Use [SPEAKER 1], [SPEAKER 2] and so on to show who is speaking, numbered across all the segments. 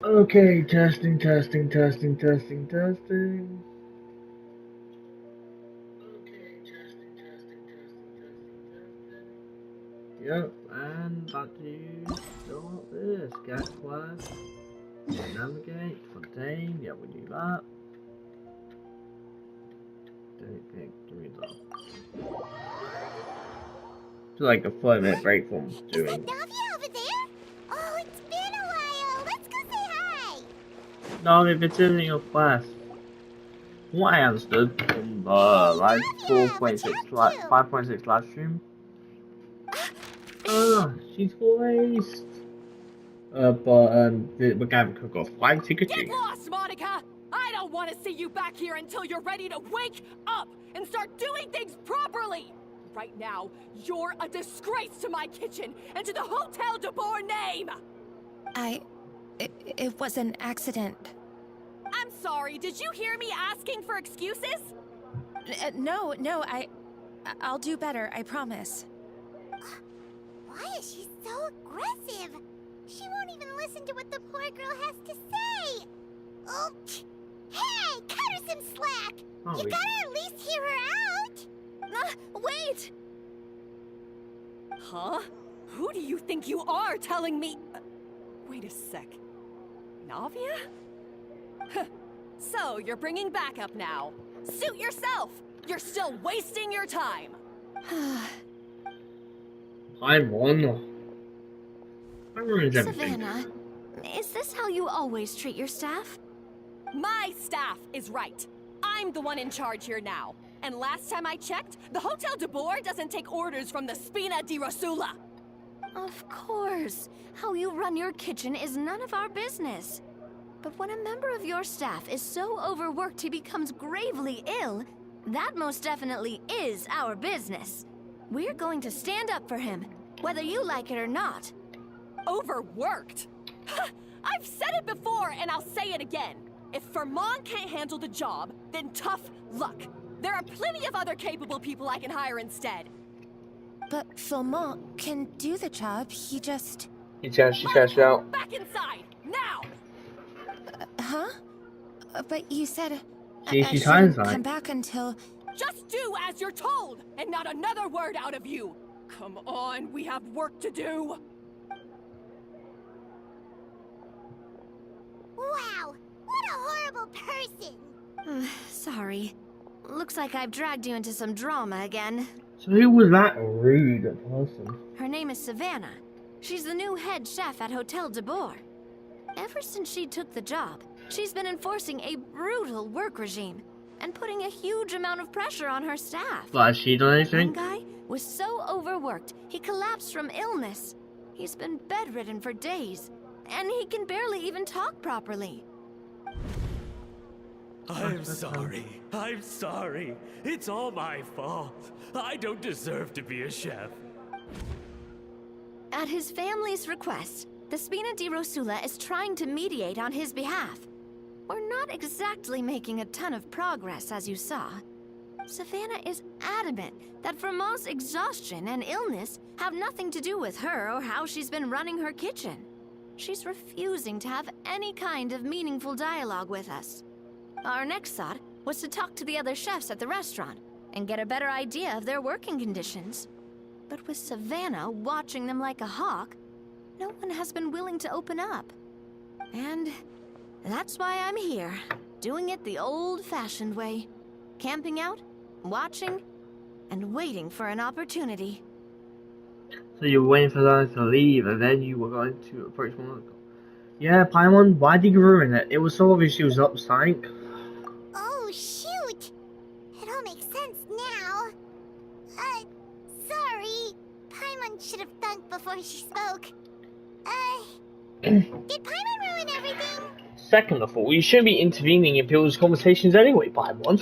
[SPEAKER 1] Okay, testing, testing, testing, testing, testing. Okay, testing, testing, testing, testing, testing. Yep, and back to you. Start this. Get quest. Navigate. Contain. Yeah, we do that. Do that. It's like a 5 minute break from
[SPEAKER 2] Is that
[SPEAKER 1] doing.
[SPEAKER 2] Navia over there? Oh, it's been a while. Let's go say hi.
[SPEAKER 1] No, if it's in your quest. From what I understood from the
[SPEAKER 2] Hey,
[SPEAKER 1] like
[SPEAKER 2] Navia, what you up to?
[SPEAKER 1] 5.6 live stream. Oh, she's voiced. We're gonna cook off. Why
[SPEAKER 3] Get
[SPEAKER 1] Pikachu?
[SPEAKER 3] lost, Monica! I don't want to see you back here until you're ready to wake up and start doing things properly! Right now, you're a disgrace to my kitchen and to the Hotel de Boer name!
[SPEAKER 4] It was an accident.
[SPEAKER 3] I'm sorry, did you hear me asking for excuses?
[SPEAKER 4] No, I'll do better, I promise.
[SPEAKER 2] Why is she so aggressive? She won't even listen to what the poor girl has to say. Oh, hey, cut her some slack.
[SPEAKER 1] Oh,
[SPEAKER 2] You gotta at least hear her out.
[SPEAKER 4] Wait!
[SPEAKER 3] Huh? Who do you think you are telling me? Wait a sec. Navia? So, you're bringing backup now. Suit yourself! You're still wasting your time!
[SPEAKER 1] I'm one. Everyone's everything.
[SPEAKER 4] Savannah, is this how you always treat your staff?
[SPEAKER 3] My staff is right. I'm the one in charge here now. And last time I checked, the Hotel de Boer doesn't take orders from the Spina di Rosula.
[SPEAKER 4] Of course. How you run your kitchen is none of our business. But when a member of your staff is so overworked he becomes gravely ill, that most definitely is our business. We're going to stand up for him, whether you like it or not.
[SPEAKER 3] Overworked? I've said it before and I'll say it again. If Fermon can't handle the job, then tough luck. There are plenty of other capable people I can hire instead.
[SPEAKER 4] But Philmont can do the job, he just...
[SPEAKER 1] She cashed out.
[SPEAKER 3] Back inside, now!
[SPEAKER 4] Huh? But you said...
[SPEAKER 1] She
[SPEAKER 4] I
[SPEAKER 1] times
[SPEAKER 4] shouldn't
[SPEAKER 1] right.
[SPEAKER 4] come back until...
[SPEAKER 3] Just do as you're told, and not another word out of you! Come on, we have work to do!
[SPEAKER 2] Wow, what a horrible person.
[SPEAKER 4] Sorry. Looks like I've dragged you into some drama again.
[SPEAKER 1] So who was that rude person?
[SPEAKER 4] Her name is Savannah. She's the new head chef at Hotel de Boer. Ever since she took the job, she's been enforcing a brutal work regime and putting a huge amount of pressure on her staff.
[SPEAKER 1] But has she done anything?
[SPEAKER 4] One guy was so overworked, he collapsed from illness. He's been bedridden for days, and he can barely even talk properly.
[SPEAKER 5] I'm sorry. It's all my fault. I don't deserve to be a chef.
[SPEAKER 4] At his family's request, the Spina di Rosula is trying to mediate on his behalf. We're not exactly making a ton of progress, as you saw. Savannah is adamant that Vermont's exhaustion and illness have nothing to do with her or how she's been running her kitchen. She's refusing to have any kind of meaningful dialogue with us. Our next thought was to talk to the other chefs at the restaurant and get a better idea of their working conditions. But with Savannah watching them like a hawk, no one has been willing to open up. And that's why I'm here, doing it the old-fashioned way. Camping out, watching, and waiting for an opportunity.
[SPEAKER 1] So you were waiting for them to leave and then you were going to approach Monaco. Yeah, Paimon, why did you ruin it? It was so obvious she was up sank.
[SPEAKER 2] Oh, shoot. It all makes sense now. Sorry. Paimon should have thunk before she spoke. Did Paimon ruin everything?
[SPEAKER 1] Second of all, you shouldn't be intervening in people's conversations anyway, Paimon.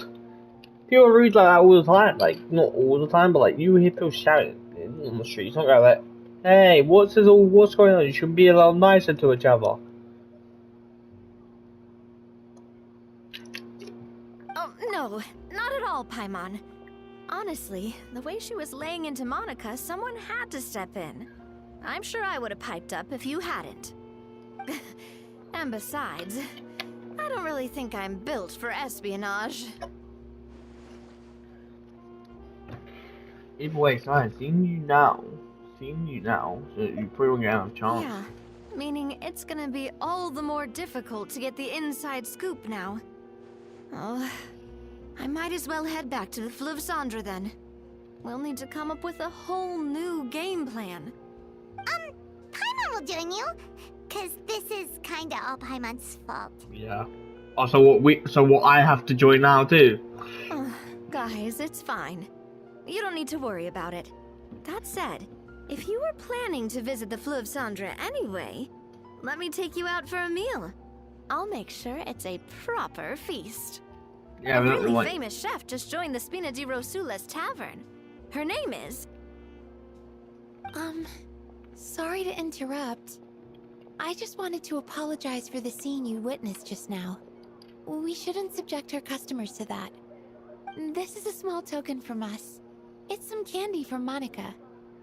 [SPEAKER 1] People are rude like that all the time. Like, not all the time, but like, you hear people shouting on the street. It's not like that. Hey, what's going on? You should be a little nicer to each other.
[SPEAKER 4] Oh, no, not at all, Paimon. Honestly, the way she was laying into Monica, someone had to step in. I'm sure I would have piped up if you hadn't. And besides, I don't really think I'm built for espionage.
[SPEAKER 1] Either way, it's fine. Seeing you now, so you probably won't get out of chance.
[SPEAKER 4] Yeah, meaning it's gonna be all the more difficult to get the inside scoop now. Oh, I might as well head back to the Fleuve Cendre then. We'll need to come up with a whole new game plan.
[SPEAKER 2] Paimon will join you, cause this is kinda all Paimon's fault.
[SPEAKER 1] Yeah. Oh, so what I have to join now too?
[SPEAKER 4] Guys, it's fine. You don't need to worry about it. That said, if you were planning to visit the Fleuve Cendre anyway, let me take you out for a meal. I'll make sure it's a proper feast.
[SPEAKER 1] Yeah,
[SPEAKER 4] A
[SPEAKER 1] but
[SPEAKER 4] really
[SPEAKER 1] like,
[SPEAKER 4] famous chef just joined the Spina di Rosula's tavern. Her name is...
[SPEAKER 6] Sorry to interrupt. I just wanted to apologize for the scene you witnessed just now. We shouldn't subject our customers to that. This is a small token from us. It's some candy from Monica.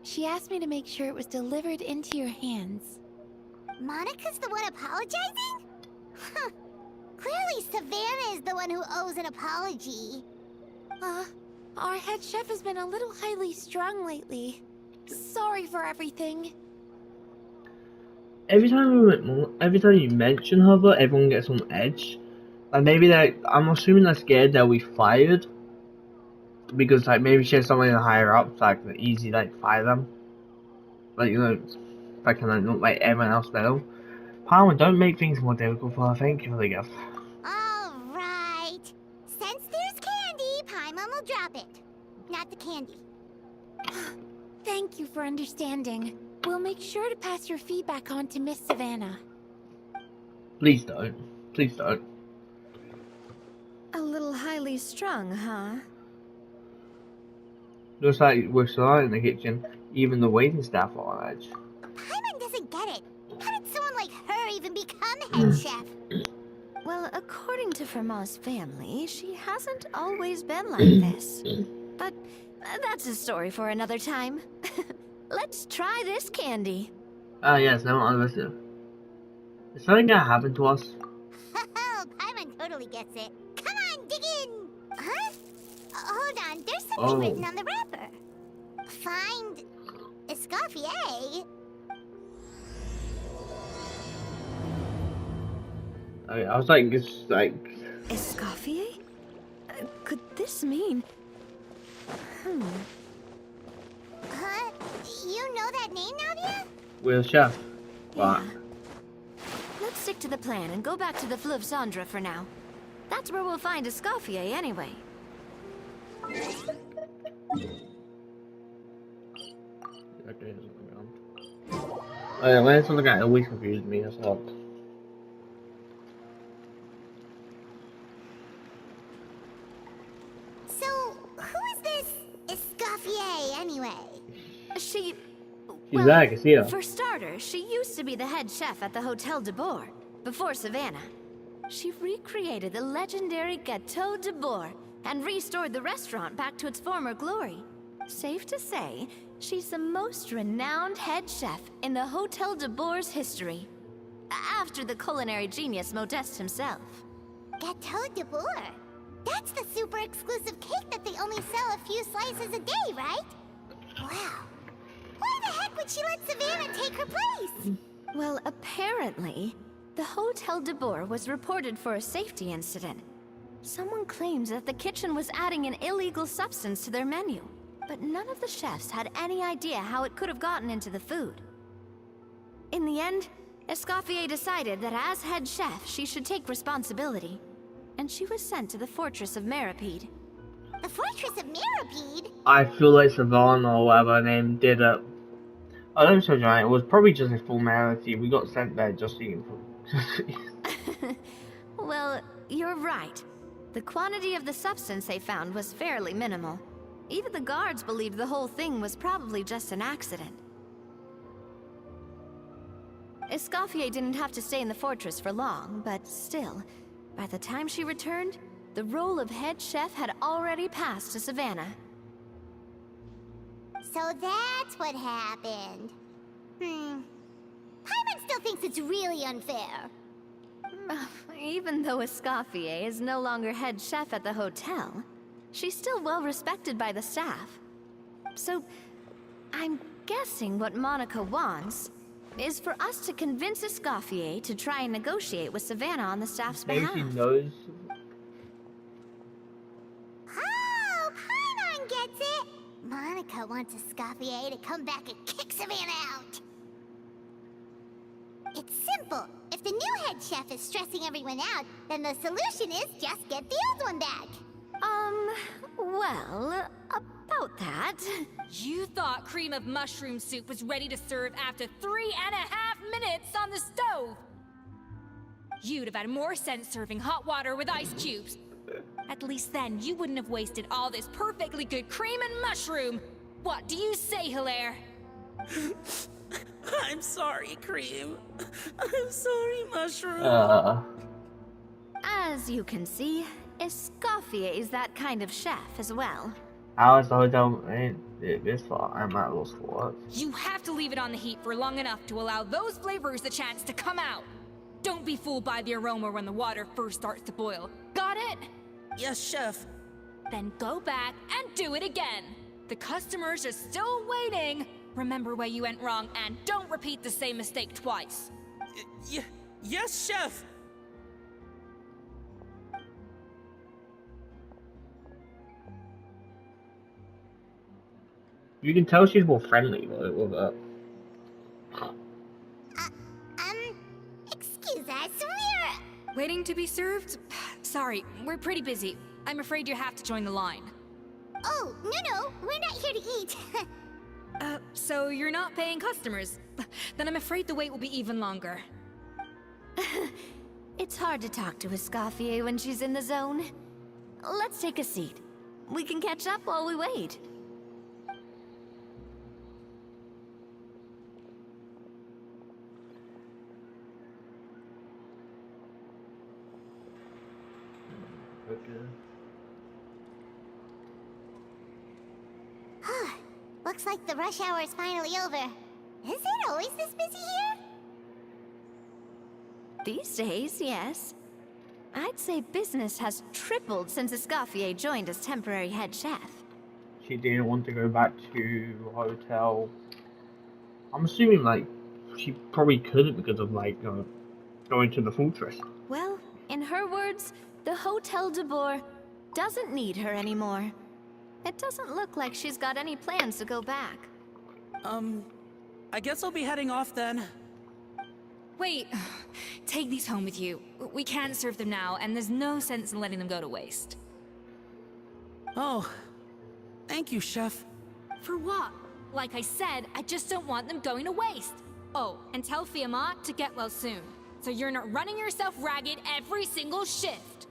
[SPEAKER 6] She asked me to make sure it was delivered into your hands.
[SPEAKER 2] Monica's the one apologizing? Huh. Clearly Savannah is the one who owes an apology.
[SPEAKER 6] Our head chef has been a little highly strung lately. Sorry for everything.
[SPEAKER 1] every time you mention her, though, everyone gets on edge. Like maybe I'm assuming they're scared they'll be fired because like maybe she has someone in the higher ups like easy like fire them. Like I can like not make everyone else better. Palmer, don't make things more difficult for her. Thank you for the gift.
[SPEAKER 2] Alright. Since there's candy, Paimon will drop it. Not the candy.
[SPEAKER 6] Thank you for understanding. We'll make sure to pass your feedback on to Miss Savannah.
[SPEAKER 1] Please don't. Please don't.
[SPEAKER 4] A little highly strung, huh?
[SPEAKER 1] Looks like we're still in the kitchen. Even the waiting staff are on edge.
[SPEAKER 2] Paimon doesn't get it. How did someone like her even become head chef?
[SPEAKER 4] Well, according to Fermat's family, she hasn't always been like this. But that's a story for another time. Let's try this candy.
[SPEAKER 1] Ah, yes, now I'm listening. Is something gonna happen to us?
[SPEAKER 2] Oh, Paimon totally gets it. Come on, dig in! Huh? Hold on, there's something written on the wrapper. Find Escoffier.
[SPEAKER 1] I was like, it's like...
[SPEAKER 4] Escoffier? Could this mean...
[SPEAKER 2] Huh? You know that name, Nadia?
[SPEAKER 1] We're the chef. But
[SPEAKER 4] Yeah. Let's stick to the plan and go back to the Fleuve Cendre for now. That's where we'll find Escoffier anyway.
[SPEAKER 1] Oh yeah, when it's something that always confused me, that's all.
[SPEAKER 2] So, who is this Escoffier anyway?
[SPEAKER 4] She's
[SPEAKER 1] there, I can see her.
[SPEAKER 4] For starters, she used to be the head chef at the Hotel de Boer, before Savannah. She recreated the legendary Gâteau de Boer and restored the restaurant back to its former glory. Safe to say, she's the most renowned head chef in the Hotel de Boer's history. After the culinary genius Modeste himself.
[SPEAKER 2] Gâteau de Boer. That's the super exclusive cake that they only sell a few slices a day, right? Wow. Why the heck would she let Savannah take her place?
[SPEAKER 4] Well, apparently, the Hotel de Boer was reported for a safety incident. Someone claims that the kitchen was adding an illegal substance to their menu, but none of the chefs had any idea how it could have gotten into the food. In the end, Escoffier decided that as head chef, she should take responsibility, and she was sent to the Fortress of Meripede.
[SPEAKER 2] The Fortress of Meripede?
[SPEAKER 1] I feel like Savannah or whatever her name did it. Oh, let me show you, right? It was probably just a formality. We got sent there just eating food.
[SPEAKER 4] Well, you're right. The quantity of the substance they found was fairly minimal. Even the guards believed the whole thing was probably just an accident. Escoffier didn't have to stay in the fortress for long, but still, by the time she returned, the role of head chef had already passed to Savannah.
[SPEAKER 2] So that's what happened. Paimon still thinks it's really unfair.
[SPEAKER 4] Even though Escoffier is no longer head chef at the hotel, she's still well respected by the staff. So, I'm guessing what Monica wants is for us to convince Escoffier to try and negotiate with Savannah on the staff's
[SPEAKER 1] Maybe
[SPEAKER 4] behalf.
[SPEAKER 1] she knows.
[SPEAKER 2] Oh, Paimon gets it! Monica wants Escoffier to come back and kick Savannah out! It's simple. If the new head chef is stressing everyone out, then the solution is just get the old one back.
[SPEAKER 4] Well, about that.
[SPEAKER 7] You thought cream of mushroom soup was ready to serve after 3.5 minutes on the stove. You'd have had more sense serving hot water with ice cubes. At least then you wouldn't have wasted all this perfectly good cream and mushroom. What do you say, Hilaire?
[SPEAKER 8] I'm sorry, Cream. I'm sorry, Mushroom.
[SPEAKER 4] As you can see, Escoffier is that kind of chef as well.
[SPEAKER 1] How is the hotel this far? I'm at lost for words.
[SPEAKER 7] You have to leave it on the heat for long enough to allow those flavors the chance to come out. Don't be fooled by the aroma when the water first starts to boil. Got it?
[SPEAKER 8] Yes, Chef.
[SPEAKER 7] Then go back and do it again. The customers are still waiting. Remember where you went wrong and don't repeat the same mistake twice.
[SPEAKER 8] Yes, Chef.
[SPEAKER 1] You can tell she's more friendly with her.
[SPEAKER 2] Excuse us, we're...
[SPEAKER 7] Waiting to be served? Sorry, we're pretty busy. I'm afraid you have to join the line.
[SPEAKER 2] Oh, no, we're not here to eat.
[SPEAKER 7] So you're not paying customers? Then I'm afraid the wait will be even longer.
[SPEAKER 4] It's hard to talk to Escoffier when she's in the zone. Let's take a seat. We can catch up while we wait.
[SPEAKER 2] Looks like the rush hour is finally over. Is it always this busy here?
[SPEAKER 4] These days, yes. I'd say business has tripled since Escoffier joined as temporary head chef.
[SPEAKER 1] She didn't want to go back to hotel. I'm assuming like she probably couldn't because of like going to the fortress.
[SPEAKER 4] Well, in her words, the Hotel de Boer doesn't need her anymore. It doesn't look like she's got any plans to go back.
[SPEAKER 8] I guess I'll be heading off then.
[SPEAKER 7] Wait, take these home with you. We can't serve them now, and there's no sense in letting them go to waste.
[SPEAKER 8] Oh, thank you, Chef.
[SPEAKER 7] For what? Like I said, I just don't want them going to waste. Oh, and tell Fiamma to get well soon, so you're not running yourself ragged every single shift.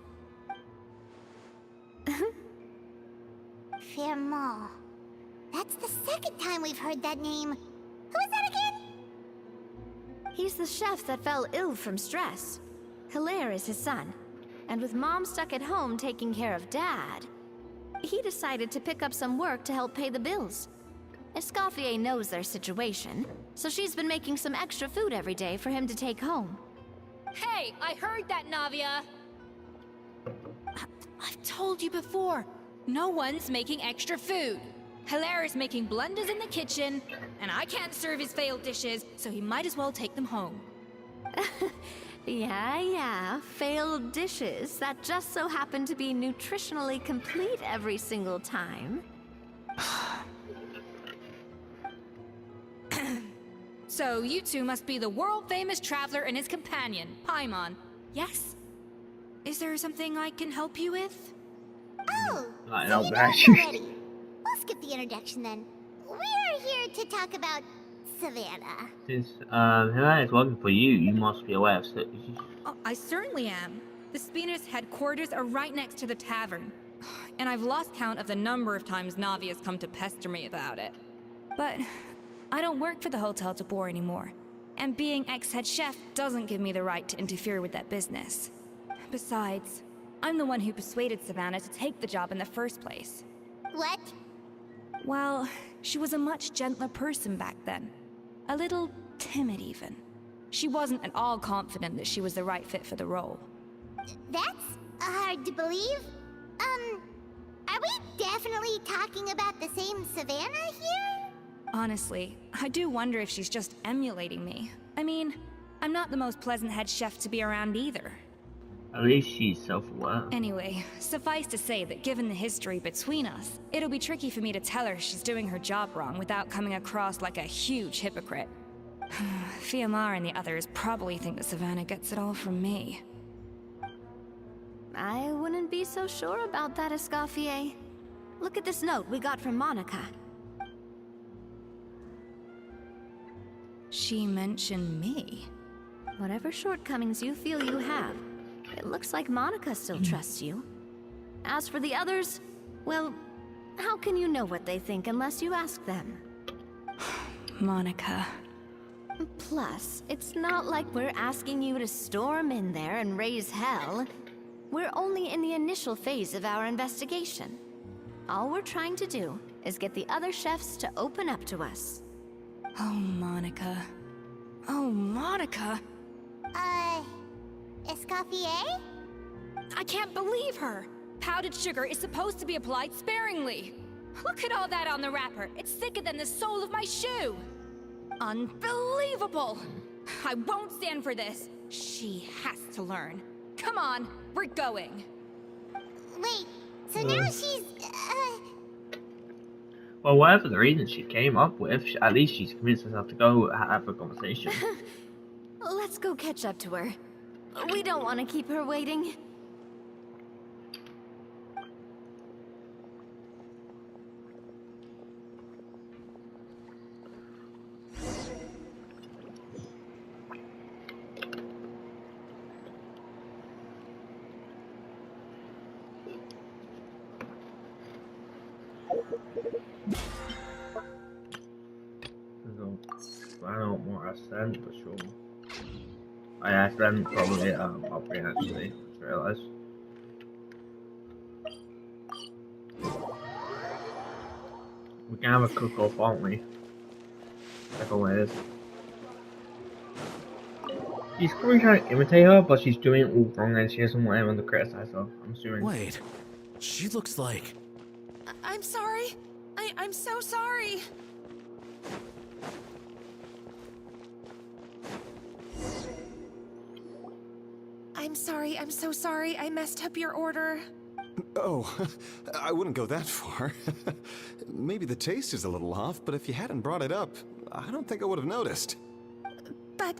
[SPEAKER 2] Fiamma. That's the second time we've heard that name. Who is that again?
[SPEAKER 4] He's the chef that fell ill from stress. Hilaire is his son. And with Mom stuck at home taking care of Dad, he decided to pick up some work to help pay the bills. Escoffier knows their situation, so she's been making some extra food every day for him to take home.
[SPEAKER 7] Hey, I heard that, Navia! I've told you before, no one's making extra food. Hilaire is making blunders in the kitchen, and I can't serve his failed dishes, so he might as well take them home.
[SPEAKER 4] Yeah, failed dishes that just so happen to be nutritionally complete every single time.
[SPEAKER 7] So you two must be the world-famous traveler and his companion, Paimon. Yes? Is there something I can help you with?
[SPEAKER 2] Oh,
[SPEAKER 1] I
[SPEAKER 2] so
[SPEAKER 1] know
[SPEAKER 2] you know
[SPEAKER 1] that.
[SPEAKER 2] us already. We'll skip the introduction then. We're here to talk about Savannah.
[SPEAKER 1] Since Hilaire is working for you, you must be aware of it.
[SPEAKER 7] Oh, I certainly am. The Spina's headquarters are right next to the tavern. And I've lost count of the number of times Navi has come to pester me about it. But I don't work for the Hotel de Boer anymore. And being ex-head chef doesn't give me the right to interfere with that business. Besides, I'm the one who persuaded Savannah to take the job in the first place.
[SPEAKER 2] What?
[SPEAKER 7] Well, she was a much gentler person back then. A little timid even. She wasn't at all confident that she was the right fit for the role.
[SPEAKER 2] That's hard to believe. Are we definitely talking about the same Savannah here?
[SPEAKER 7] Honestly, I do wonder if she's just emulating me. I mean, I'm not the most pleasant head chef to be around either.
[SPEAKER 1] At least she's self-aware.
[SPEAKER 7] Anyway, suffice to say that given the history between us, it'll be tricky for me to tell her she's doing her job wrong without coming across like a huge hypocrite. Fiamar and the others probably think that Savannah gets it all from me.
[SPEAKER 4] I wouldn't be so sure about that, Escoffier. Look at this note we got from Monica.
[SPEAKER 7] She mentioned me.
[SPEAKER 4] Whatever shortcomings you feel you have, it looks like Monica still trusts you. As for the others, well, how can you know what they think unless you ask them?
[SPEAKER 7] Monica.
[SPEAKER 4] Plus, it's not like we're asking you to storm in there and raise hell. We're only in the initial phase of our investigation. All we're trying to do is get the other chefs to open up to us.
[SPEAKER 7] Oh, Monica. Oh, Monica!
[SPEAKER 2] Escoffier?
[SPEAKER 7] I can't believe her! Powdered sugar is supposed to be applied sparingly. Look at all that on the wrapper. It's thicker than the sole of my shoe. Unbelievable! I won't stand for this. She has to learn. Come on, we're going.
[SPEAKER 2] Wait, so now she's,
[SPEAKER 1] Well, whatever the reason she came up with, at least she's convinced herself to go have a conversation.
[SPEAKER 4] Let's go catch up to her. We don't want to keep her waiting.
[SPEAKER 1] I don't know what I said, for sure. I asked them probably probably actually, just realised. We can have a cook-off, aren't we? Like always. She's probably trying to imitate her, but she's doing it all wrong and she doesn't want anyone to criticize her, I'm assuming.
[SPEAKER 5] Wait, she looks like...
[SPEAKER 6] I'm sorry. I'm so sorry. I'm sorry, I'm so sorry. I messed up your order.
[SPEAKER 9] Oh, I wouldn't go that far. Maybe the taste is a little off, but if you hadn't brought it up, I don't think I would have noticed.
[SPEAKER 6] But,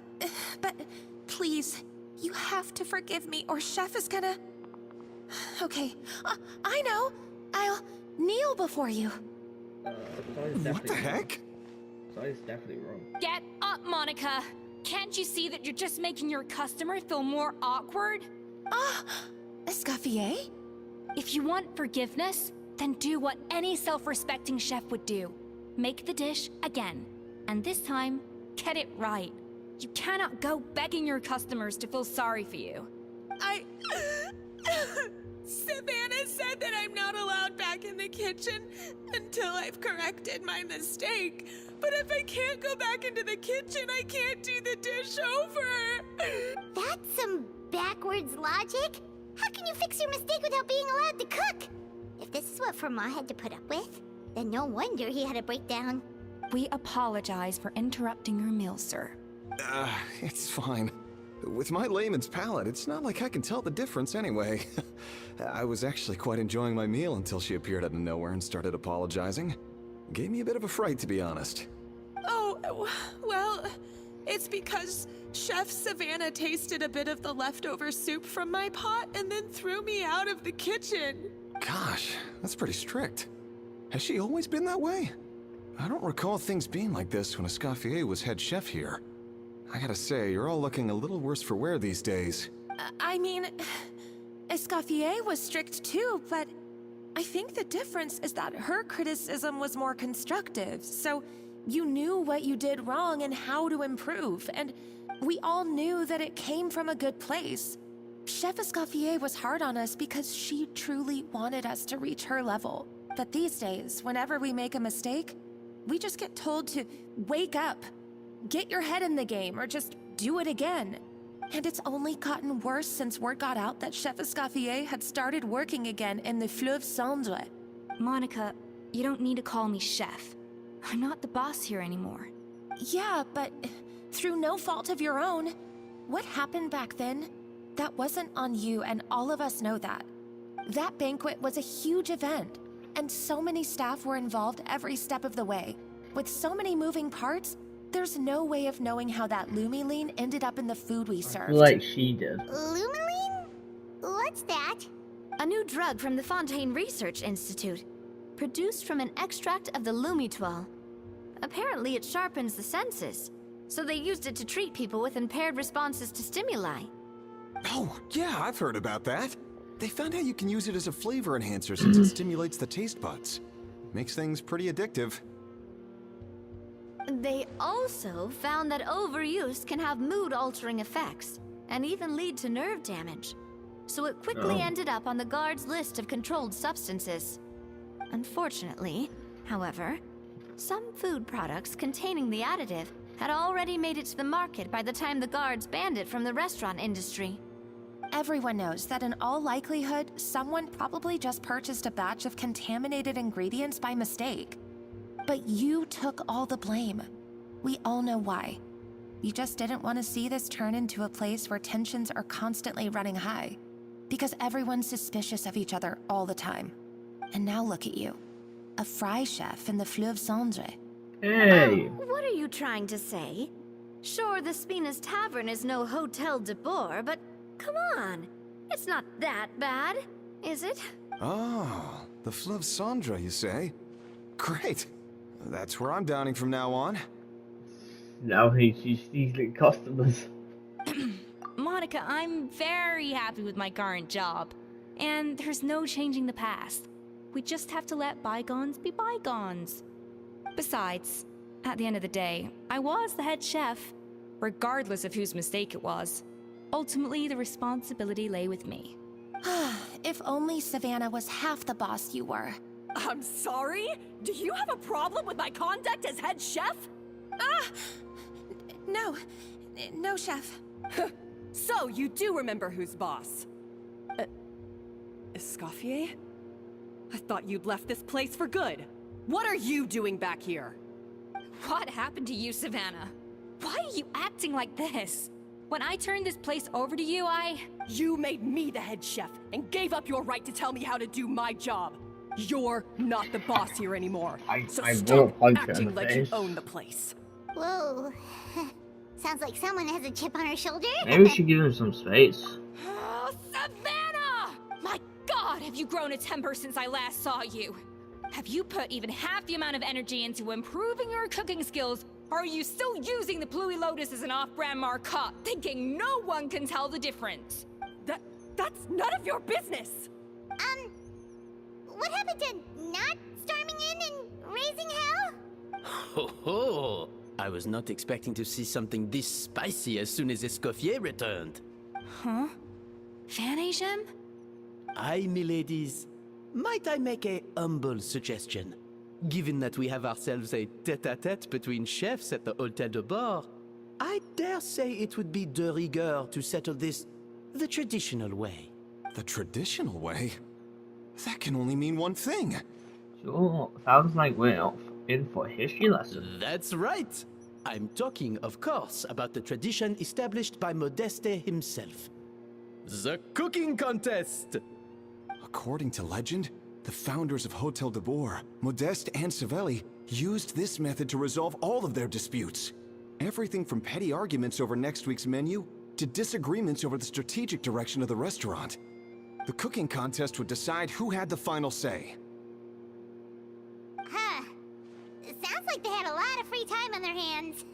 [SPEAKER 6] please, you have to forgive me or Chef is gonna... Okay, I know. I'll kneel before you.
[SPEAKER 9] What the heck?
[SPEAKER 1] Sorry's definitely wrong.
[SPEAKER 7] Get up, Monica! Can't you see that you're just making your customer feel more awkward?
[SPEAKER 6] Escoffier?
[SPEAKER 7] If you want forgiveness, then do what any self-respecting chef would do. Make the dish again. And this time, get it right. You cannot go begging your customers to feel sorry for you.
[SPEAKER 10] Savannah said that I'm not allowed back in the kitchen until I've corrected my mistake. But if I can't go back into the kitchen, I can't do the dish over.
[SPEAKER 2] That's some backwards logic. How can you fix your mistake without being allowed to cook? If this is what Fermat had to put up with, then no wonder he had a breakdown.
[SPEAKER 7] We apologize for interrupting your meal, sir.
[SPEAKER 9] It's fine. With my layman's palate, it's not like I can tell the difference anyway. I was actually quite enjoying my meal until she appeared out of nowhere and started apologizing. Gave me a bit of a fright, to be honest.
[SPEAKER 10] Oh, well, it's because Chef Savannah tasted a bit of the leftover soup from my pot and then threw me out of the kitchen.
[SPEAKER 9] Gosh, that's pretty strict. Has she always been that way? I don't recall things being like this when Escoffier was head chef here. I gotta say, you're all looking a little worse for wear these days.
[SPEAKER 10] I mean, Escoffier was strict too, but I think the difference is that her criticism was more constructive, so you knew what you did wrong and how to improve, and we all knew that it came from a good place. Chef Escoffier was hard on us because she truly wanted us to reach her level. But these days, whenever we make a mistake, we just get told to wake up, get your head in the game, or just do it again. And it's only gotten worse since word got out that Chef Escoffier had started working again in the Fleuve Cendre.
[SPEAKER 7] Monica, you don't need to call me chef. I'm not the boss here anymore.
[SPEAKER 10] Yeah, but through no fault of your own. What happened back then? That wasn't on you, and all of us know that. That banquet was a huge event, and so many staff were involved every step of the way. With so many moving parts, there's no way of knowing how that Lumiline ended up in the food we served.
[SPEAKER 1] Like she did.
[SPEAKER 2] Lumiline? What's that?
[SPEAKER 4] A new drug from the Fontaine Research Institute, produced from an extract of the Lumitoile. Apparently it sharpens the senses, so they used it to treat people with impaired responses to stimuli.
[SPEAKER 9] Oh, yeah, I've heard about that. They found out you can use it as a flavor enhancer since it stimulates the taste buds. Makes things pretty addictive.
[SPEAKER 4] They also found that overuse can have mood-altering effects, and even lead to nerve damage. So it quickly ended up on the guard's list of controlled substances. Unfortunately, however, some food products containing the additive had already made it to the market by the time the guards banned it from the restaurant industry.
[SPEAKER 10] Everyone knows that in all likelihood, someone probably just purchased a batch of contaminated ingredients by mistake. But you took all the blame. We all know why. You just didn't want to see this turn into a place where tensions are constantly running high. Because everyone's suspicious of each other all the time. And now look at you. A fry chef in the Fleuve Cendre.
[SPEAKER 1] Hey!
[SPEAKER 4] What are you trying to say? Sure, the Spina's Tavern is no Hotel de Boer, but come on. It's not that bad, is it?
[SPEAKER 9] Oh, the Fleuve Cendre, you say? Great. That's where I'm dining from now on.
[SPEAKER 1] Now he's stealing customers.
[SPEAKER 7] Monica, I'm very happy with my current job. And there's no changing the past. We just have to let bygones be bygones. Besides, at the end of the day, I was the head chef, regardless of whose mistake it was. Ultimately, the responsibility lay with me.
[SPEAKER 10] If only Savannah was half the boss you were.
[SPEAKER 3] I'm sorry? Do you have a problem with my conduct as head chef?
[SPEAKER 10] No, chef.
[SPEAKER 3] So, you do remember who's boss? Escoffier? I thought you'd left this place for good. What are you doing back here?
[SPEAKER 7] What happened to you, Savannah? Why are you acting like this? When I turned this place over to you,
[SPEAKER 3] You made me the head chef and gave up your right to tell me how to do my job. You're not the boss here anymore. So
[SPEAKER 1] I will
[SPEAKER 3] stop
[SPEAKER 1] punch you in
[SPEAKER 3] acting
[SPEAKER 1] the
[SPEAKER 3] like you
[SPEAKER 1] face.
[SPEAKER 3] own the place.
[SPEAKER 2] Whoa. Sounds like someone has a chip on her shoulder.
[SPEAKER 1] Maybe we should give him some space.
[SPEAKER 7] Oh, Savannah! My God, have you grown a temper since I last saw you? Have you put even half the amount of energy into improving your cooking skills, or are you still using the Pluie Lotus as an off-brand marcotte, thinking no one can tell the difference?
[SPEAKER 3] That's none of your business!
[SPEAKER 2] What happened to not storming in and raising hell?
[SPEAKER 8] Ho ho! I was not expecting to see something this spicy as soon as Escoffier returned.
[SPEAKER 7] Huh? Fan Asian?
[SPEAKER 8] Aye, miladies. Might I make a humble suggestion? Given that we have ourselves a tête-à-tête between chefs at the Hôtel de Bord, I dare say it would be de rigueur to settle this the traditional way.
[SPEAKER 9] The traditional way? That can only mean one thing.
[SPEAKER 1] Sure, sounds like we're in for a history lesson.
[SPEAKER 8] That's right! I'm talking, of course, about the tradition established by Modeste himself. The cooking contest!
[SPEAKER 9] According to legend, the founders of Hotel de Boer, Modeste and Savelli, used this method to resolve all of their disputes. Everything from petty arguments over next week's menu to disagreements over the strategic direction of the restaurant. The cooking contest would decide who had the final say.
[SPEAKER 2] Huh. It sounds like they had a lot of free time on their hands.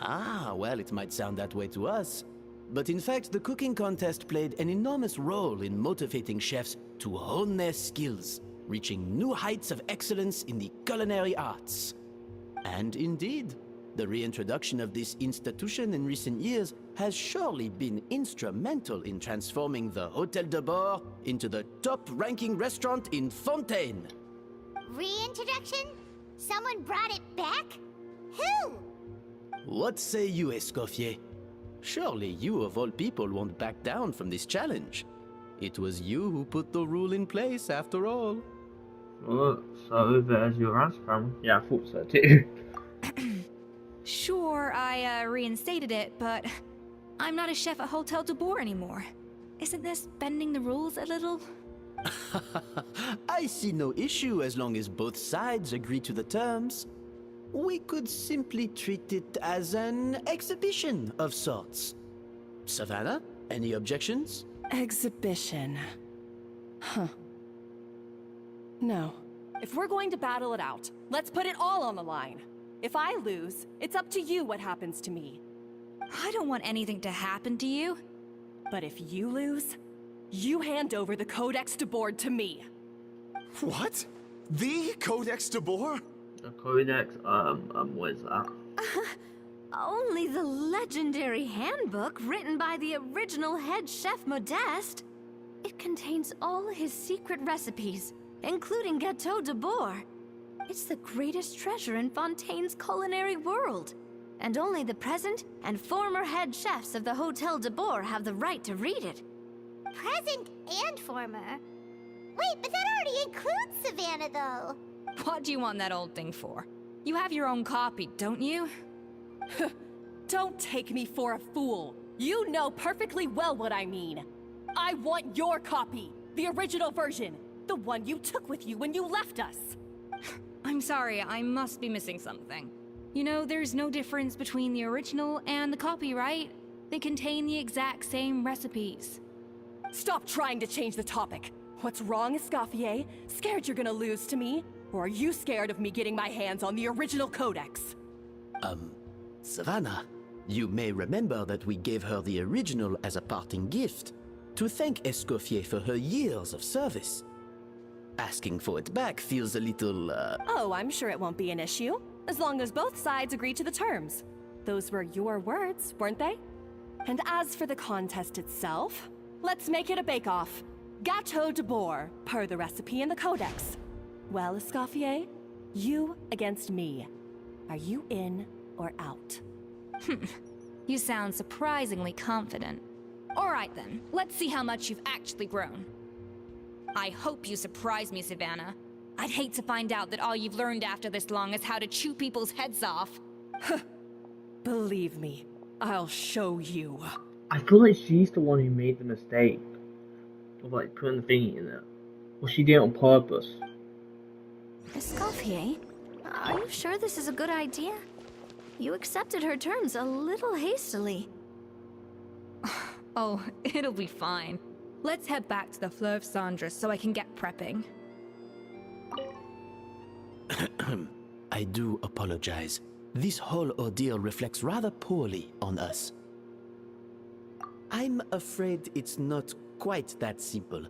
[SPEAKER 8] Ah, well, it might sound that way to us. But in fact, the cooking contest played an enormous role in motivating chefs to hone their skills, reaching new heights of excellence in the culinary arts. And indeed, the reintroduction of this institution in recent years has surely been instrumental in transforming the Hôtel de Bord into the top-ranking restaurant in Fontaine.
[SPEAKER 2] Reintroduction? Someone brought it back? Who?
[SPEAKER 8] What say you, Escoffier? Surely you of all people won't back down from this challenge. It was you who put the rule in place after all.
[SPEAKER 1] Well, so there's your answer, Cameron. Yeah, I thought so too.
[SPEAKER 7] Sure, I reinstated it, but I'm not a chef at Hotel de Boer anymore. Isn't this bending the rules a little?
[SPEAKER 8] I see no issue as long as both sides agree to the terms. We could simply treat it as an exhibition of sorts. Savannah, any objections?
[SPEAKER 11] Exhibition. Huh. No.
[SPEAKER 3] If we're going to battle it out, let's put it all on the line. If I lose, it's up to you what happens to me.
[SPEAKER 7] I don't want anything to happen to you.
[SPEAKER 3] But if you lose, you hand over the Codex de Boer to me.
[SPEAKER 9] What? The Codex de Boer?
[SPEAKER 1] The Codex, what is that?
[SPEAKER 4] Only the legendary handbook written by the original head chef Modeste. It contains all his secret recipes, including Gâteau de Boer. It's the greatest treasure in Fontaine's culinary world. And only the present and former head chefs of the Hotel de Boer have the right to read it.
[SPEAKER 2] Present and former. Wait, but that already includes Savannah, though.
[SPEAKER 7] What do you want that old thing for? You have your own copy, don't you?
[SPEAKER 3] Don't take me for a fool. You know perfectly well what I mean. I want your copy, the original version, the one you took with you when you left us.
[SPEAKER 7] I'm sorry, I must be missing something. You know, there's no difference between the original and the copy, right? They contain the exact same recipes.
[SPEAKER 3] Stop trying to change the topic. What's wrong, Escoffier? Scared you're gonna lose to me? Or are you scared of me getting my hands on the original codex?
[SPEAKER 8] Savannah, you may remember that we gave her the original as a parting gift, to thank Escoffier for her years of service. Asking for it back feels a little,
[SPEAKER 3] Oh, I'm sure it won't be an issue, as long as both sides agree to the terms. Those were your words, weren't they? And as for the contest itself, let's make it a bake-off. Gâteau de Boer, per the recipe in the codex. Well, Escoffier, you against me. Are you in or out?
[SPEAKER 7] You sound surprisingly confident. All right then, let's see how much you've actually grown. I hope you surprise me, Savannah. I'd hate to find out that all you've learned after this long is how to chew people's heads off.
[SPEAKER 3] Believe me, I'll show you.
[SPEAKER 1] I feel like she's the one who made the mistake of like putting the thingy in there. Or she did it on purpose.
[SPEAKER 4] Escoffier, are you sure this is a good idea? You accepted her terms a little hastily.
[SPEAKER 7] Oh, it'll be fine. Let's head back to the Fleuve Cendres so I can get prepping.
[SPEAKER 8] I do apologize. This whole ordeal reflects rather poorly on us. I'm afraid it's not quite that simple.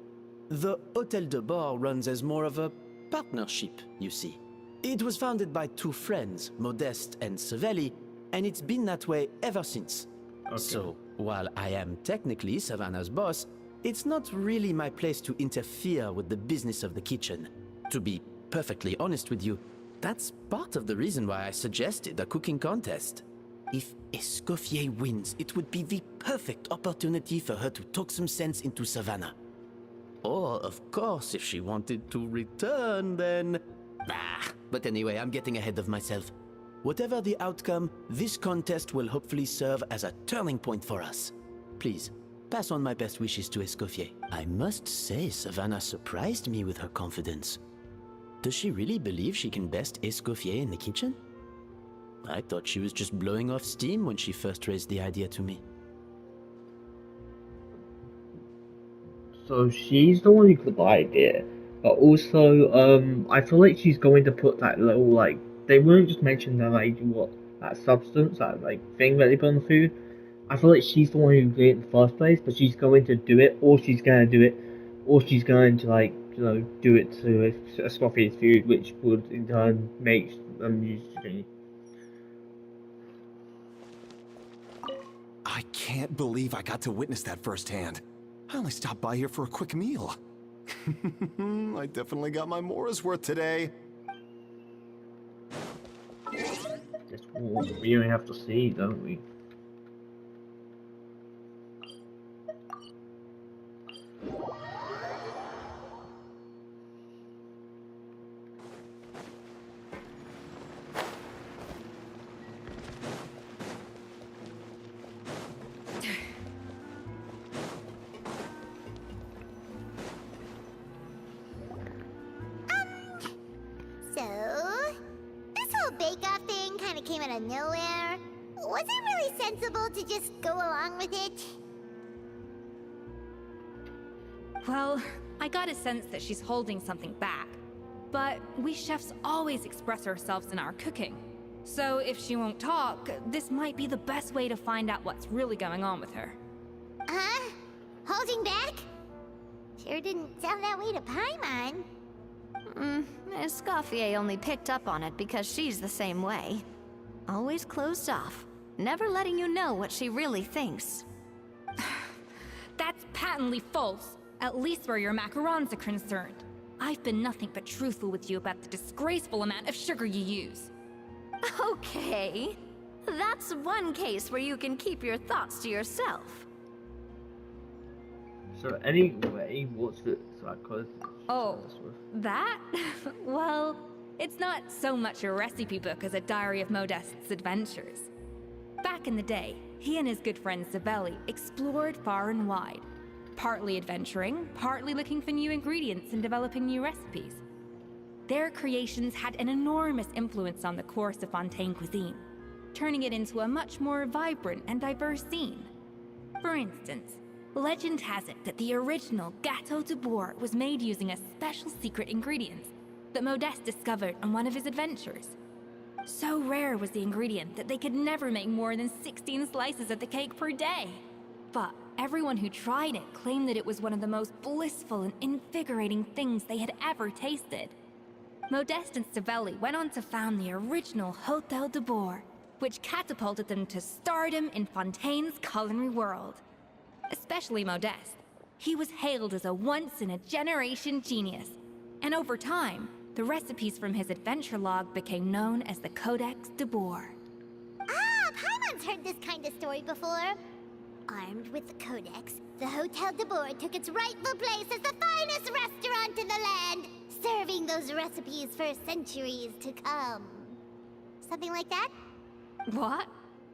[SPEAKER 8] The Hotel de Boer runs as more of a partnership, you see. It was founded by two friends, Modeste and Savelli, and it's been that way ever since.
[SPEAKER 1] Okay.
[SPEAKER 8] So, while I am technically Savannah's boss, it's not really my place to interfere with the business of the kitchen. To be perfectly honest with you, that's part of the reason why I suggested a cooking contest. If Escoffier wins, it would be the perfect opportunity for her to talk some sense into Savannah. Or, of course, if she wanted to return, then... But anyway, I'm getting ahead of myself. Whatever the outcome, this contest will hopefully serve as a turning point for us. Please, pass on my best wishes to Escoffier. I must say, Savannah surprised me with her confidence. Does she really believe she can best Escoffier in the kitchen? I thought she was just blowing off steam when she first raised the idea to me.
[SPEAKER 1] So she's the one who got the idea, but also, I feel like she's going to put that little, like, they wouldn't just mention the, like, what, that substance, that, like, thing that they put on the food. I feel like she's the one who did it in the first place, but she's going to do it, or she's going to do it, or she's going to, like, you know, do it to Escoffier's food, which would in turn make them use the
[SPEAKER 9] I can't believe I got to witness that firsthand. I only stopped by here for a quick meal. I definitely got my Mora's worth today.
[SPEAKER 1] That's what we only have to see, don't we?
[SPEAKER 2] So, this whole bake-off thing kind of came out of nowhere. Was it really sensible to just go along with it?
[SPEAKER 7] Well, I got a sense that she's holding something back. But we chefs always express ourselves in our cooking. So if she won't talk, this might be the best way to find out what's really going on with her.
[SPEAKER 2] Huh? Holding back? Sure didn't sound that way to Paimon.
[SPEAKER 4] Escoffier only picked up on it because she's the same way. Always closed off, never letting you know what she really thinks.
[SPEAKER 7] That's patently false, at least where your macarons are concerned. I've been nothing but truthful with you about the disgraceful amount of sugar you use.
[SPEAKER 4] Okay, that's one case where you can keep your thoughts to yourself.
[SPEAKER 1] So anyway, what's the psychosis?
[SPEAKER 7] Oh, that? Well, it's not so much a recipe book as a diary of Modeste's adventures. Back in the day, he and his good friend Savelli explored far and wide, partly adventuring, partly looking for new ingredients and developing new recipes. Their creations had an enormous influence on the course of Fontaine cuisine, turning it into a much more vibrant and diverse scene. For instance, legend has it that the original Gâteau de Bourg was made using a special secret ingredient that Modeste discovered on one of his adventures. So rare was the ingredient that they could never make more than 16 slices of the cake per day. But everyone who tried it claimed that it was one of the most blissful and invigorating things they had ever tasted. Modeste and Savelli went on to found the original Hôtel de Bourg, which catapulted them to stardom in Fontaine's culinary world. Especially Modeste. He was hailed as a once-in-a-generation genius, and over time, the recipes from his adventure log became known as the Codex de Bourg.
[SPEAKER 2] Ah, Paimon's heard this kind of story before. Armed with the Codex, the Hôtel de Bourg took its rightful place as the finest restaurant in the land, serving those recipes for centuries to come. Something like that?
[SPEAKER 7] What?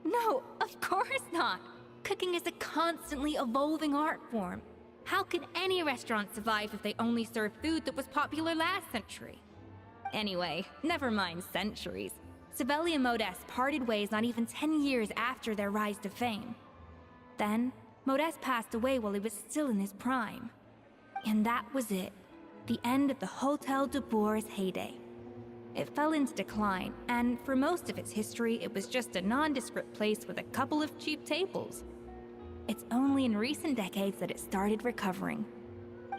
[SPEAKER 7] No, of course not. Cooking is a constantly evolving art form. How could any restaurant survive if they only served food that was popular last century? Anyway, never mind centuries. Savelli and Modeste parted ways not even 10 years after their rise to fame. Then, Modeste passed away while he was still in his prime. And that was it. The end of the Hôtel de Bourg's heyday. It fell into decline, and for most of its history, it was just a nondescript place with a couple of cheap tables. It's only in recent decades that it started recovering.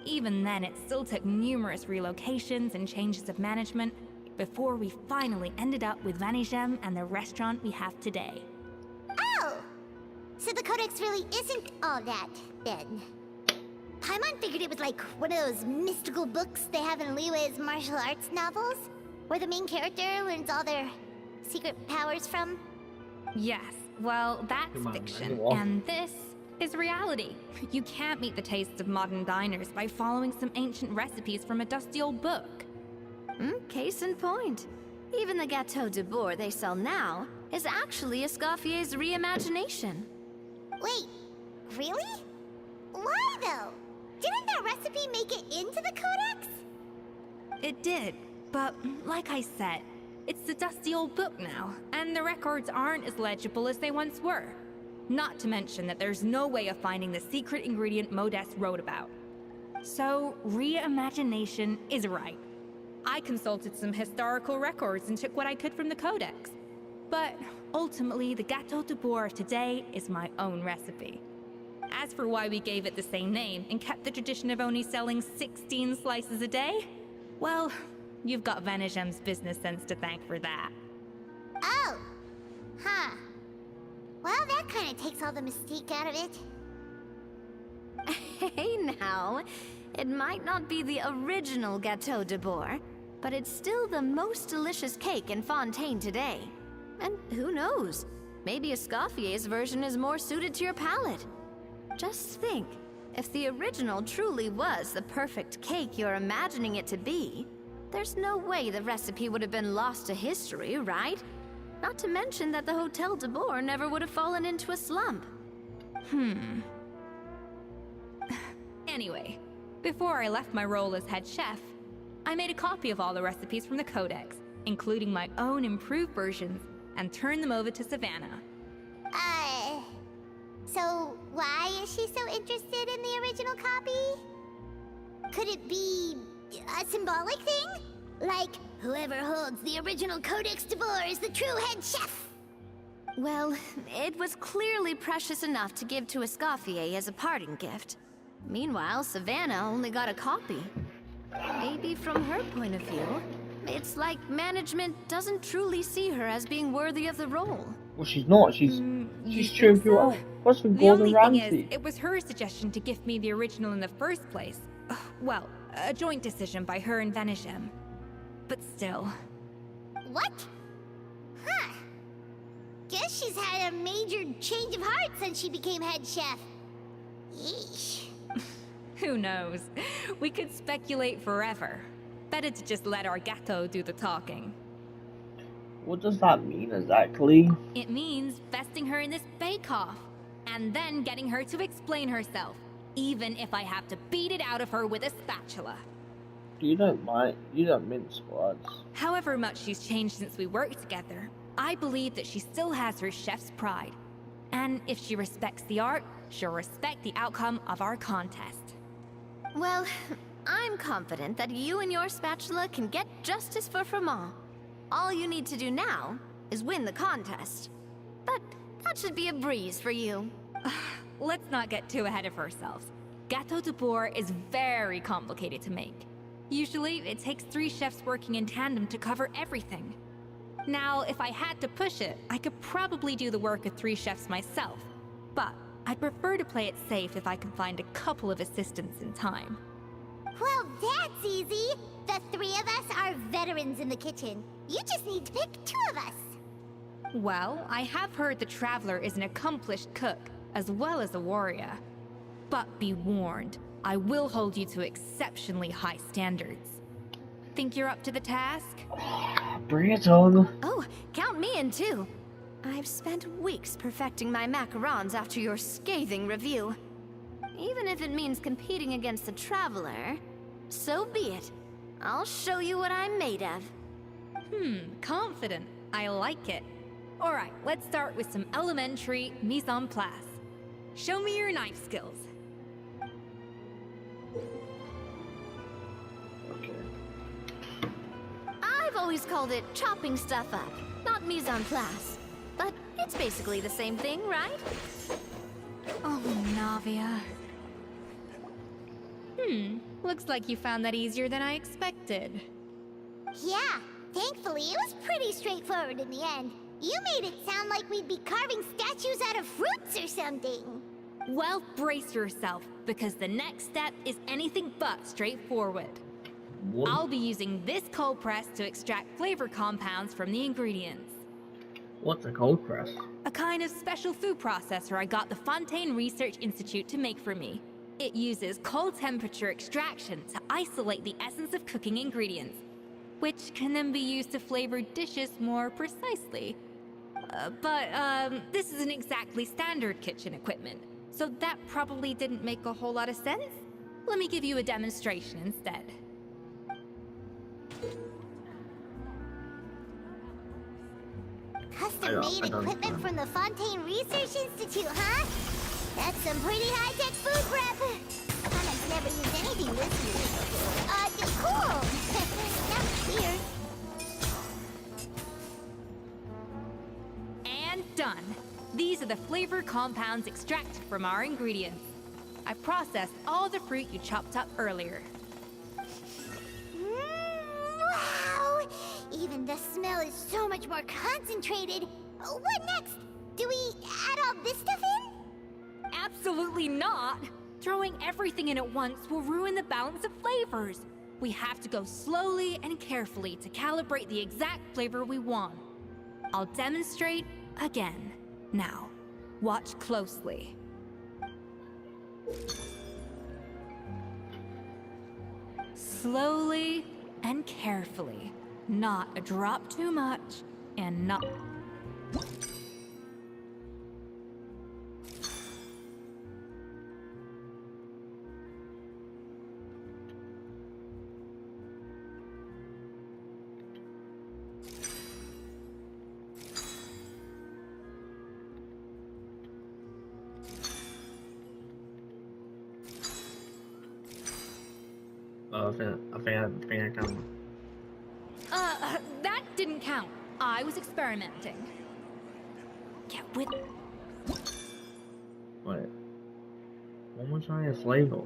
[SPEAKER 7] Even then, it still took numerous relocations and changes of management before we finally ended up with Vanigem and the restaurant we have today.
[SPEAKER 2] Oh! So the Codex really isn't all that, then. Paimon figured it was like one of those mystical books they have in Liyue's martial arts novels, where the main character learns all their secret powers from.
[SPEAKER 7] Yes, well, that's fiction, and this is reality. You can't meet the tastes of modern diners by following some ancient recipes from a dusty old book.
[SPEAKER 4] Case in point. Even the Gâteau de Bourg they sell now is actually Escoffier's reimagination.
[SPEAKER 2] Wait, really? Why though? Didn't that recipe make it into the Codex?
[SPEAKER 7] It did, but like I said, it's the dusty old book now, and the records aren't as legible as they once were. Not to mention that there's no way of finding the secret ingredient Modeste wrote about. So, reimagination is right. I consulted some historical records and took what I could from the Codex. But ultimately, the Gâteau de Bourg of today is my own recipe. As for why we gave it the same name and kept the tradition of only selling 16 slices a day, well, you've got Vanigem's business sense to thank for that.
[SPEAKER 2] Oh! Huh. Well, that kind of takes all the mystique out of it.
[SPEAKER 4] Hey now, it might not be the original Gâteau de Bourg, but it's still the most delicious cake in Fontaine today. And who knows, maybe Escoffier's version is more suited to your palate. Just think, if the original truly was the perfect cake you're imagining it to be, there's no way the recipe would have been lost to history, right? Not to mention that the Hôtel de Bourg never would have fallen into a slump.
[SPEAKER 7] Anyway, before I left my role as head chef, I made a copy of all the recipes from the Codex including my own improved versions, and turn them over to Savannah.
[SPEAKER 2] So why is she so interested in the original copy? Could it be a symbolic thing? Like, whoever holds the original Codex de Boer is the true head chef?
[SPEAKER 4] Well, it was clearly precious enough to give to Escoffier as a parting gift. Meanwhile, Savannah only got a copy. Maybe from her point of view, it's like management doesn't truly see her as being worthy of the role.
[SPEAKER 1] Well, she's not. She's chewing people out. What's with
[SPEAKER 7] The
[SPEAKER 1] Gordon
[SPEAKER 7] only
[SPEAKER 1] Ramsay?
[SPEAKER 7] thing is, it was her suggestion to gift me the original in the first place. Well, a joint decision by her and Venisham. But still.
[SPEAKER 2] What? Huh. Guess she's had a major change of heart since she became head chef. Yeesh.
[SPEAKER 7] Who knows? We could speculate forever. Better to just let our gato do the talking.
[SPEAKER 1] What does that mean exactly?
[SPEAKER 7] It means vesting her in this bake-off, and then getting her to explain herself, even if I have to beat it out of her with a spatula.
[SPEAKER 1] You don't mince words.
[SPEAKER 7] However much she's changed since we worked together, I believe that she still has her chef's pride. And if she respects the art, she'll respect the outcome of our contest.
[SPEAKER 4] Well, I'm confident that you and your spatula can get justice for Froment. All you need to do now is win the contest. But that should be a breeze for you.
[SPEAKER 7] Let's not get too ahead of ourselves. Gâteau de Boer is very complicated to make. Usually, it takes 3 chefs working in tandem to cover everything. Now, if I had to push it, I could probably do the work of 3 chefs myself. But I'd prefer to play it safe if I can find a couple of assistants in time.
[SPEAKER 2] Well, that's easy. The 3 of us are veterans in the kitchen. You just need to pick 2 of us.
[SPEAKER 7] Well, I have heard the Traveler is an accomplished cook, as well as a warrior. But be warned, I will hold you to exceptionally high standards. Think you're up to the task?
[SPEAKER 1] Bring it on.
[SPEAKER 4] Oh, count me in too. I've spent weeks perfecting my macarons after your scathing review. Even if it means competing against the Traveler, so be it. I'll show you what I'm made of.
[SPEAKER 7] Confident. I like it. Alright, let's start with some elementary mise en place. Show me your knife skills.
[SPEAKER 1] Okay.
[SPEAKER 4] I've always called it chopping stuff up, not mise en place. But it's basically the same thing, right?
[SPEAKER 7] Oh, Navia. Looks like you found that easier than I expected.
[SPEAKER 2] Yeah, thankfully it was pretty straightforward in the end. You made it sound like we'd be carving statues out of fruits or something.
[SPEAKER 7] Well, brace yourself, because the next step is anything but straightforward.
[SPEAKER 1] What?
[SPEAKER 7] I'll be using this cold press to extract flavor compounds from the ingredients.
[SPEAKER 1] What's a cold press?
[SPEAKER 7] A kind of special food processor I got the Fontaine Research Institute to make for me. It uses cold temperature extraction to isolate the essence of cooking ingredients, which can then be used to flavor dishes more precisely. But this isn't exactly standard kitchen equipment, so that probably didn't make a whole lot of sense. Let me give you a demonstration instead.
[SPEAKER 2] Custom-made equipment from the Fontaine Research Institute, huh? That's some pretty high-tech food prep. Connor's never used anything this weird before. Cool. Not weird.
[SPEAKER 7] And done. These are the flavor compounds extracted from our ingredients. I processed all the fruit you chopped up earlier.
[SPEAKER 2] Wow! Even the smell is so much more concentrated. What next? Do we add all this stuff in?
[SPEAKER 7] Absolutely not! Throwing everything in at once will ruin the balance of flavors. We have to go slowly and carefully to calibrate the exact flavor we want. I'll demonstrate again. Now, watch closely. Slowly and carefully. Not a drop too much, and not...
[SPEAKER 1] I can.
[SPEAKER 7] That didn't count. I was experimenting. Get with.
[SPEAKER 1] Wait. What was I a slave of?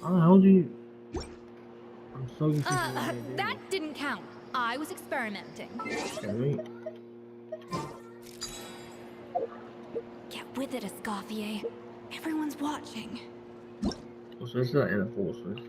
[SPEAKER 1] How do you? I'm so confused.
[SPEAKER 7] That didn't count. I was experimenting.
[SPEAKER 1] Okay.
[SPEAKER 7] Get with it, Escoffier. Everyone's watching.
[SPEAKER 1] So this is an enforcement.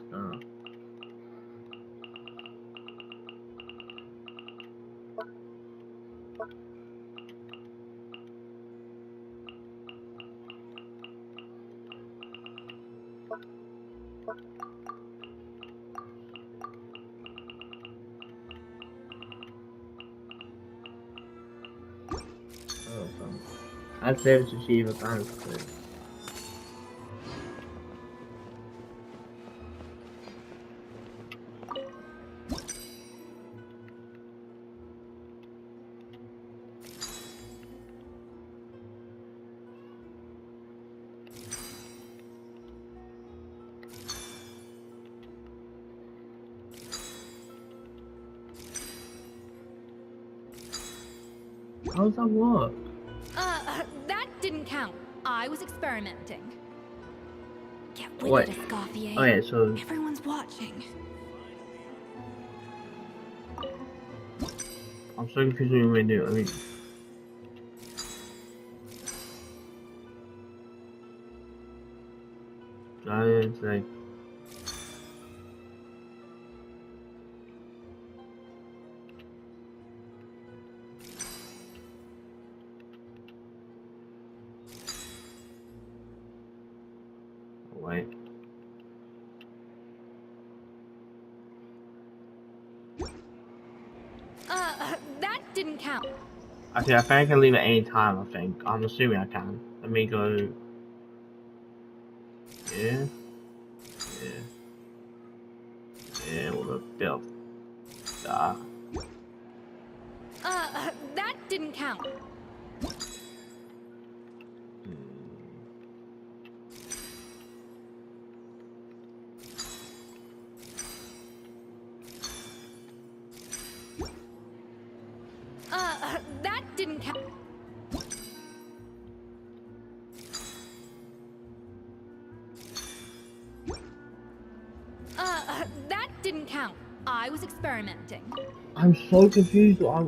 [SPEAKER 1] I'd say it's achieve a balance. How does that work?
[SPEAKER 7] That didn't count. I was experimenting. Get with
[SPEAKER 1] Wait.
[SPEAKER 7] it, Escoffier.
[SPEAKER 1] Okay, so
[SPEAKER 7] Everyone's watching.
[SPEAKER 1] I'm so confused what you want to do. I mean, it's like. Wait.
[SPEAKER 7] That didn't count.
[SPEAKER 1] Okay, I think I can leave at any time, I think. I'm assuming I can. Let me go. Yeah. Yeah. Yeah, with a bit of that.
[SPEAKER 7] That didn't count. That didn't count. That didn't count. I was experimenting.
[SPEAKER 1] I'm so confused. I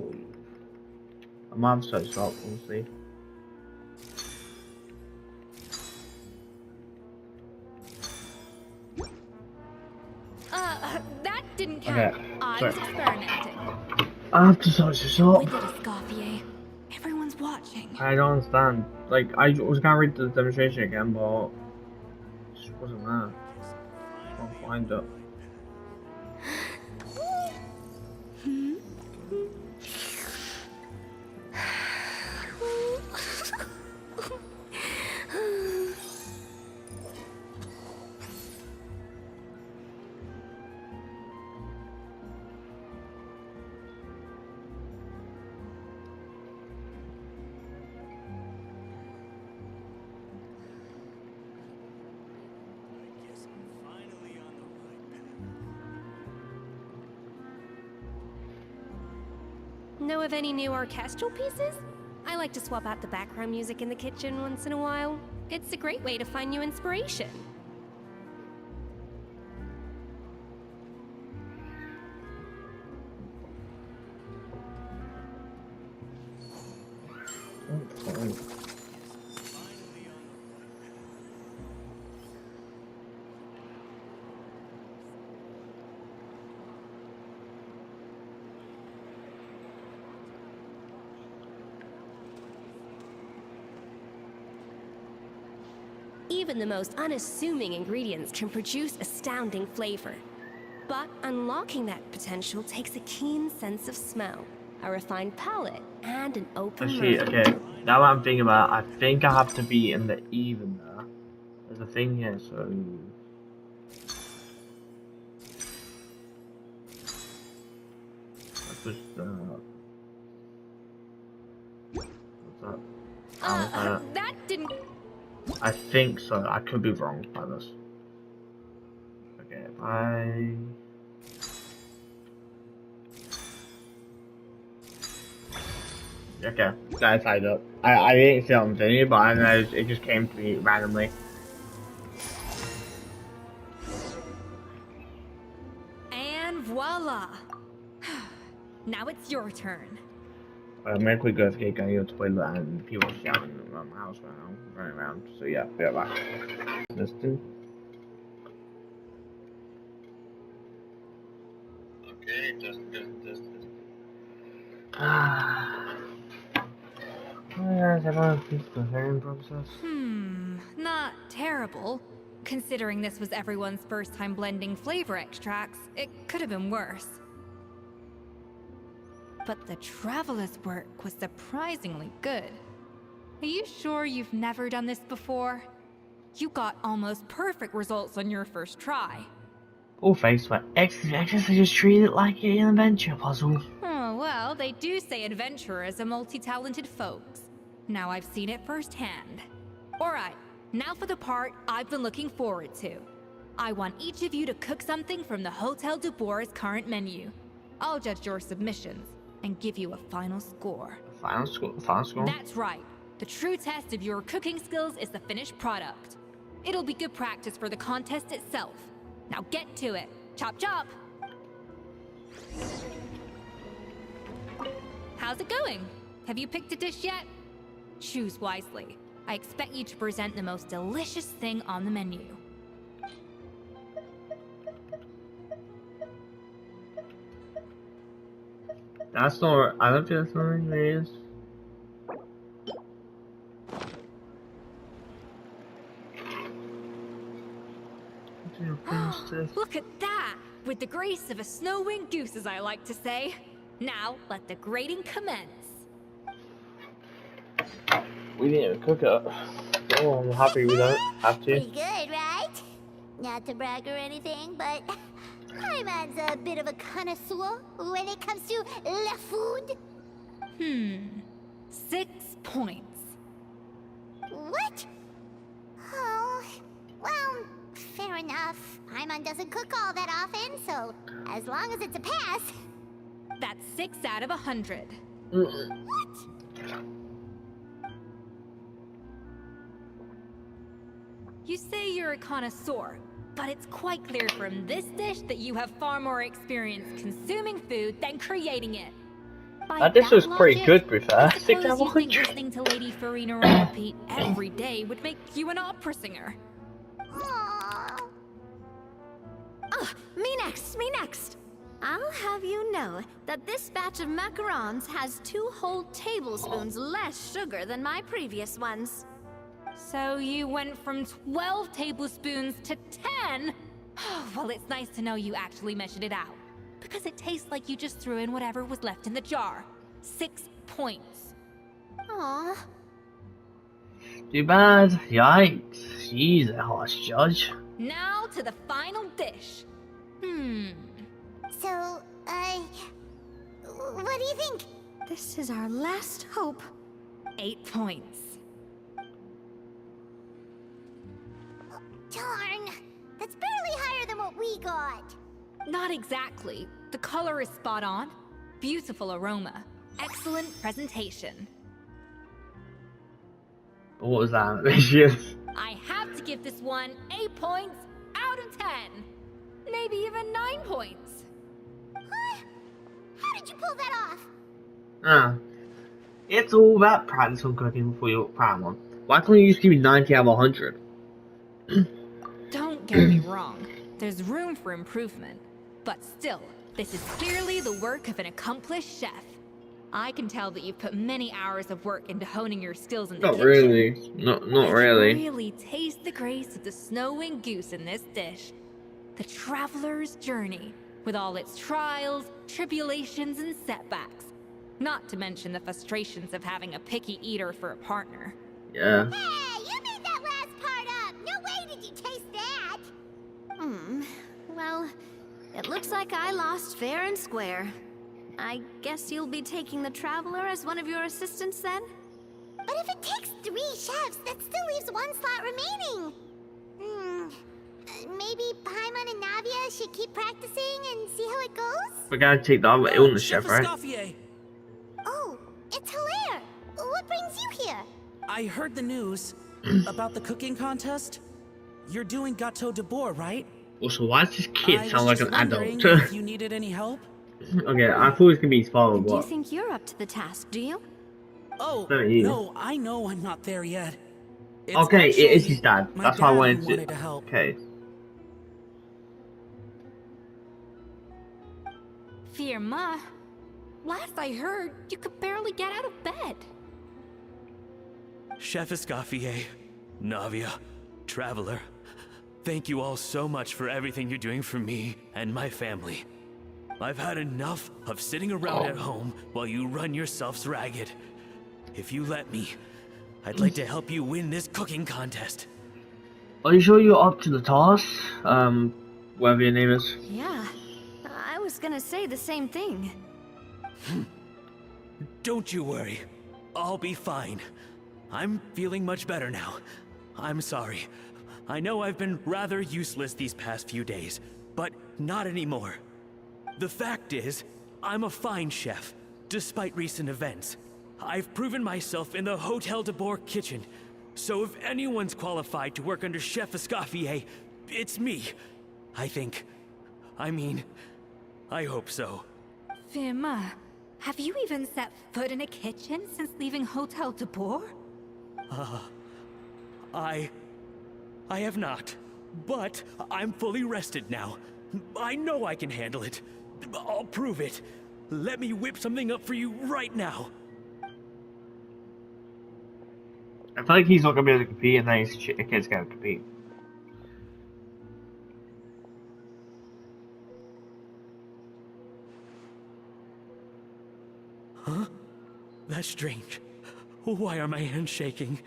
[SPEAKER 1] might have to stop, honestly.
[SPEAKER 7] That didn't count.
[SPEAKER 1] Okay,
[SPEAKER 7] I
[SPEAKER 1] sorry.
[SPEAKER 7] was experimenting.
[SPEAKER 1] I have to search this up.
[SPEAKER 7] With it, Escoffier. Everyone's watching.
[SPEAKER 1] I don't understand. Like, I was gonna read the demonstration again, but it just wasn't there. Can't find it.
[SPEAKER 12] Know of any new orchestral pieces? I like to swap out the background music in the kitchen once in a while. It's a great way to find new inspiration. Even the most unassuming ingredients can produce astounding flavor. But unlocking that potential takes a keen sense of smell, a refined palate, and an open
[SPEAKER 1] Actually,
[SPEAKER 12] mind.
[SPEAKER 1] okay, now that I'm thinking about it, I think I have to be in the even there. There's a thing here, so. was what's that?
[SPEAKER 7] That didn't...
[SPEAKER 1] I think so. I could be wrong by this. Okay, Okay, that's tied up. I didn't see it on video, but I know it just came to me randomly.
[SPEAKER 7] And voila! Now it's your turn.
[SPEAKER 1] I'm gonna quickly go to the toilet and people shouting around the house right now, running around. So yeah, be right back. Listen. Okay, just.
[SPEAKER 7] Not terrible. Considering this was everyone's first time blending flavor extracts, it could have been worse. But the Traveler's work was surprisingly good. Are you sure you've never done this before? You got almost perfect results on your first try.
[SPEAKER 1] Oh, thanks, but I just treat it like an adventure puzzle.
[SPEAKER 7] Oh, well, they do say adventurers are multi-talented folks. Now I've seen it firsthand. Alright, now for the part I've been looking forward to. I want each of you to cook something from the Hotel du Bois' current menu. I'll judge your submissions and give you a final score.
[SPEAKER 1] Final score?
[SPEAKER 7] That's right. The true test of your cooking skills is the finished product. It'll be good practice for the contest itself. Now get to it. Chop chop! How's it going? Have you picked a dish yet? Choose wisely. I expect you to present the most delicious thing on the menu.
[SPEAKER 1] That's not. I don't think that's what it is.
[SPEAKER 7] Look at that! With the grace of a snow-winged goose, as I like to say. Now, let the grating commence.
[SPEAKER 1] We didn't even cook it. Oh, I'm happy we don't have to.
[SPEAKER 2] Pretty good, right? Not to brag or anything, but Paimon's a bit of a connoisseur when it comes to la food.
[SPEAKER 7] 6 points.
[SPEAKER 2] What? Oh, well, fair enough. Paimon doesn't cook all that often, so as long as it's a pass.
[SPEAKER 7] That's 6 out of 100.
[SPEAKER 2] What?
[SPEAKER 7] You say you're a connoisseur, but it's quite clear from this dish that you have far more experience consuming food than creating it. By
[SPEAKER 1] This was
[SPEAKER 7] that
[SPEAKER 1] pretty
[SPEAKER 7] logic,
[SPEAKER 1] good, Buffa.
[SPEAKER 7] I
[SPEAKER 1] 6 out of
[SPEAKER 7] suppose you think
[SPEAKER 1] 100.
[SPEAKER 7] listening to Lady Farina on repeat every day would make you an opera singer.
[SPEAKER 2] Aww.
[SPEAKER 4] Oh, me next. I'll have you know that this batch of macarons has 2 whole tablespoons less sugar than my previous ones.
[SPEAKER 7] So you went from 12 tablespoons to 10? Well, it's nice to know you actually measured it out. Because it tastes like you just threw in whatever was left in the jar. 6 points.
[SPEAKER 4] Aww.
[SPEAKER 1] Too bad. Yikes. She's a harsh judge.
[SPEAKER 7] Now to the final dish.
[SPEAKER 2] So, what do you think?
[SPEAKER 4] This is our last hope.
[SPEAKER 7] 8 points.
[SPEAKER 2] Darn, that's barely higher than what we got.
[SPEAKER 7] Not exactly. The color is spot on. Beautiful aroma. Excellent presentation.
[SPEAKER 1] What was that? Vicious.
[SPEAKER 7] I have to give this one 8 points out of 10. Maybe even 9 points.
[SPEAKER 2] Huh? How did you pull that off?
[SPEAKER 1] It's all about practice on cooking for your Paimon. Why can't you just give me 90 out of 100?
[SPEAKER 7] Don't get me wrong. There's room for improvement. But still, this is clearly the work of an accomplished chef. I can tell that you've put many hours of work into honing your skills in the kitchen.
[SPEAKER 1] Really. Not really.
[SPEAKER 7] I can really taste the grace of the snow-winged goose in this dish. The traveler's journey, with all its trials, tribulations, and setbacks. Not to mention the frustrations of having a picky eater for a partner.
[SPEAKER 1] Yeah.
[SPEAKER 2] Hey, you made that last part up. No way did you taste that.
[SPEAKER 4] Well, it looks like I lost fair and square. I guess you'll be taking the Traveler as one of your assistants then?
[SPEAKER 2] But if it takes 3 chefs, that still leaves 1 slot remaining. Maybe Paimon and Navia should keep practicing and see how it goes?
[SPEAKER 1] We gotta take the other illness chef, right?
[SPEAKER 5] Escoffier,
[SPEAKER 2] Oh, it's Hilaire. What brings you here?
[SPEAKER 13] I heard the news about the cooking contest. You're doing Gâteau de Bourg, right?
[SPEAKER 1] Also, why does this kid
[SPEAKER 13] I
[SPEAKER 1] sound
[SPEAKER 13] was
[SPEAKER 1] like
[SPEAKER 13] just
[SPEAKER 1] an
[SPEAKER 13] wondering
[SPEAKER 1] adult?
[SPEAKER 13] if you needed any help?
[SPEAKER 1] Okay, I thought it was gonna be his father,
[SPEAKER 4] Do you
[SPEAKER 1] but
[SPEAKER 4] think you're up to the task, do you?
[SPEAKER 13] Oh,
[SPEAKER 1] Not you.
[SPEAKER 13] no, I know I'm not there yet. It's
[SPEAKER 1] okay, it is
[SPEAKER 13] actually
[SPEAKER 1] his dad.
[SPEAKER 13] my
[SPEAKER 1] That's why I
[SPEAKER 13] dad
[SPEAKER 1] wanted
[SPEAKER 13] who
[SPEAKER 1] to.
[SPEAKER 13] wanted to help.
[SPEAKER 1] Okay.
[SPEAKER 7] Firma, last I heard, you could barely get out of bed.
[SPEAKER 5] Chef Escoffier, Navia, Traveler, thank you all so much for everything you're doing for me and my family. I've had enough of sitting around at home while you run yourselves ragged. If you let me, I'd like to help you win this cooking contest.
[SPEAKER 1] Are you sure you're up to the task? Whatever your name is.
[SPEAKER 4] Yeah, I was gonna say the same thing.
[SPEAKER 5] Don't you worry. I'll be fine. I'm feeling much better now. I'm sorry. I know I've been rather useless these past few days, but not anymore. The fact is, I'm a fine chef, despite recent events. I've proven myself in the Hotel de Bourg kitchen, so if anyone's qualified to work under Chef Escoffier, it's me. I think. I mean, I hope so.
[SPEAKER 7] Firma, have you even set foot in a kitchen since leaving Hotel de Bourg?
[SPEAKER 5] I have not, but I'm fully rested now. I know I can handle it. I'll prove it. Let me whip something up for you right now.
[SPEAKER 1] I feel like he's not gonna be able to compete, and then his kid's gonna compete.
[SPEAKER 5] Huh? That's strange. Why are my hands shaking?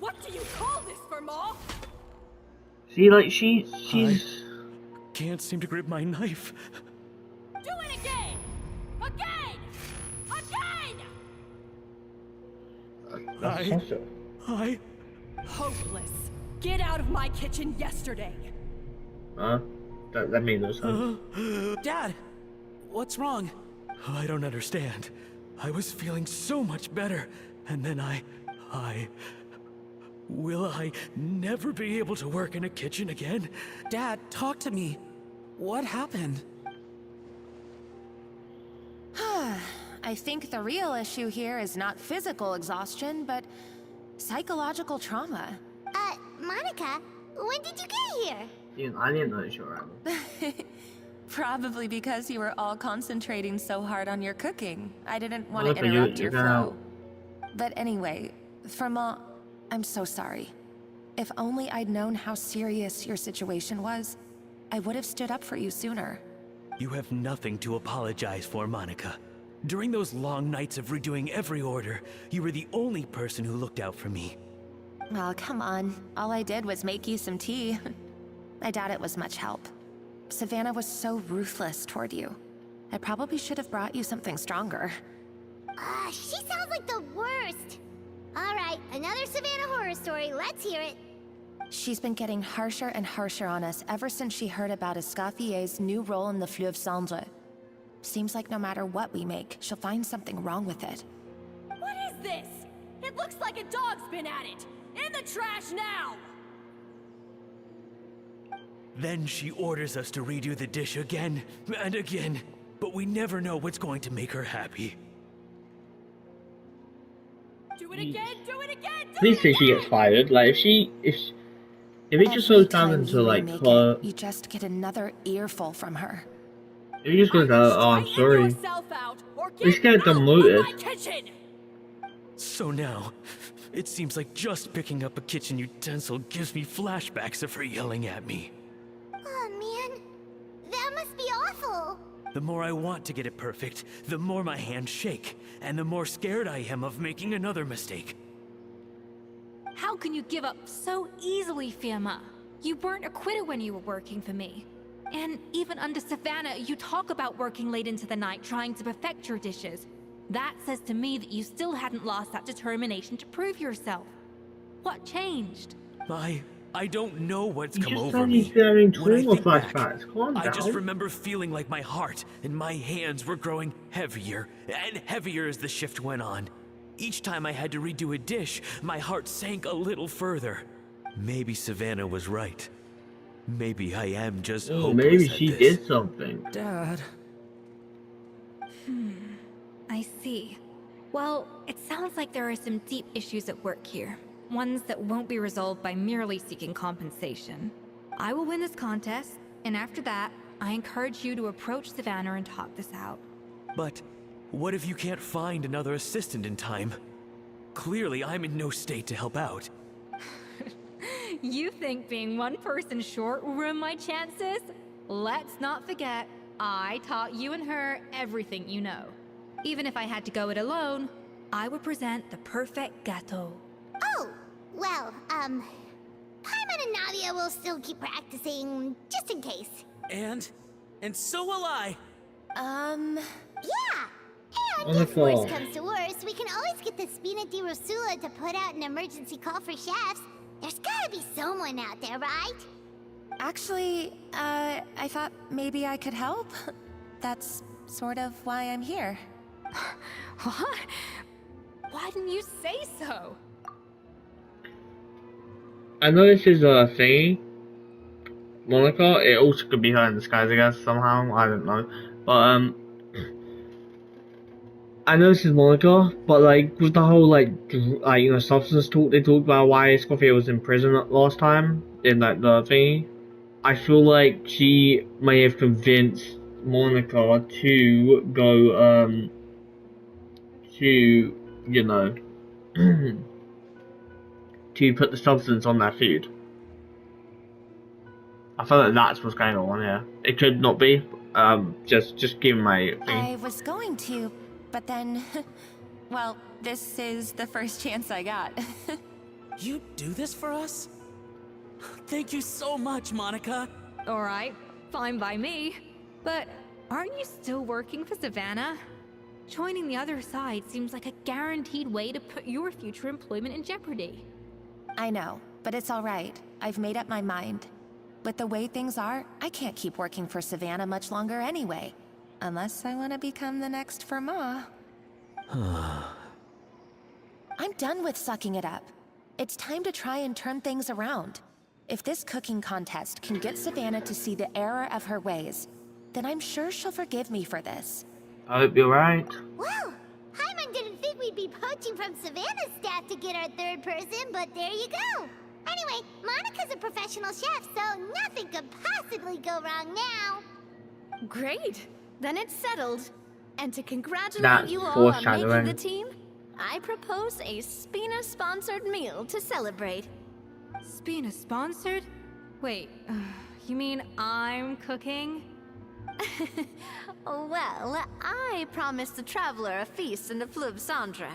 [SPEAKER 3] What do you call this, Firma?
[SPEAKER 1] See, like she's.
[SPEAKER 5] Can't seem to grip my knife.
[SPEAKER 3] Do it again! Again! Again!
[SPEAKER 5] I...
[SPEAKER 3] Hopeless. Get out of my kitchen yesterday.
[SPEAKER 1] That made no sense.
[SPEAKER 13] Dad, what's wrong?
[SPEAKER 5] I don't understand. I was feeling so much better, and then Will I never be able to work in a kitchen again?
[SPEAKER 13] Dad, talk to me. What happened?
[SPEAKER 10] I think the real issue here is not physical exhaustion, but psychological trauma.
[SPEAKER 2] Monica, when did you get here?
[SPEAKER 1] Yeah, I didn't know you were around.
[SPEAKER 10] Probably because you were all concentrating so hard on your cooking. I didn't want
[SPEAKER 1] Well,
[SPEAKER 10] to
[SPEAKER 1] but
[SPEAKER 10] interrupt
[SPEAKER 1] you're
[SPEAKER 10] your
[SPEAKER 1] gonna-
[SPEAKER 10] flow. But anyway, Firma, I'm so sorry. If only I'd known how serious your situation was, I would have stood up for you sooner.
[SPEAKER 5] You have nothing to apologize for, Monica. During those long nights of redoing every order, you were the only person who looked out for me.
[SPEAKER 10] Oh, come on. All I did was make you some tea. I doubt it was much help. Savannah was so ruthless toward you. I probably should have brought you something stronger.
[SPEAKER 2] She sounds like the worst. Alright, another Savannah horror story. Let's hear it.
[SPEAKER 10] She's been getting harsher and harsher on us ever since she heard about Escoffier's new role in the Fleuve Cendre. Seems like no matter what we make, she'll find something wrong with it.
[SPEAKER 3] What is this? It looks like a dog's been at it. In the trash now!
[SPEAKER 5] Then she orders us to redo the dish again and again, but we never know what's going to make her happy.
[SPEAKER 3] Do it again, do it again, do
[SPEAKER 1] Please
[SPEAKER 3] it
[SPEAKER 1] say she
[SPEAKER 3] again!
[SPEAKER 1] gets fired. Like if it just goes down
[SPEAKER 10] Every time
[SPEAKER 1] into
[SPEAKER 10] you
[SPEAKER 1] like
[SPEAKER 10] remake
[SPEAKER 1] her,
[SPEAKER 10] it, you just get another earful from her.
[SPEAKER 1] if it just goes down, oh I'm
[SPEAKER 3] Straighten
[SPEAKER 1] sorry.
[SPEAKER 3] yourself out, or
[SPEAKER 1] Let's
[SPEAKER 3] get
[SPEAKER 1] get it
[SPEAKER 3] out of
[SPEAKER 1] demoted.
[SPEAKER 3] my kitchen!
[SPEAKER 5] So now, it seems like just picking up a kitchen utensil gives me flashbacks of her yelling at me.
[SPEAKER 2] Oh man, that must be awful.
[SPEAKER 5] The more I want to get it perfect, the more my hands shake, and the more scared I am of making another mistake.
[SPEAKER 7] How can you give up so easily, Firma? You weren't a quitter when you were working for me. And even under Savannah, you talk about working late into the night trying to perfect your dishes. That says to me that you still hadn't lost that determination to prove yourself. What changed?
[SPEAKER 5] I don't know what's
[SPEAKER 1] You
[SPEAKER 5] come
[SPEAKER 1] just
[SPEAKER 5] over
[SPEAKER 1] told
[SPEAKER 5] me.
[SPEAKER 1] me you're having
[SPEAKER 5] When I
[SPEAKER 1] trauma
[SPEAKER 5] think back,
[SPEAKER 1] flashbacks. Calm
[SPEAKER 5] I just
[SPEAKER 1] down.
[SPEAKER 5] remember feeling like my heart and my hands were growing heavier and heavier as the shift went on. Each time I had to redo a dish, my heart sank a little further. Maybe Savannah was right. Maybe I am just hopeless
[SPEAKER 1] Maybe
[SPEAKER 5] at
[SPEAKER 1] she
[SPEAKER 5] this.
[SPEAKER 1] did something.
[SPEAKER 13] Dad.
[SPEAKER 7] I see. Well, it sounds like there are some deep issues at work here. Ones that won't be resolved by merely seeking compensation. I will win this contest, and after that, I encourage you to approach Savannah and talk this out.
[SPEAKER 5] But what if you can't find another assistant in time? Clearly, I'm in no state to help out.
[SPEAKER 7] You think being one person short will ruin my chances? Let's not forget, I taught you and her everything you know. Even if I had to go it alone, I would present the perfect gâteau.
[SPEAKER 2] Oh, well, Paimon and Nadia will still keep practicing, just in case.
[SPEAKER 13] And so will I.
[SPEAKER 2] Yeah! And if
[SPEAKER 1] Wonderful.
[SPEAKER 2] worse comes to worse, we can always get the Spina di Rosula to put out an emergency call for chefs. There's gotta be someone out there, right?
[SPEAKER 10] Actually, I thought maybe I could help. That's sort of why I'm here.
[SPEAKER 7] What? Why didn't you say so?
[SPEAKER 1] I know this is a thing. Monica, it also could be her in disguise, I guess, somehow. I don't know. But, I know this is Monica, but, like, with the whole, like, you know, substance talk, they talked about why Escoffier was in prison last time, in, like, the thingy. I feel like she may have convinced Monica to go, to, you know, to put the substance on that food. I feel like that's what's going on here. It could not be. Just give my thing.
[SPEAKER 10] I was going to, but then, well, this is the first chance I got.
[SPEAKER 13] You do this for us? Thank you so much, Monica.
[SPEAKER 7] Alright, fine by me. But aren't you still working for Savannah? Joining the other side seems like a guaranteed way to put your future employment in jeopardy.
[SPEAKER 10] I know, but it's all right. I've made up my mind. With the way things are, I can't keep working for Savannah much longer anyway. Unless I want to become the next Fermat. I'm done with sucking it up. It's time to try and turn things around. If this cooking contest can get Savannah to see the error of her ways, then I'm sure she'll forgive me for this.
[SPEAKER 1] I hope you're right.
[SPEAKER 2] Well, Paimon didn't think we'd be poaching from Savannah's staff to get our third person, but there you go. Anyway, Monica's a professional chef, so nothing could possibly go wrong now.
[SPEAKER 4] Great! Then it's settled. And to congratulate
[SPEAKER 1] That's
[SPEAKER 4] you all on making
[SPEAKER 1] foreshadowing.
[SPEAKER 4] the team, I propose a Spina-sponsored meal to celebrate.
[SPEAKER 7] Spina sponsored? Wait, you mean I'm cooking?
[SPEAKER 4] Well, I promised the traveler a feast in the Fleuve Cendre.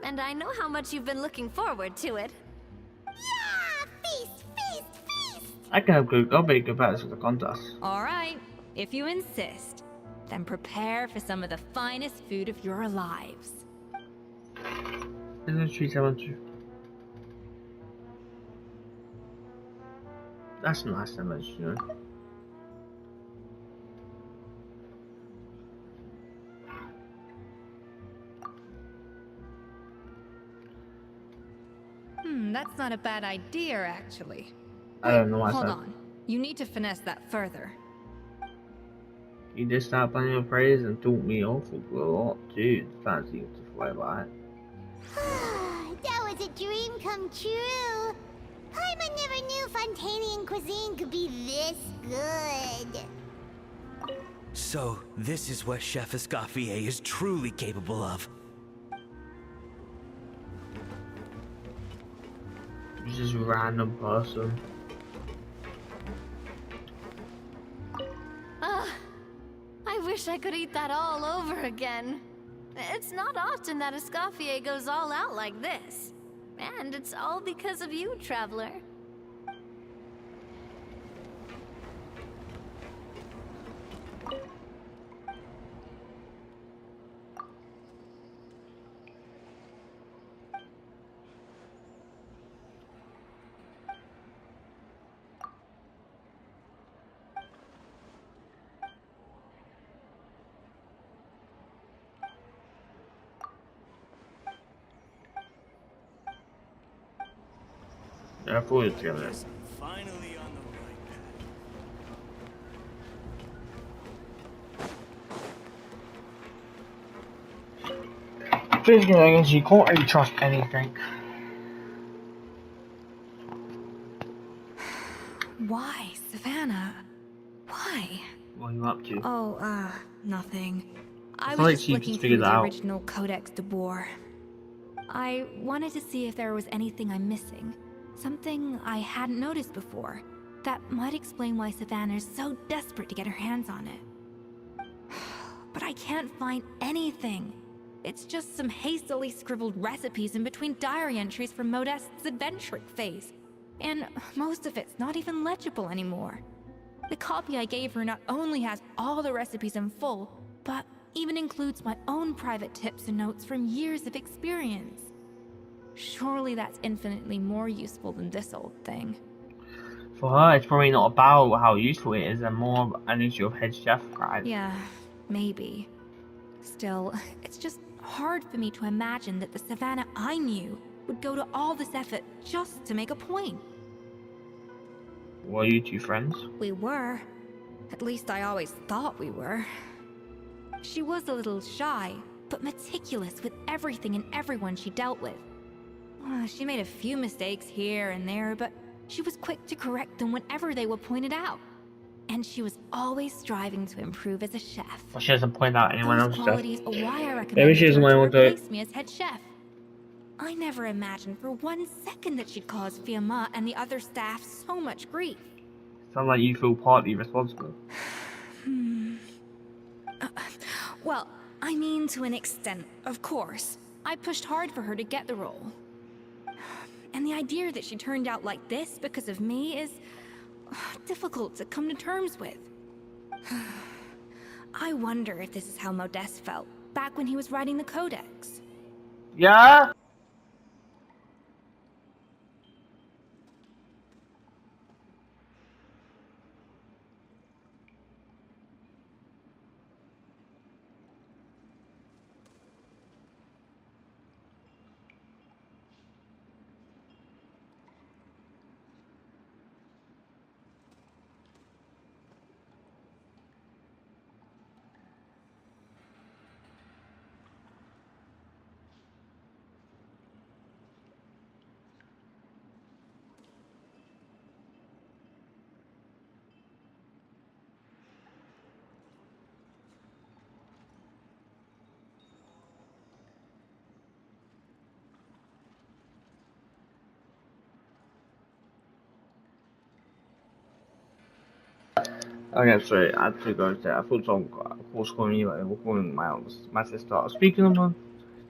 [SPEAKER 4] And I know how much you've been looking forward to it.
[SPEAKER 2] Yeah! Feast, feast, feast!
[SPEAKER 1] I can have good. I'll be good at this for the contest.
[SPEAKER 7] Alright, if you insist, then prepare for some of the finest food of your lives.
[SPEAKER 1] Isn't it 372? That's a nice image, you know.
[SPEAKER 7] That's not a bad idea, actually.
[SPEAKER 1] I don't know why I
[SPEAKER 7] Hold
[SPEAKER 1] said.
[SPEAKER 7] on. You need to finesse that further.
[SPEAKER 1] You just stopped playing your praise and took me off a lot, dude. Fancy you to fly by.
[SPEAKER 2] That was a dream come true. Paimon never knew Fontanian cuisine could be this good.
[SPEAKER 5] So, this is what Chef Escoffier is truly capable of.
[SPEAKER 1] Just random person.
[SPEAKER 4] I wish I could eat that all over again. It's not often that Escoffier goes all out like this. And it's all because of you, Traveler.
[SPEAKER 1] I thought it was together.
[SPEAKER 5] Finally on the right path.
[SPEAKER 1] Thinking again, you can't really trust anything.
[SPEAKER 7] Why, Savannah? Why?
[SPEAKER 1] What are you up to?
[SPEAKER 7] Oh, nothing. I
[SPEAKER 1] It's
[SPEAKER 7] was
[SPEAKER 1] like
[SPEAKER 7] just
[SPEAKER 1] she
[SPEAKER 7] looking
[SPEAKER 1] just
[SPEAKER 7] through
[SPEAKER 1] figured it
[SPEAKER 7] the
[SPEAKER 1] out.
[SPEAKER 7] original Codex de Boer. I wanted to see if there was anything I'm missing. Something I hadn't noticed before. That might explain why Savannah's so desperate to get her hands on it. But I can't find anything. It's just some hastily scribbled recipes in between diary entries from Modest's adventuring phase. And most of it's not even legible anymore. The copy I gave her not only has all the recipes in full, but even includes my own private tips and notes from years of experience. Surely that's infinitely more useful than this old thing.
[SPEAKER 1] For her, it's probably not about how useful it is, and more an issue of head chef pride.
[SPEAKER 7] Yeah, maybe. Still, it's just hard for me to imagine that the Savannah I knew would go to all this effort just to make a point.
[SPEAKER 1] Were you two friends?
[SPEAKER 7] We were. At least I always thought we were. She was a little shy, but meticulous with everything and everyone she dealt with. She made a few mistakes here and there, but she was quick to correct them whenever they were pointed out. And she was always striving to improve as a chef.
[SPEAKER 1] Well, she doesn't point out anyone
[SPEAKER 7] Those
[SPEAKER 1] else's
[SPEAKER 7] qualities
[SPEAKER 1] stuff.
[SPEAKER 7] are why I
[SPEAKER 1] Maybe
[SPEAKER 7] recommended
[SPEAKER 1] she doesn't
[SPEAKER 7] her to
[SPEAKER 1] want to do it.
[SPEAKER 7] replace me as head chef. I never imagined for 1 second that she'd cause Fiamma and the other staff so much grief.
[SPEAKER 1] Sounds like you feel partly responsible.
[SPEAKER 7] Well, I mean to an extent, of course. I pushed hard for her to get the role. And the idea that she turned out like this because of me is difficult to come to terms with. I wonder if this is how Modeste felt back when he was writing the Codex.
[SPEAKER 1] Yeah? Okay, sorry, I had to go there. I thought someone was calling me, but they were calling my sister. Speaking of one,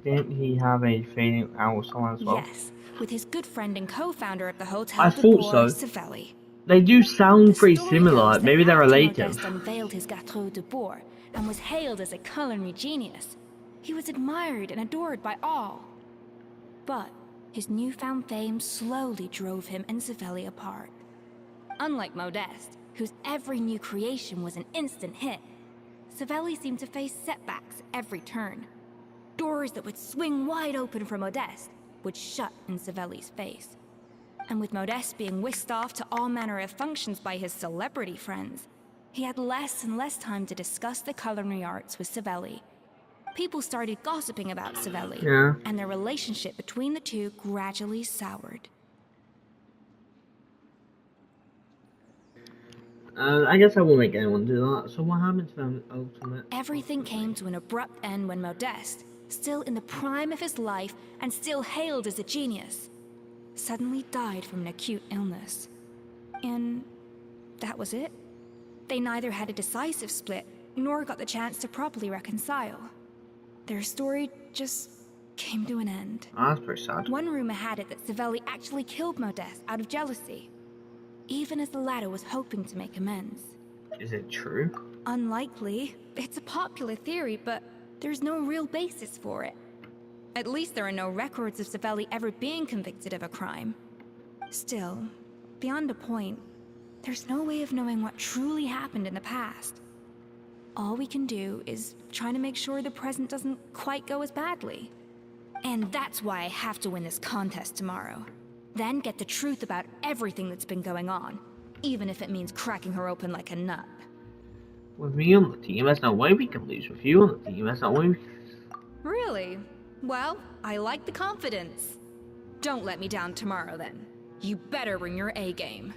[SPEAKER 1] didn't he have a fading out with someone as well?
[SPEAKER 7] Yes, with his good friend and co-founder of the Hotel
[SPEAKER 1] I
[SPEAKER 7] de
[SPEAKER 1] thought
[SPEAKER 7] Boer,
[SPEAKER 1] so.
[SPEAKER 7] Savelli.
[SPEAKER 1] They do sound
[SPEAKER 7] The
[SPEAKER 1] pretty
[SPEAKER 7] story
[SPEAKER 1] similar.
[SPEAKER 7] goes that
[SPEAKER 1] Maybe they're
[SPEAKER 7] after
[SPEAKER 1] related.
[SPEAKER 7] Modeste unveiled his Gâteau de Boer and was hailed as a culinary genius, he was admired and adored by all. But his newfound fame slowly drove him and Savelli apart. Unlike Modeste, whose every new creation was an instant hit, Savelli seemed to face setbacks every turn. Doors that would swing wide open for Modeste would shut in Savelli's face. And with Modeste being whisked off to all manner of functions by his celebrity friends, he had less and less time to discuss the culinary arts with Savelli. People started gossiping about Savelli, and their relationship between the two gradually soured.
[SPEAKER 1] I guess I won't make anyone do that. So what happened to them ultimate?
[SPEAKER 7] Everything came to an abrupt end when Modeste, still in the prime of his life and still hailed as a genius, suddenly died from an acute illness. And that was it. They neither had a decisive split, nor got the chance to properly reconcile. Their story just came to an end.
[SPEAKER 1] Oh, that's pretty sad.
[SPEAKER 7] One rumor had it that Savelli actually killed Modeste out of jealousy, even as the latter was hoping to make amends.
[SPEAKER 1] Is it true?
[SPEAKER 7] Unlikely. It's a popular theory, but there's no real basis for it. At least there are no records of Savelli ever being convicted of a crime. Still, beyond a point, there's no way of knowing what truly happened in the past. All we can do is try to make sure the present doesn't quite go as badly. And that's why I have to win this contest tomorrow. Then get the truth about everything that's been going on, even if it means cracking her open like a nut.
[SPEAKER 1] With me on the team, there's no way we can lose. With you on the team, there's no way we can...
[SPEAKER 7] Really? Well, I like the confidence. Don't let me down tomorrow, then. You better bring your A game.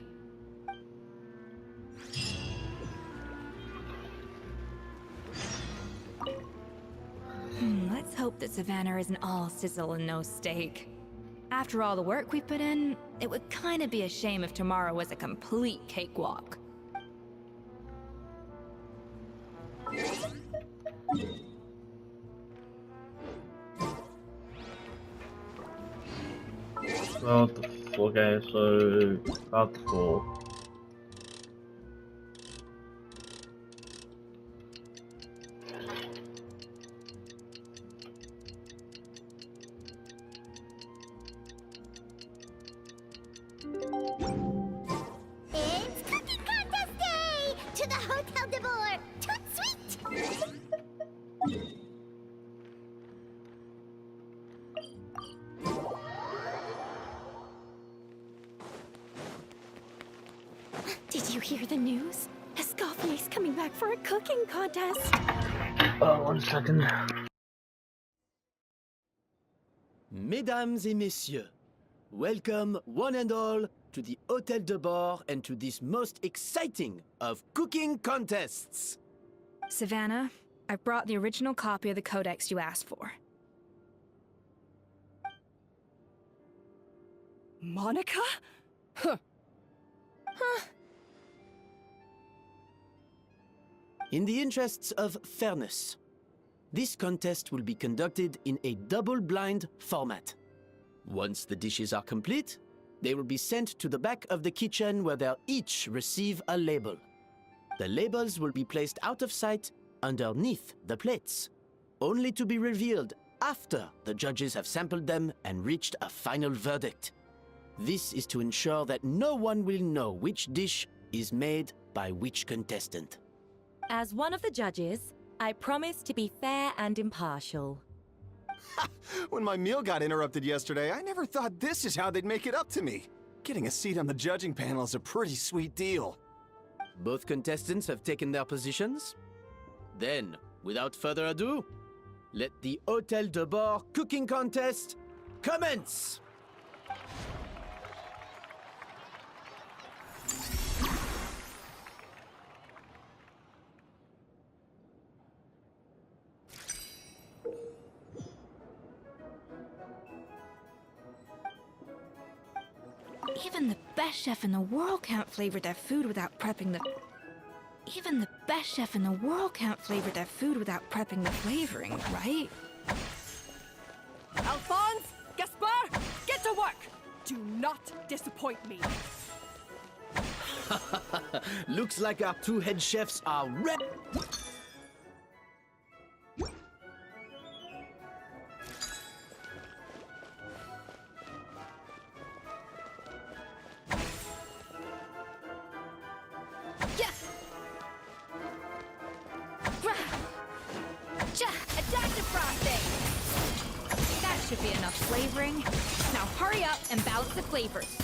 [SPEAKER 7] Let's hope that Savannah isn't all sizzle and no steak. After all the work we put in, it would kind of be a shame if tomorrow was a complete cakewalk.
[SPEAKER 1] Okay, so about the 4.
[SPEAKER 2] It's Cooking Contest Day! To the Hotel de Boer! Toot sweet!
[SPEAKER 12] Did you hear the news? Escoffier's coming back for a cooking contest.
[SPEAKER 1] Oh, 1 second.
[SPEAKER 8] Mesdames et messieurs, welcome one and all to the Hotel de Bord and to this most exciting of cooking contests.
[SPEAKER 7] Savannah, I brought the original copy of the codex you asked for.
[SPEAKER 3] Monica?
[SPEAKER 8] In the interests of fairness, this contest will be conducted in a double-blind format. Once the dishes are complete, they will be sent to the back of the kitchen where they'll each receive a label. The labels will be placed out of sight underneath the plates, only to be revealed after the judges have sampled them and reached a final verdict. This is to ensure that no one will know which dish is made by which contestant.
[SPEAKER 14] As one of the judges, I promise to be fair and impartial.
[SPEAKER 9] When my meal got interrupted yesterday, I never thought this is how they'd make it up to me. Getting a seat on the judging panel is a pretty sweet deal.
[SPEAKER 8] Both contestants have taken their positions. Then, without further ado, let the Hotel de Bord cooking contest commence!
[SPEAKER 7] Even the best chef in the world can't flavor their food without prepping the... Even the best chef in the world can't flavor their food without prepping the flavoring, right?
[SPEAKER 3] Alphonse! Gaspar! Get to work! Do not disappoint me.
[SPEAKER 8] Looks like our two head chefs are ready.
[SPEAKER 7] Adaptive frosting! That should be enough flavoring. Now hurry up and balance the flavors.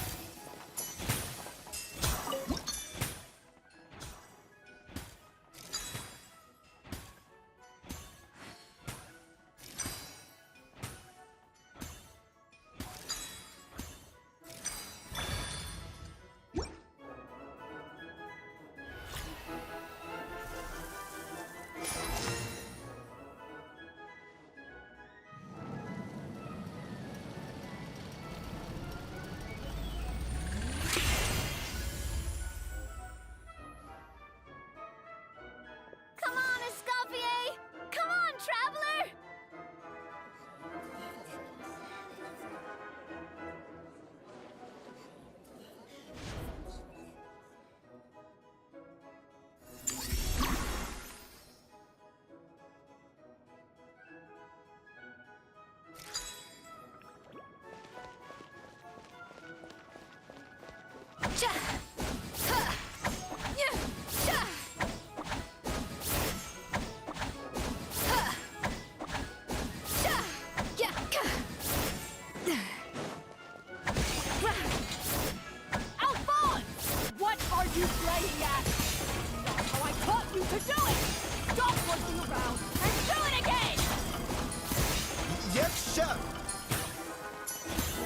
[SPEAKER 8] pressure!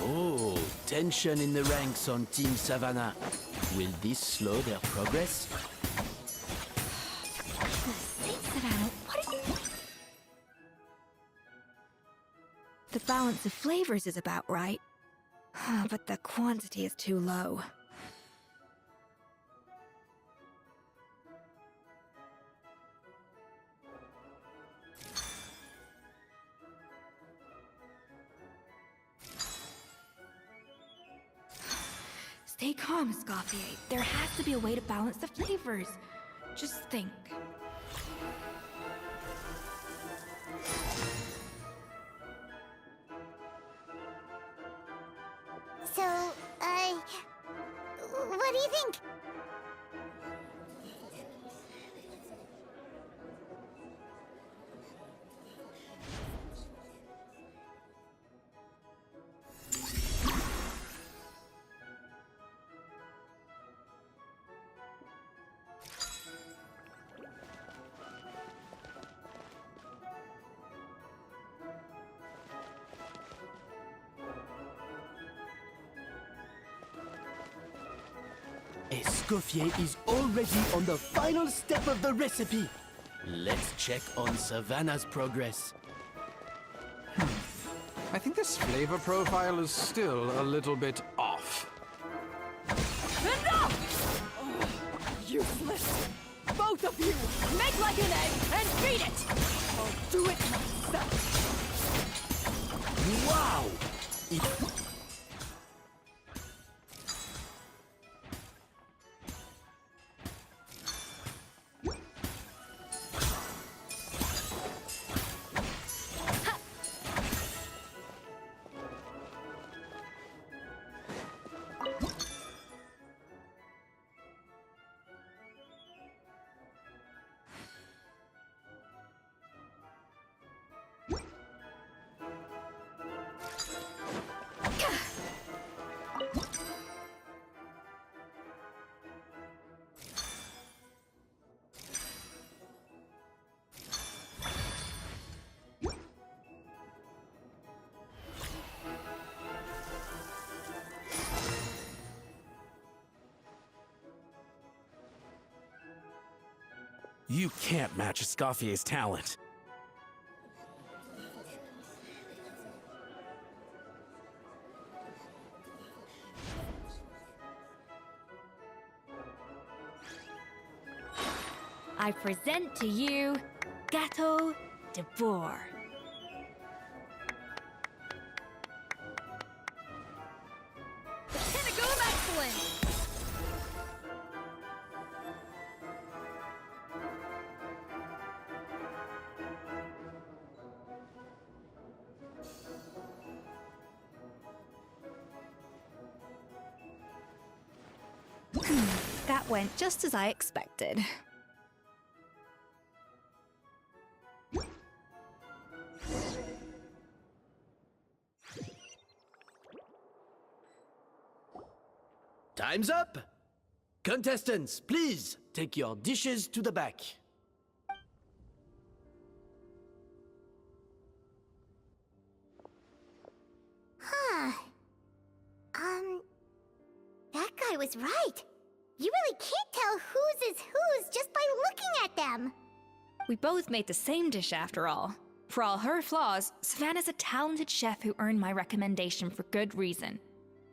[SPEAKER 8] Oh, tension in the ranks on Team Savannah. Will this slow their progress?
[SPEAKER 4] Savannah, what are you... The balance of flavors is about right, but the quantity is too low. Stay calm, Escoffier. There has to be a way to balance the flavors. Just think.
[SPEAKER 2] So, what do you think?
[SPEAKER 8] Escoffier is already on the final step of the recipe. Let's check on Savannah's progress.
[SPEAKER 15] I think this flavor profile is still a little bit off.
[SPEAKER 3] Enough! Useless! Both of you! Make like an egg and feed it! I'll do it myself!
[SPEAKER 8] Wow!
[SPEAKER 13] You can't match Escoffier's talent.
[SPEAKER 4] I present to you Gâteau de Bourg.
[SPEAKER 3] Pinnacle of excellence!
[SPEAKER 4] That went just as I expected.
[SPEAKER 8] Time's up! Contestants, please take your dishes to the back.
[SPEAKER 2] Huh. That guy was right. You really can't tell whose is whose just by looking at them.
[SPEAKER 7] We both made the same dish after all. For all her flaws, Savannah's a talented chef who earned my recommendation for good reason.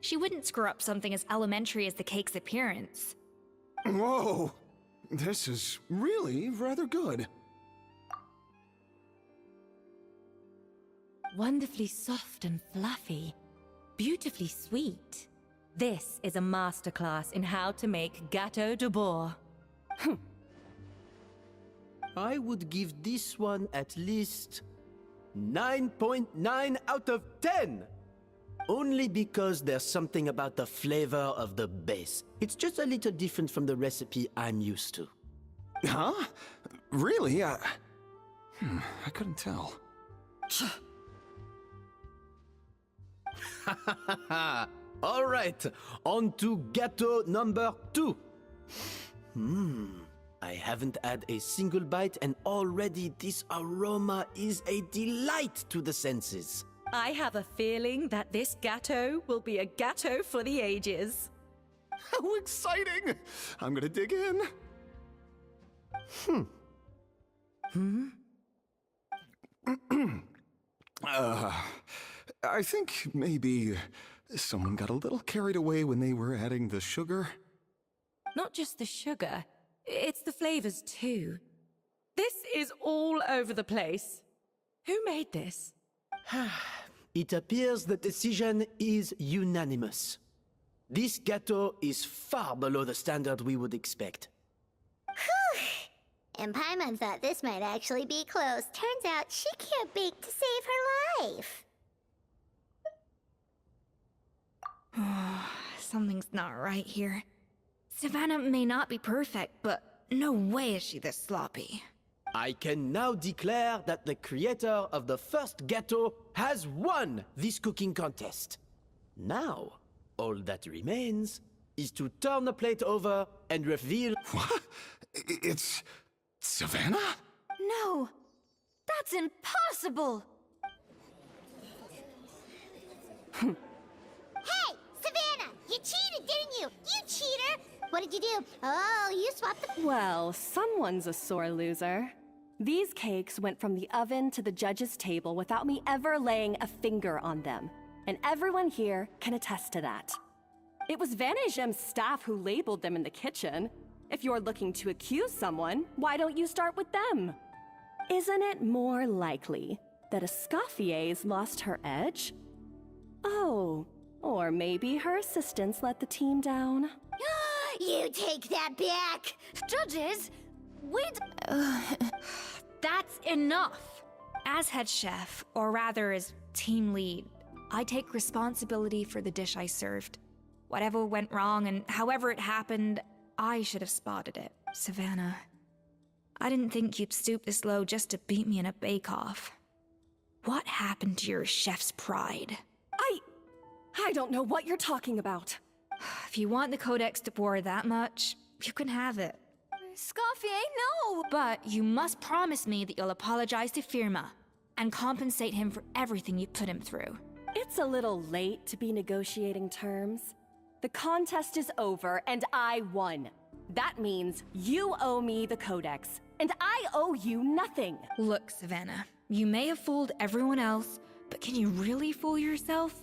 [SPEAKER 7] She wouldn't screw up something as elementary as the cake's appearance.
[SPEAKER 9] Whoa! This is really rather good.
[SPEAKER 14] Wonderfully soft and fluffy. Beautifully sweet. This is a masterclass in how to make Gâteau de Bourg.
[SPEAKER 8] I would give this one at least 9.9 out of 10! Only because there's something about the flavor of the base. It's just a little different from the recipe I'm used to.
[SPEAKER 9] Huh? Really? I couldn't tell.
[SPEAKER 8] All right, on to gâteau number 2. I haven't had a single bite and already this aroma is a delight to the senses.
[SPEAKER 14] I have a feeling that this gâteau will be a gâteau for the ages.
[SPEAKER 9] How exciting! I'm gonna dig in. I think maybe someone got a little carried away when they were adding the sugar.
[SPEAKER 14] Not just the sugar, it's the flavors too. This is all over the place. Who made this?
[SPEAKER 8] It appears the decision is unanimous. This gâteau is far below the standard we would expect.
[SPEAKER 2] And Paimon thought this might actually be close. Turns out she can't bake to save her life.
[SPEAKER 7] Something's not right here. Savannah may not be perfect, but no way is she this sloppy.
[SPEAKER 8] I can now declare that the creator of the first gâteau has won this cooking contest. Now, all that remains is to turn the plate over and reveal...
[SPEAKER 9] What? It's... Savannah?
[SPEAKER 4] No! That's impossible!
[SPEAKER 2] Hey, Savannah! You cheated, didn't you? You cheater! What did you do? Oh, you swapped the...
[SPEAKER 11] Well, someone's a sore loser. These cakes went from the oven to the judge's table without me ever laying a finger on them. And everyone here can attest to that. It was Vanejem's staff who labeled them in the kitchen. If you're looking to accuse someone, why don't you start with them? Isn't it more likely that Escoffier's lost her edge? Oh, or maybe her assistants let the team down.
[SPEAKER 2] You take that back!
[SPEAKER 4] Judges,
[SPEAKER 7] That's enough! As head chef, or rather as team lead, I take responsibility for the dish I served. Whatever went wrong and however it happened, I should have spotted it. Savannah, I didn't think you'd stoop this low just to beat me in a bake-off. What happened to your chef's pride?
[SPEAKER 11] I don't know what you're talking about.
[SPEAKER 7] If you want the Codex de Boer that much, you can have it.
[SPEAKER 4] Escoffier, no!
[SPEAKER 7] But you must promise me that you'll apologize to Firma and compensate him for everything you put him through.
[SPEAKER 11] It's a little late to be negotiating terms. The contest is over and I won. That means you owe me the Codex, and I owe you nothing.
[SPEAKER 7] Look, Savannah, you may have fooled everyone else, but can you really fool yourself?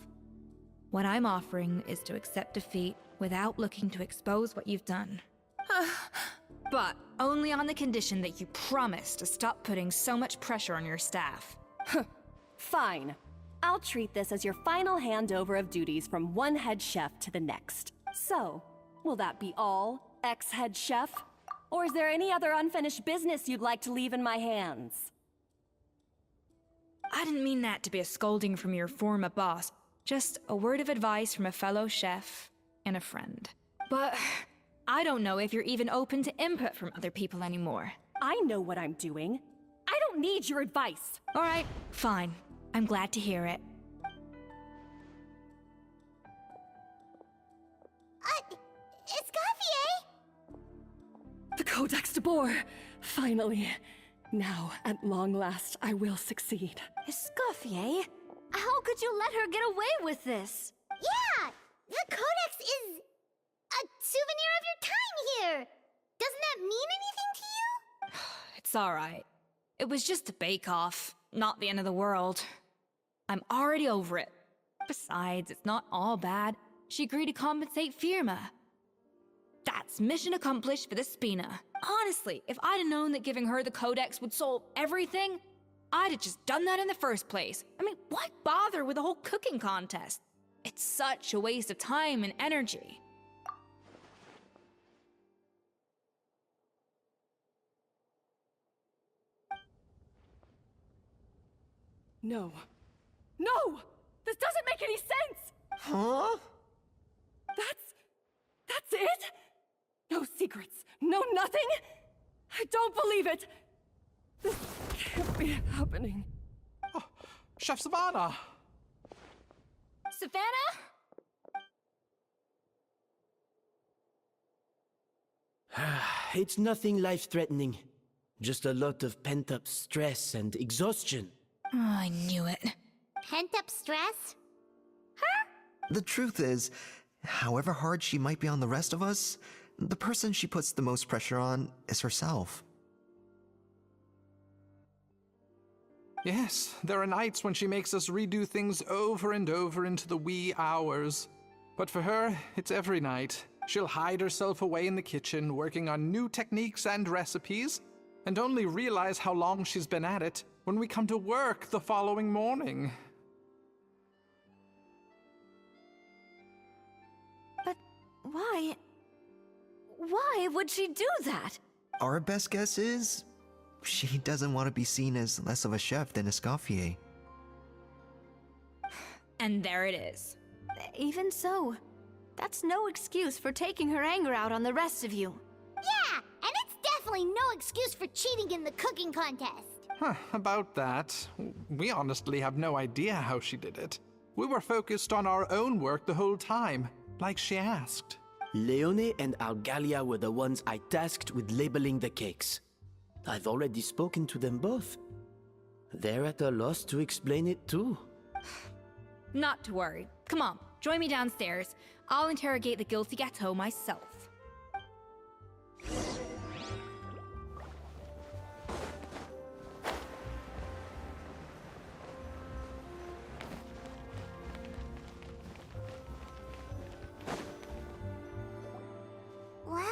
[SPEAKER 7] What I'm offering is to accept defeat without looking to expose what you've done. But only on the condition that you promise to stop putting so much pressure on your staff.
[SPEAKER 11] Fine. I'll treat this as your final handover of duties from one head chef to the next. So, will that be all, ex-head chef? Or is there any other unfinished business you'd like to leave in my hands?
[SPEAKER 7] I didn't mean that to be a scolding from your former boss. Just a word of advice from a fellow chef and a friend. But I don't know if you're even open to input from other people anymore.
[SPEAKER 11] I know what I'm doing. I don't need your advice.
[SPEAKER 7] All right, fine. I'm glad to hear it.
[SPEAKER 2] Escoffier!
[SPEAKER 11] The Codex de Boer! Finally. Now, at long last, I will succeed.
[SPEAKER 4] Escoffier? How could you let her get away with this?
[SPEAKER 2] Yeah! The Codex is a souvenir of your time here! Doesn't that mean anything to you?
[SPEAKER 7] It's all right. It was just a bake-off, not the end of the world. I'm already over it. Besides, it's not all bad. She agreed to compensate Firma. That's mission accomplished for the Spina. Honestly, if I'd have known that giving her the Codex would solve everything, I'd have just done that in the first place. I mean, why bother with the whole cooking contest? It's such a waste of time and energy.
[SPEAKER 11] No. No! This doesn't make any sense!
[SPEAKER 8] Huh?
[SPEAKER 11] That's it? No secrets, no nothing? I don't believe it! This can't be happening.
[SPEAKER 15] Oh, Chef Savannah!
[SPEAKER 7] Savannah?
[SPEAKER 8] It's nothing life-threatening. Just a lot of pent-up stress and exhaustion.
[SPEAKER 7] Oh, I knew it.
[SPEAKER 2] pent-up stress?
[SPEAKER 16] The truth is, however hard she might be on the rest of us, the person she puts the most pressure on is herself.
[SPEAKER 15] Yes, there are nights when she makes us redo things over and over into the wee hours. But for her, it's every night. She'll hide herself away in the kitchen, working on new techniques and recipes, and only realize how long she's been at it when we come to work the following morning.
[SPEAKER 4] But why? Why would she do that?
[SPEAKER 16] Our best guess is, she doesn't want to be seen as less of a chef than Escoffier.
[SPEAKER 7] And there it is.
[SPEAKER 4] Even so, that's no excuse for taking her anger out on the rest of you.
[SPEAKER 2] Yeah, and it's definitely no excuse for cheating in the cooking contest.
[SPEAKER 15] About that, we honestly have no idea how she did it. We were focused on our own work the whole time, like she asked.
[SPEAKER 8] Leone and Algalia were the ones I tasked with labeling the cakes. I've already spoken to them both. They're at a loss to explain it too.
[SPEAKER 7] Not to worry. Come on, join me downstairs. I'll interrogate the guilty gâteau myself.
[SPEAKER 2] Well,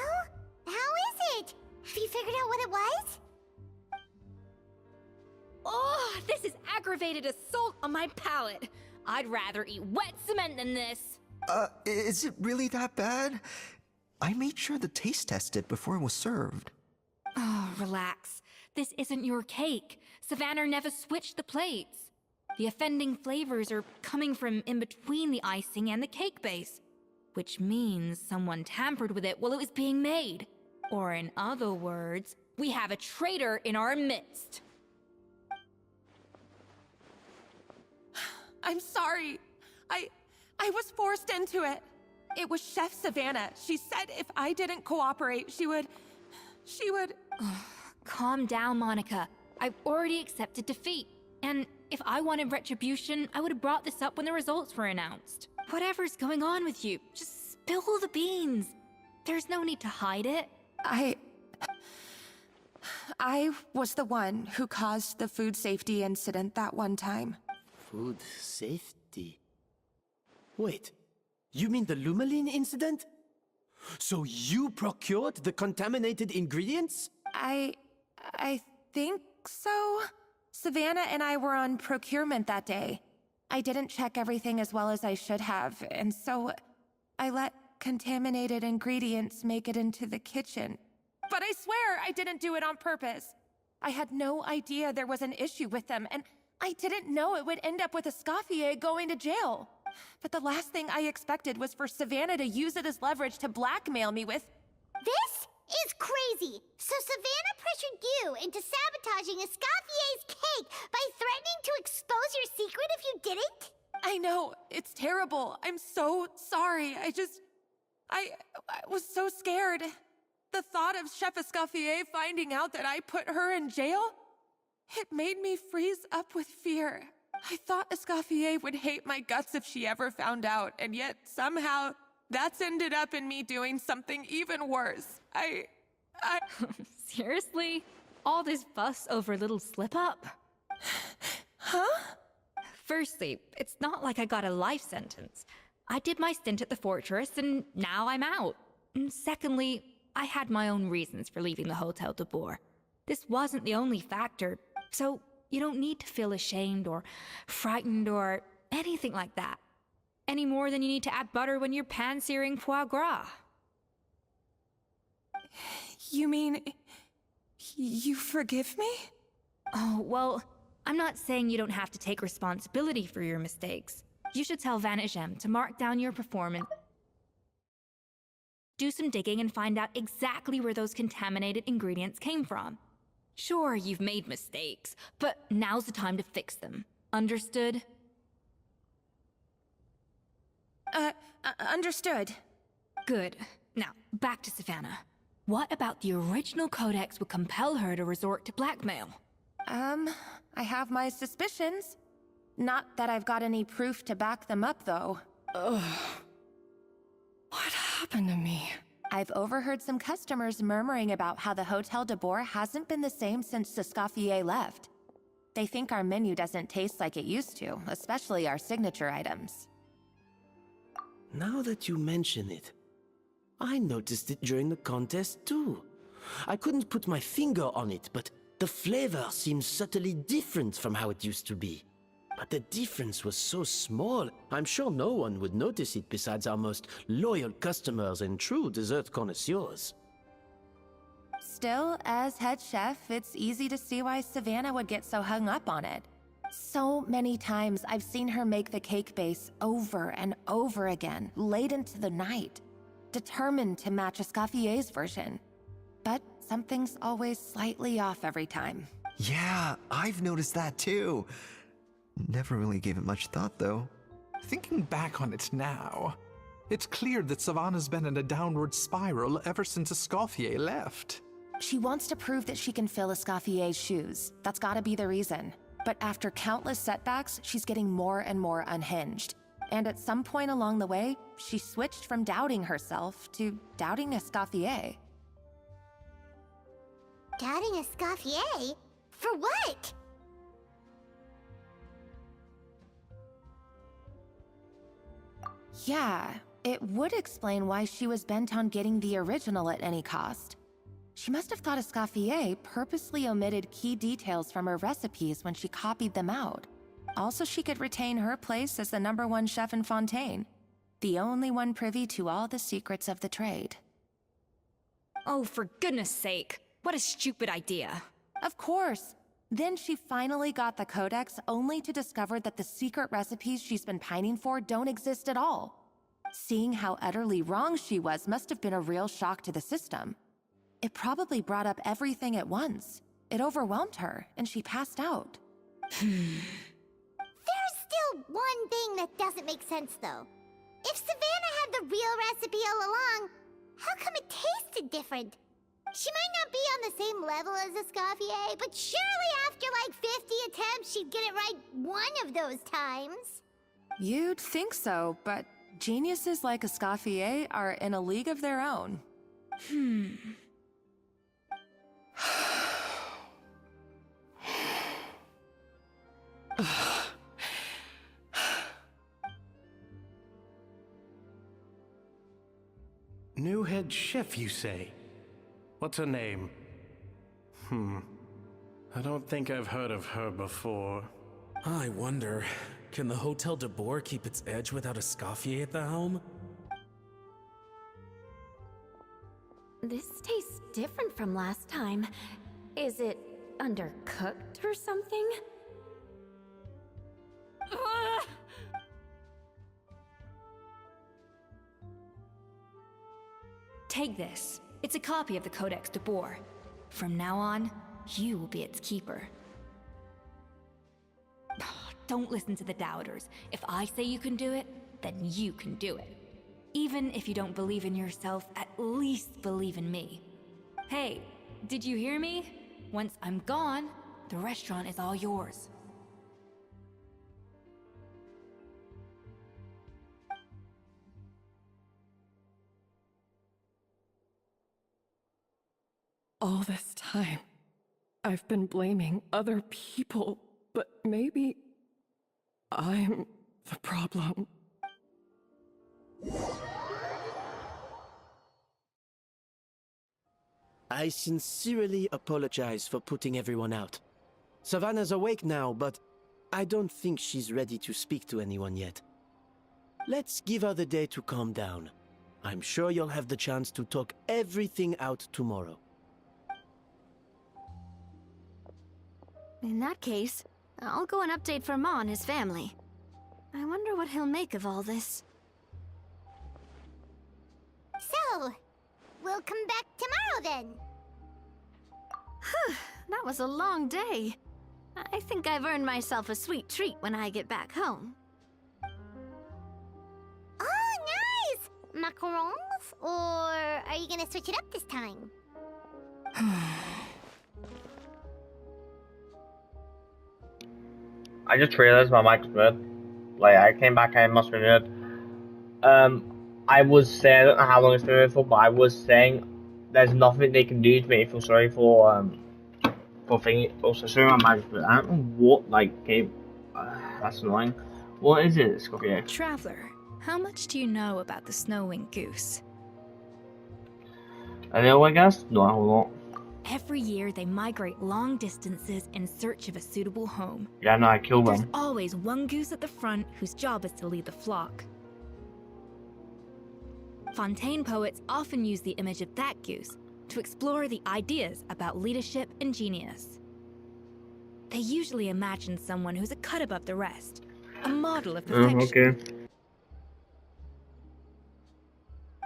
[SPEAKER 2] how is it? Have you figured out what it was?
[SPEAKER 7] Oh, this is aggravated assault on my palate. I'd rather eat wet cement than this.
[SPEAKER 16] Is it really that bad? I made sure the taste tested before it was served.
[SPEAKER 7] Oh, relax. This isn't your cake. Savannah never switched the plates. The offending flavors are coming from in between the icing and the cake base, which means someone tampered with it while it was being made. Or in other words, we have a traitor in our midst.
[SPEAKER 10] I'm sorry. I was forced into it. It was Chef Savannah. She said if I didn't cooperate, she would...
[SPEAKER 7] Calm down, Monica. I've already accepted defeat. And if I wanted retribution, I would have brought this up when the results were announced. Whatever's going on with you, just spill the beans. There's no need to hide it.
[SPEAKER 10] I was the one who caused the food safety incident that one time.
[SPEAKER 8] Food safety? Wait, you mean the Lumaline incident? So you procured the contaminated ingredients?
[SPEAKER 10] I think so. Savannah and I were on procurement that day. I didn't check everything as well as I should have, and so I let contaminated ingredients make it into the kitchen. But I swear I didn't do it on purpose. I had no idea there was an issue with them, and I didn't know it would end up with Escoffier going to jail. But the last thing I expected was for Savannah to use it as leverage to blackmail me with...
[SPEAKER 2] This is crazy! So Savannah pressured you into sabotaging Escoffier's cake by threatening to expose your secret if you didn't?
[SPEAKER 10] I know, it's terrible. I'm so sorry. I was so scared. The thought of Chef Escoffier finding out that I put her in jail? It made me freeze up with fear. I thought Escoffier would hate my guts if she ever found out, and yet somehow that's ended up in me doing something even worse.
[SPEAKER 7] Seriously? All this fuss over a little slip-up?
[SPEAKER 10] Huh?
[SPEAKER 7] Firstly, it's not like I got a life sentence. I did my stint at the fortress, and now I'm out. And secondly, I had my own reasons for leaving the Hotel de Boer. This wasn't the only factor, so you don't need to feel ashamed or frightened or anything like that. Any more than you need to add butter when you're pan-searing foie gras.
[SPEAKER 10] You mean... you forgive me?
[SPEAKER 7] Oh, well, I'm not saying you don't have to take responsibility for your mistakes. You should tell Vanagem to mark down your performance, do some digging and find out exactly where those contaminated ingredients came from. Sure, you've made mistakes, but now's the time to fix them. Understood?
[SPEAKER 10] Understood.
[SPEAKER 7] Good. Now, back to Savannah. What about the original codex would compel her to resort to blackmail?
[SPEAKER 10] I have my suspicions. Not that I've got any proof to back them up, though.
[SPEAKER 11] Ugh. What happened to me?
[SPEAKER 10] I've overheard some customers murmuring about how the Hotel de Boer hasn't been the same since Escoffier left. They think our menu doesn't taste like it used to, especially our signature items.
[SPEAKER 8] Now that you mention it, I noticed it during the contest too. I couldn't put my finger on it, but the flavor seems subtly different from how it used to be. But the difference was so small, I'm sure no one would notice it besides our most loyal customers and true dessert connoisseurs.
[SPEAKER 10] Still, as head chef, it's easy to see why Savannah would get so hung up on it. So many times I've seen her make the cake base over and over again, late into the night, determined to match Escoffier's version. But something's always slightly off every time.
[SPEAKER 16] Yeah, I've noticed that too. Never really gave it much thought, though.
[SPEAKER 15] Thinking back on it now, it's clear that Savannah's been in a downward spiral ever since Escoffier left.
[SPEAKER 10] She wants to prove that she can fill Escoffier's shoes. That's gotta be the reason. But after countless setbacks, she's getting more and more unhinged. And at some point along the way, she switched from doubting herself to doubting Escoffier.
[SPEAKER 2] Doubting Escoffier? For what?
[SPEAKER 10] Yeah, it would explain why she was bent on getting the original at any cost. She must have thought Escoffier purposely omitted key details from her recipes when she copied them out. Also, she could retain her place as the #1 chef in Fontaine, the only one privy to all the secrets of the trade.
[SPEAKER 7] Oh, for goodness sake. What a stupid idea.
[SPEAKER 10] Of course. Then she finally got the codex only to discover that the secret recipes she's been pining for don't exist at all. Seeing how utterly wrong she was must have been a real shock to the system. It probably brought up everything at once. It overwhelmed her, and she passed out.
[SPEAKER 2] There's still one thing that doesn't make sense, though. If Savannah had the real recipe all along, how come it tasted different? She might not be on the same level as Escoffier, but surely after like 50 attempts, she'd get it right one of those times.
[SPEAKER 10] You'd think so, but geniuses like Escoffier are in a league of their own.
[SPEAKER 17] New head chef, you say? What's her name? I don't think I've heard of her before.
[SPEAKER 13] I wonder, can the Hotel de Boer keep its edge without Escoffier at the helm?
[SPEAKER 4] This tastes different from last time. Is it undercooked or something?
[SPEAKER 7] Take this. It's a copy of the Codex de Boer. From now on, you will be its keeper. Don't listen to the doubters. If I say you can do it, then you can do it. Even if you don't believe in yourself, at least believe in me. Hey, did you hear me? Once I'm gone, the restaurant is all yours.
[SPEAKER 11] All this time, I've been blaming other people, but maybe I'm the problem.
[SPEAKER 8] I sincerely apologize for putting everyone out. Savannah's awake now, but I don't think she's ready to speak to anyone yet. Let's give her the day to calm down. I'm sure you'll have the chance to talk everything out tomorrow.
[SPEAKER 4] In that case, I'll go and update Verma and his family. I wonder what he'll make of all this.
[SPEAKER 2] So, we'll come back tomorrow then.
[SPEAKER 4] Whew, that was a long day. I think I've earned myself a sweet treat when I get back home.
[SPEAKER 2] Oh, nice! Macarons? Or are you gonna switch it up this time?
[SPEAKER 1] I just realized my mic's muted. Like, I came back and it must be muted. I was saying, I don't know how long it's been muted for, but I was saying there's nothing they can do to make me feel sorry for thingy. Also, sorry my mic's muted. I don't know what, like, game. That's annoying. What is it, Escoffier?
[SPEAKER 18] Traveler, how much do you know about the snow-winged goose?
[SPEAKER 1] A little, I guess? Not a whole lot.
[SPEAKER 18] Every year, they migrate long distances in search of a suitable home.
[SPEAKER 1] Yeah, no, I killed
[SPEAKER 18] There's
[SPEAKER 1] them.
[SPEAKER 18] always one goose at the front whose job is to lead the flock. Fontaine poets often use the image of that goose to explore the ideas about leadership and genius. They usually imagine someone who's a cut above the rest, a model of perfection.
[SPEAKER 1] Okay.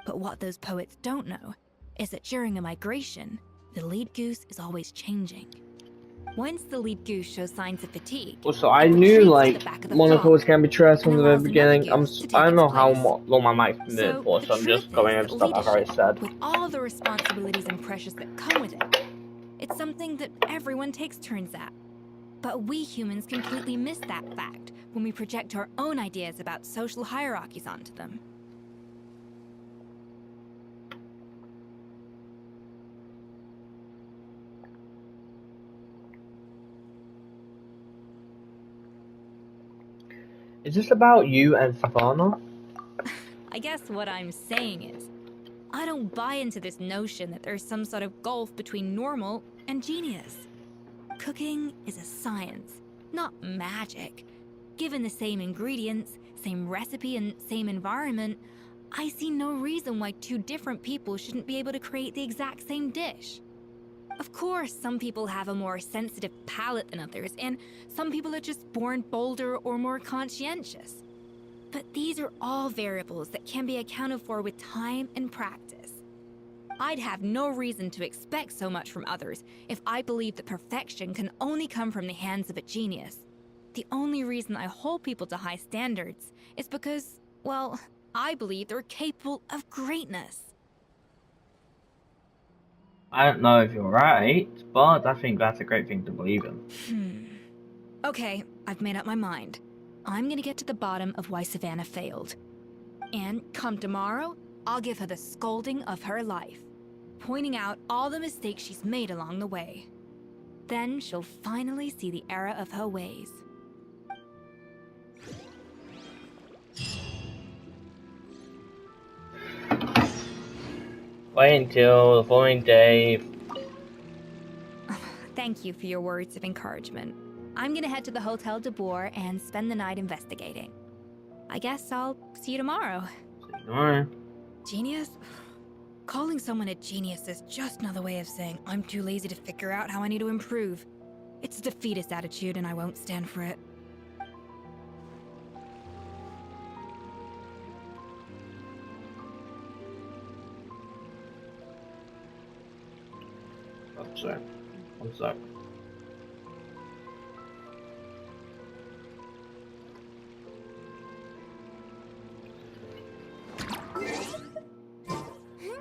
[SPEAKER 18] But what those poets don't know is that during a migration, the lead goose is always changing. Once the lead goose shows signs of fatigue,
[SPEAKER 1] Also, I knew like monocles can be traced from the very beginning. I don't know how long my mic's been muted for, so I'm just going over stuff I've already said.
[SPEAKER 18] With all the responsibilities and pressures that come with it, it's something that everyone takes turns at. But we humans completely miss that fact when we project our own ideas about social hierarchies onto them.
[SPEAKER 1] Is this about you and Savannah?
[SPEAKER 18] I guess what I'm saying is, I don't buy into this notion that there's some sort of gulf between normal and genius. Cooking is a science, not magic. Given the same ingredients, same recipe, and same environment, I see no reason why two different people shouldn't be able to create the exact same dish. Of course, some people have a more sensitive palate than others, and some people are just born bolder or more conscientious. But these are all variables that can be accounted for with time and practice. I'd have no reason to expect so much from others if I believed that perfection can only come from the hands of a genius. The only reason I hold people to high standards is because, well, I believe they're capable of greatness.
[SPEAKER 1] I don't know if you're right, but I think that's a great thing to believe in.
[SPEAKER 18] Okay, I've made up my mind. I'm gonna get to the bottom of why Savannah failed. And come tomorrow, I'll give her the scolding of her life, pointing out all the mistakes she's made along the way. Then she'll finally see the error of her ways.
[SPEAKER 1] Wait until the following day.
[SPEAKER 18] Thank you for your words of encouragement. I'm gonna head to the Hotel de Boer and spend the night investigating. I guess I'll see you tomorrow.
[SPEAKER 1] See you tomorrow.
[SPEAKER 18] Genius? Calling someone a genius is just another way of saying I'm too lazy to figure out how I need to improve. It's a defeatist attitude and I won't stand for it.
[SPEAKER 1] I'm sorry. I'm sorry.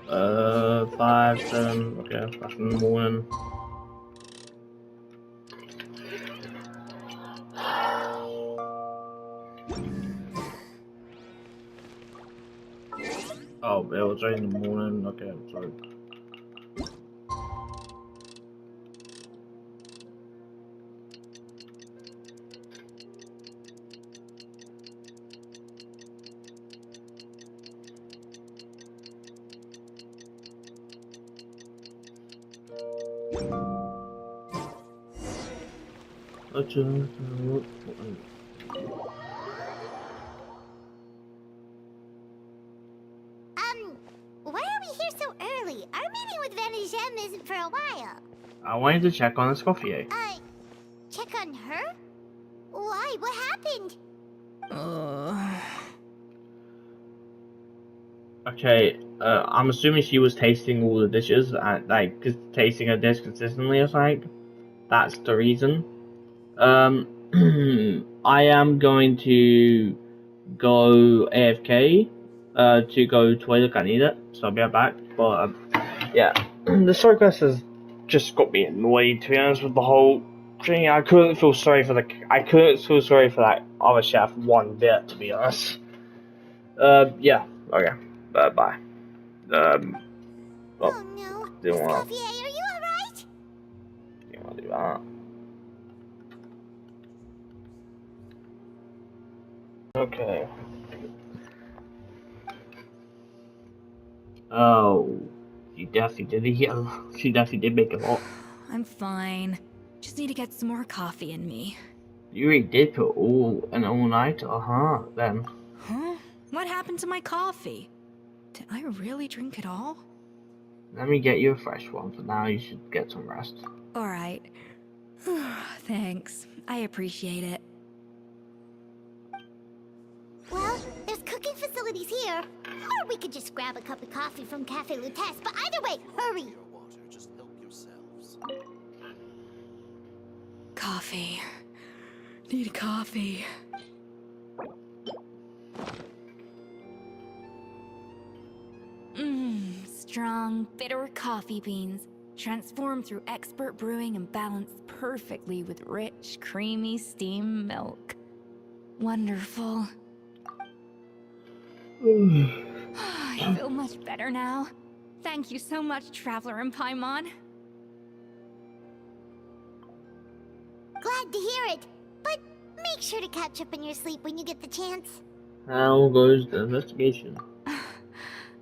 [SPEAKER 1] Uh, 5, 7, okay, that's in the morning. Oh, it was right in the morning, okay, I'm sorry.
[SPEAKER 2] Why are we here so early? Our meeting with Vanigem isn't for a while.
[SPEAKER 1] I wanted to check on Escoffier.
[SPEAKER 2] Check on her? Why? What happened?
[SPEAKER 1] Okay, I'm assuming she was tasting all the dishes, like, tasting a dish consistently or something. That's the reason. I am going to go AFK, to go to toilet, I need it, so I'll be right back. But, yeah, the story quest has just got me annoyed, to be honest, with the whole Gee, I couldn't feel sorry for that other chef one bit, to be honest. Yeah, okay. Bye.
[SPEAKER 2] Oh no.
[SPEAKER 1] Didn't want
[SPEAKER 2] Escoffier, are you alright?
[SPEAKER 1] to do that. Okay. Oh, she definitely did make a lot.
[SPEAKER 18] I'm fine. Just need to get some more coffee in me.
[SPEAKER 1] You really did put an all-nighter, huh, then?
[SPEAKER 18] Huh? What happened to my coffee? Did I really drink it all?
[SPEAKER 1] Let me get you a fresh one. For now, you should get some rest.
[SPEAKER 18] Alright. Thanks. I appreciate it.
[SPEAKER 2] Well, there's cooking facilities here. Or we could just grab a cup of coffee from Cafe Lutece, but either way, hurry!
[SPEAKER 18] Coffee. Need coffee. Strong, bitter coffee beans, transformed through expert brewing and balanced perfectly with rich, creamy steam milk. Wonderful. I feel much better now. Thank you so much, Traveler and Paimon.
[SPEAKER 2] Glad to hear it, but make sure to catch up in your sleep when you get the chance.
[SPEAKER 1] How goes the investigation?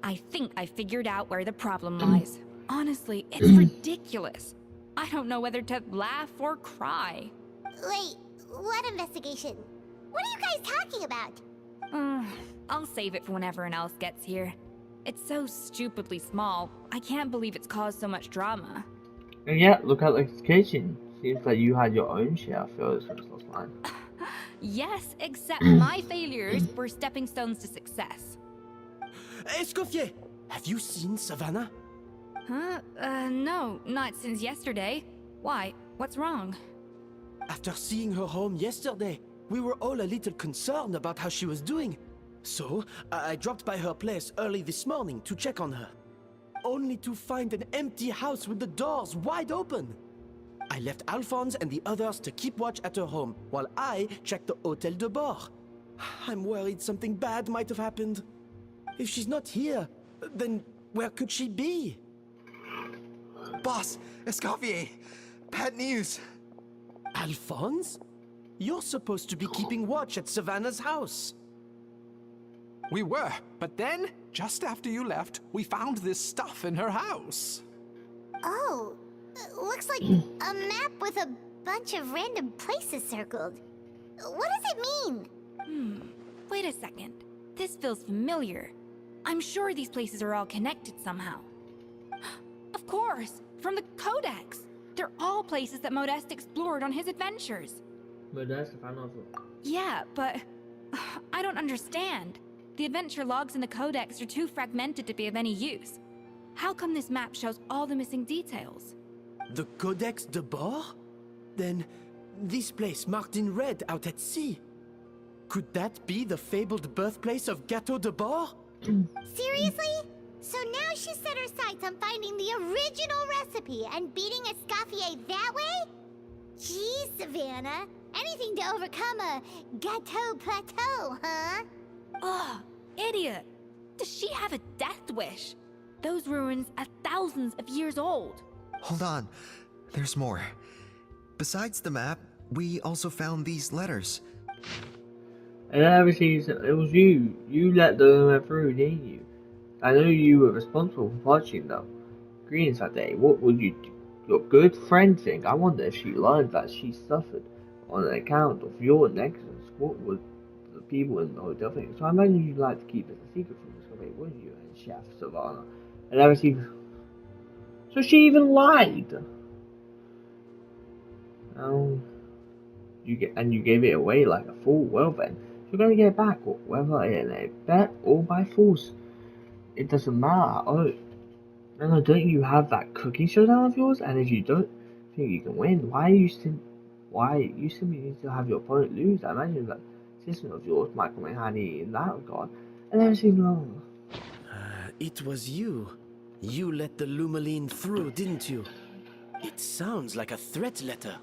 [SPEAKER 18] I think I figured out where the problem lies. Honestly, it's ridiculous. I don't know whether to laugh or cry.
[SPEAKER 2] Wait, what investigation? What are you guys talking about?
[SPEAKER 18] I'll save it for when everyone else gets here. It's so stupidly small, I can't believe it's caused so much drama.
[SPEAKER 1] And yet, look at the kitchen. Seems like you had your own share of failures since last time.
[SPEAKER 18] Yes, except my failures were stepping stones to success.
[SPEAKER 8] Escoffier, have you seen Savannah?
[SPEAKER 18] Huh? No, not since yesterday. Why? What's wrong?
[SPEAKER 8] After seeing her home yesterday, we were all a little concerned about how she was doing. So, I dropped by her place early this morning to check on her. Only to find an empty house with the doors wide open. I left Alphonse and the others to keep watch at her home, while I checked the Hôtel de Bord. I'm worried something bad might have happened. If she's not here, then where could she be?
[SPEAKER 16] Boss, Escoffier, bad news.
[SPEAKER 8] Alphonse? You're supposed to be keeping watch at Savannah's house.
[SPEAKER 15] We were, but then, just after you left, we found this stuff in her house.
[SPEAKER 2] Oh, looks like a map with a bunch of random places circled. What does it mean?
[SPEAKER 18] Wait a second. This feels familiar. I'm sure these places are all connected somehow. Of course, from the Codex. They're all places that Modeste explored on his adventures.
[SPEAKER 1] Modeste, if I know.
[SPEAKER 18] Yeah, but I don't understand. The adventure logs in the Codex are too fragmented to be of any use. How come this map shows all the missing details?
[SPEAKER 8] The Codex de Bord? Then, this place marked in red out at sea. Could that be the fabled birthplace of Gâteau de Bord?
[SPEAKER 2] Seriously? So now she set her sights on finding the original recipe and beating Escoffier that way? Geez, Savannah. Anything to overcome a Gâteau plateau, huh?
[SPEAKER 18] Ugh, idiot! Does she have a death wish? Those ruins are thousands of years old.
[SPEAKER 16] Hold on, there's more. Besides the map, we also found these letters.
[SPEAKER 1] And obviously, it was you. You let them through, didn't you? I know you were responsible for watching them. Greetings that day. What would you do? Your good friend think? I wonder if she learned that she suffered on account of your negligence. What would the people in the hotel think? So I imagine you'd like to keep it a secret from this. Okay, wouldn't you? And Chef Savannah. And obviously, so she even lied. You gave it away like a fool. Well then, you're gonna get it back, whether in a bet or by force. It doesn't matter. Oh, no, don't you have that cooking showdown of yours? And if you don't think you can win, why you simply need to have your opponent lose? I imagine that system of yours might come in handy in that regard. And everything long.
[SPEAKER 8] It was you. You let the Lumaline through, didn't you? It sounds like a threat letter.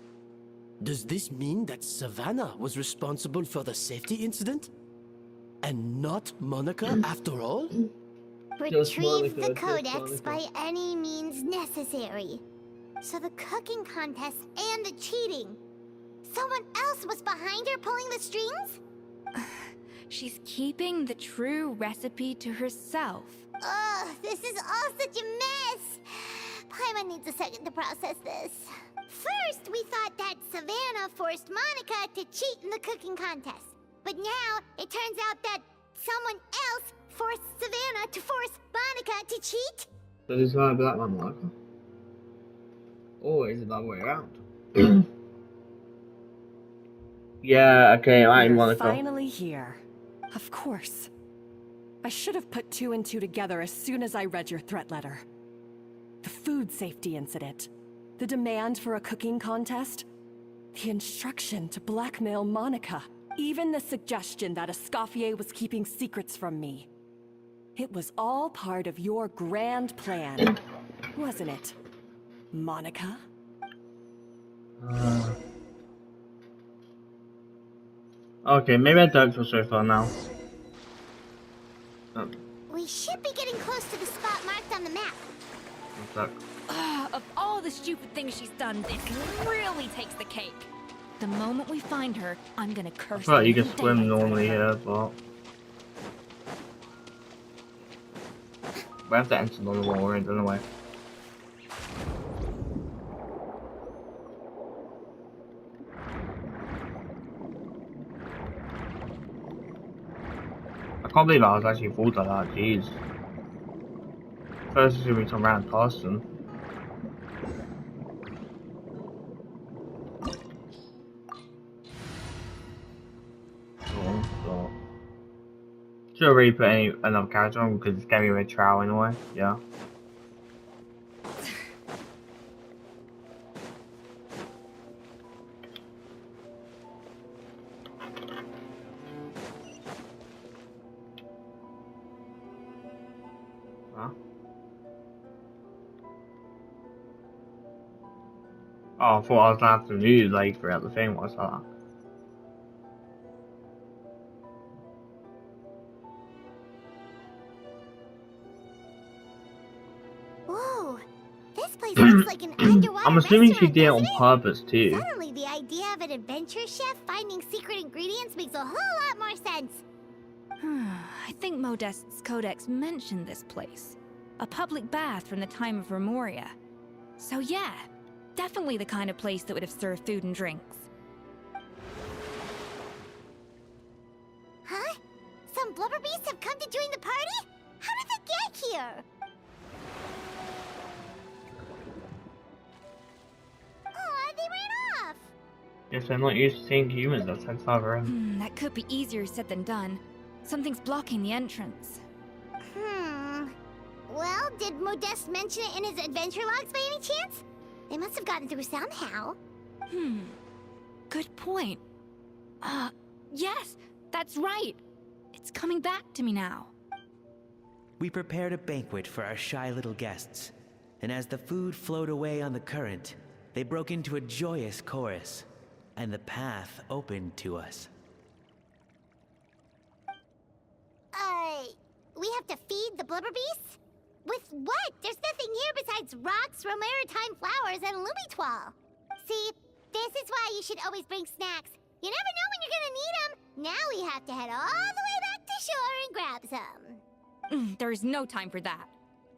[SPEAKER 8] Does this mean that Savannah was responsible for the safety incident? And not Monica after all?
[SPEAKER 2] Retrieve the codex by any means necessary. So the cooking contest and the cheating. Someone else was behind her pulling the strings?
[SPEAKER 18] She's keeping the true recipe to herself.
[SPEAKER 2] Ugh, this is all such a mess. Paimon needs a second to process this. First, we thought that Savannah forced Monica to cheat in the cooking contest. But now, it turns out that someone else forced Savannah to force Monica to cheat?
[SPEAKER 1] So this guy black man, Monica? Or is it the other way around? Yeah, okay, I'm
[SPEAKER 11] You're
[SPEAKER 1] Monica.
[SPEAKER 11] finally here. Of course. I should have put 2 and 2 together as soon as I read your threat letter. The food safety incident. The demand for a cooking contest. The instruction to blackmail Monica. Even the suggestion that Escoffier was keeping secrets from me. It was all part of your grand plan, wasn't it, Monica?
[SPEAKER 1] Okay, maybe I don't feel so far now.
[SPEAKER 2] We should be getting close to the spot marked on the map.
[SPEAKER 1] What's that?
[SPEAKER 18] Of all the stupid things she's done, this really takes the cake. The moment we find her, I'm gonna
[SPEAKER 1] I
[SPEAKER 18] curse
[SPEAKER 1] feel like you
[SPEAKER 18] the
[SPEAKER 1] can swim normally here, but we have to enter the water in anyway. I can't believe I was actually fooled like that, jeez. First, assuming some random person. Should have really put another character on because it's gave me a trial anyway, yeah. Huh? Oh, I thought I was gonna have to move like throughout the thing, what's that?
[SPEAKER 2] Whoa, this place looks like an underwater
[SPEAKER 1] I'm assuming she
[SPEAKER 2] restaurant,
[SPEAKER 1] did it on
[SPEAKER 2] doesn't it?
[SPEAKER 1] purpose too.
[SPEAKER 2] Suddenly, the idea of an adventure chef finding secret ingredients makes a whole lot more sense.
[SPEAKER 18] I think Modest's codex mentioned this place. A public bath from the time of Remoria. So yeah, definitely the kind of place that would have served food and drinks.
[SPEAKER 2] Huh? Some blubber beasts have come to join the party? How did they get here? Aw, they ran off!
[SPEAKER 1] Yes, I'm not used to seeing humans outside further in.
[SPEAKER 18] That could be easier said than done. Something's blocking the entrance.
[SPEAKER 2] Well, did Modeste mention it in his adventure logs by any chance? They must have gotten through somehow.
[SPEAKER 18] Good point. Yes, that's right. It's coming back to me now.
[SPEAKER 19] We prepared a banquet for our shy little guests, and as the food flowed away on the current, they broke into a joyous chorus, and the path opened to us.
[SPEAKER 2] We have to feed the blubber beasts? With what? There's nothing here besides rocks, romaritime flowers, and lumitoile. See, this is why you should always bring snacks. You never know when you're gonna need them. Now we have to head all the way back to shore and grab some.
[SPEAKER 18] There's no time for that.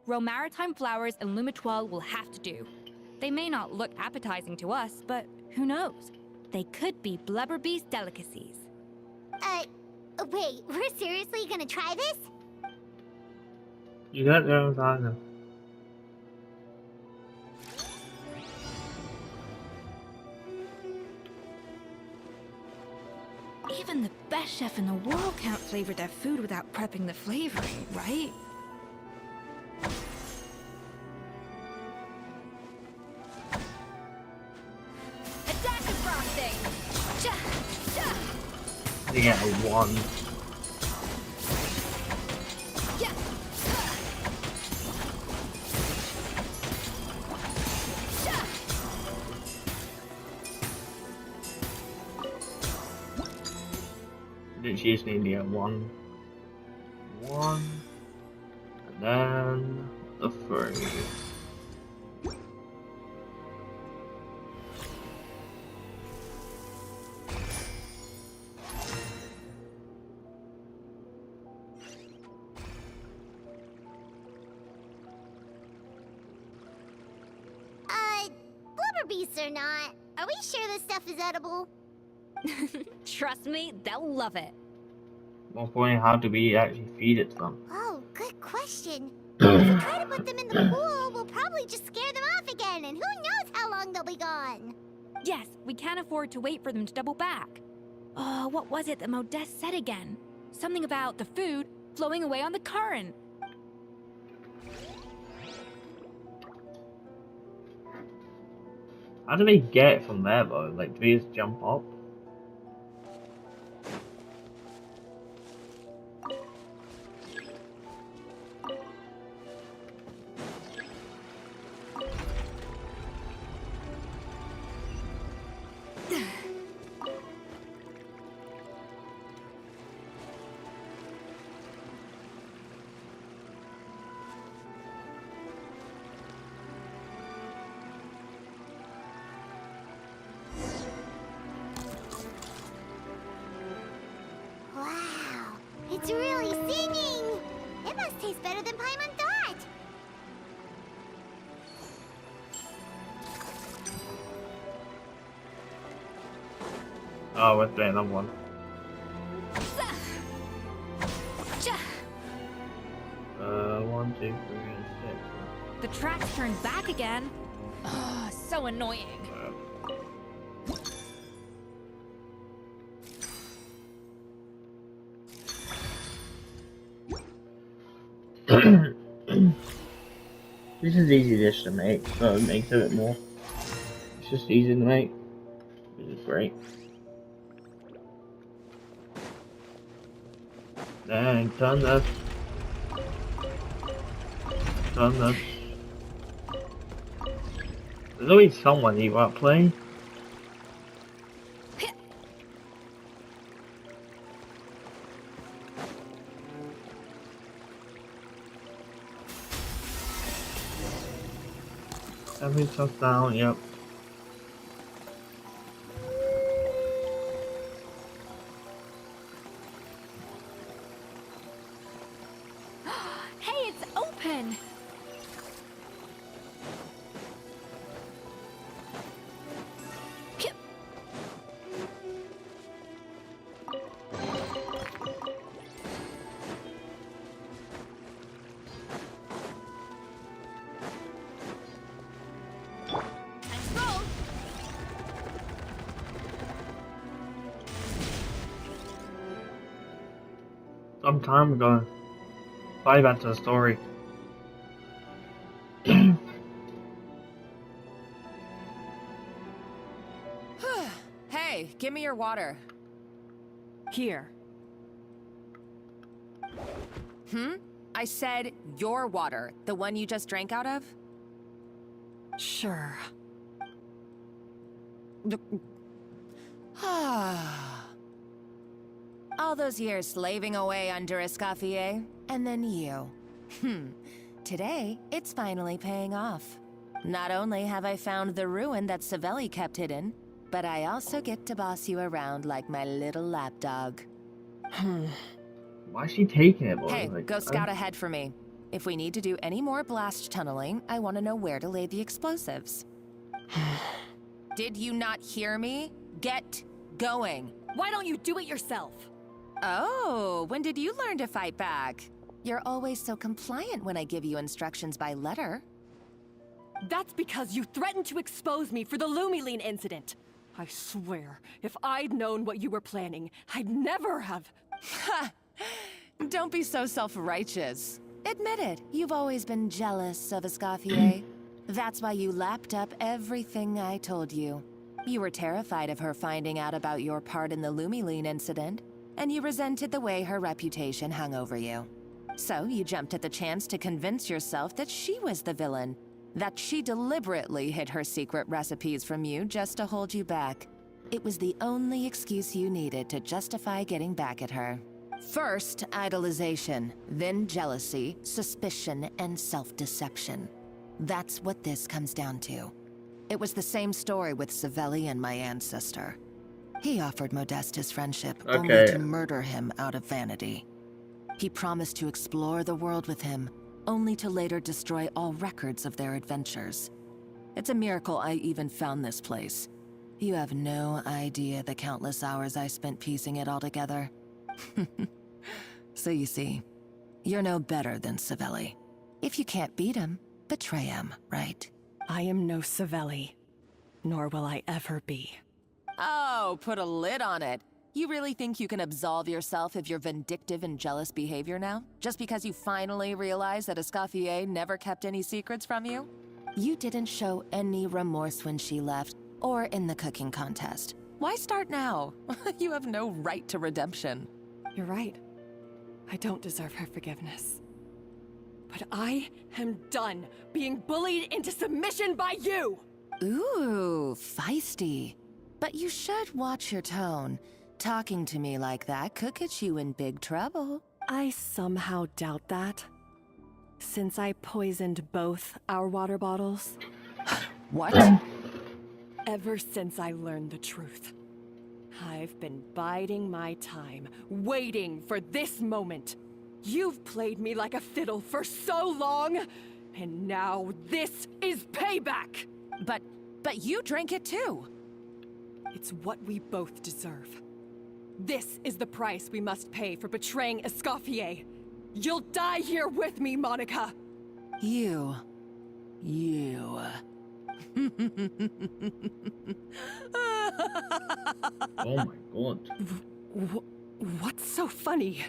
[SPEAKER 18] Romaritime flowers and lumitoile will have to do. They may not look appetizing to us, but who knows? They could be blubber beast delicacies.
[SPEAKER 2] Wait, we're seriously gonna try this?
[SPEAKER 1] You got there on
[SPEAKER 18] Even the best chef in the world can't flavor their food without prepping the flavoring, right? Attack the frosting!
[SPEAKER 1] You get a 1. Literally just need to get one, and then the 3.
[SPEAKER 2] Blubber beasts or not, are we sure this stuff is edible?
[SPEAKER 18] Trust me, they'll love it.
[SPEAKER 1] One point, how do we actually feed it to them?
[SPEAKER 2] Oh, good question. If we try to put them in the pool, we'll probably just scare them off again, and who knows how long they'll be gone.
[SPEAKER 18] Yes, we can't afford to wait for them to double back. Oh, what was it that Modeste said again? Something about the food flowing away on the current.
[SPEAKER 1] How do they get it from there though? Like, do they just jump up?
[SPEAKER 2] Wow, it's really singing! It must taste better than Paimon thought!
[SPEAKER 1] Oh, let's play another one. 1, 2, 3, 6.
[SPEAKER 18] The tracks turned back again. Oh, so annoying.
[SPEAKER 1] This is easy dish to make, so it makes it a bit more. It's just easy to make, which is great. Dang, done this. Done this. There's always someone you want to play. Every touchdown, yep.
[SPEAKER 18] Hey, it's open!
[SPEAKER 1] Some time ago. Bye back to the story.
[SPEAKER 10] Hey, give me your water.
[SPEAKER 11] Here.
[SPEAKER 10] I said your water, the one you just drank out of?
[SPEAKER 11] Sure.
[SPEAKER 10] All those years slaving away under Escoffier, and then you. Today, it's finally paying off. Not only have I found the ruin that Savelli kept hidden, but I also get to boss you around like my little lapdog.
[SPEAKER 1] Why is she taking it, boy?
[SPEAKER 10] Hey,
[SPEAKER 1] Like,
[SPEAKER 10] go scout ahead for me. If we need to do any more blast tunneling, I want to know where to lay the explosives. Did you not hear me? Get going.
[SPEAKER 11] Why don't you do it yourself?
[SPEAKER 10] Oh, when did you learn to fight back? You're always so compliant when I give you instructions by letter.
[SPEAKER 11] That's because you threatened to expose me for the Lumiline incident. I swear, if I'd known what you were planning, I'd never have...
[SPEAKER 10] Ha! Don't be so self-righteous. Admit it, you've always been jealous of Escoffier. That's why you lapped up everything I told you. You were terrified of her finding out about your part in the Lumiline incident, and you resented the way her reputation hung over you. So you jumped at the chance to convince yourself that she was the villain, that she deliberately hid her secret recipes from you just to hold you back.
[SPEAKER 20] It was the only excuse you needed to justify getting back at her. First, idolization, then jealousy, suspicion, and self-deception. That's what this comes down to. It was the same story with Savelli and my ancestor. He offered Modeste his friendship, only to murder him out of vanity. He promised to explore the world with him, only to later destroy all records of their adventures. It's a miracle I even found this place. You have no idea the countless hours I spent piecing it all together. So you see, you're no better than Savelli. If you can't beat him, betray him, right?
[SPEAKER 11] I am no Savelli, nor will I ever be.
[SPEAKER 20] Oh, put a lid on it. You really think you can absolve yourself of your vindictive and jealous behavior now? Just because you finally realize that Escoffier never kept any secrets from you? You didn't show any remorse when she left, or in the cooking contest. Why start now? You have no right to redemption.
[SPEAKER 11] You're right. I don't deserve her forgiveness. But I am done being bullied into submission by you!
[SPEAKER 20] Ooh, feisty. But you should watch your tone. Talking to me like that could get you in big trouble.
[SPEAKER 11] I somehow doubt that. Since I poisoned both our water bottles.
[SPEAKER 20] What?
[SPEAKER 11] Ever since I learned the truth, I've been biding my time, waiting for this moment. You've played me like a fiddle for so long, and now this is payback!
[SPEAKER 20] But you drank it too.
[SPEAKER 11] It's what we both deserve. This is the price we must pay for betraying Escoffier. You'll die here with me, Monica!
[SPEAKER 20] You.
[SPEAKER 1] Oh my god.
[SPEAKER 11] What's so funny?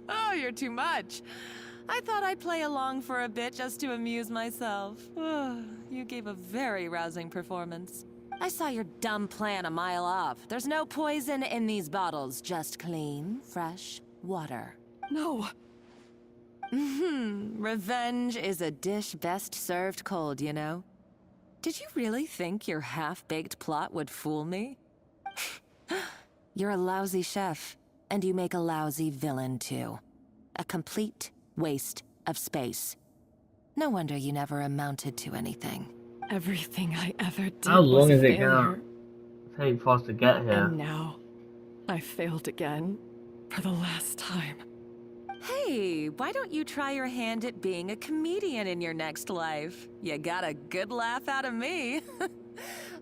[SPEAKER 20] Oh, you're too much. I thought I'd play along for a bit just to amuse myself. You gave a very rousing performance. I saw your dumb plan a mile off. There's no poison in these bottles, just clean, fresh water.
[SPEAKER 11] No.
[SPEAKER 20] Revenge is a dish best served cold, you know? Did you really think your half-baked plot would fool me? You're a lousy chef, and you make a lousy villain, too. A complete waste of space. No wonder you never amounted to anything.
[SPEAKER 11] Everything I ever did
[SPEAKER 1] How long
[SPEAKER 11] was a
[SPEAKER 1] is it
[SPEAKER 11] failure.
[SPEAKER 1] gonna take for us to get here?
[SPEAKER 11] And now, I failed again, for the last time.
[SPEAKER 20] Hey, why don't you try your hand at being a comedian in your next life? You got a good laugh out of me.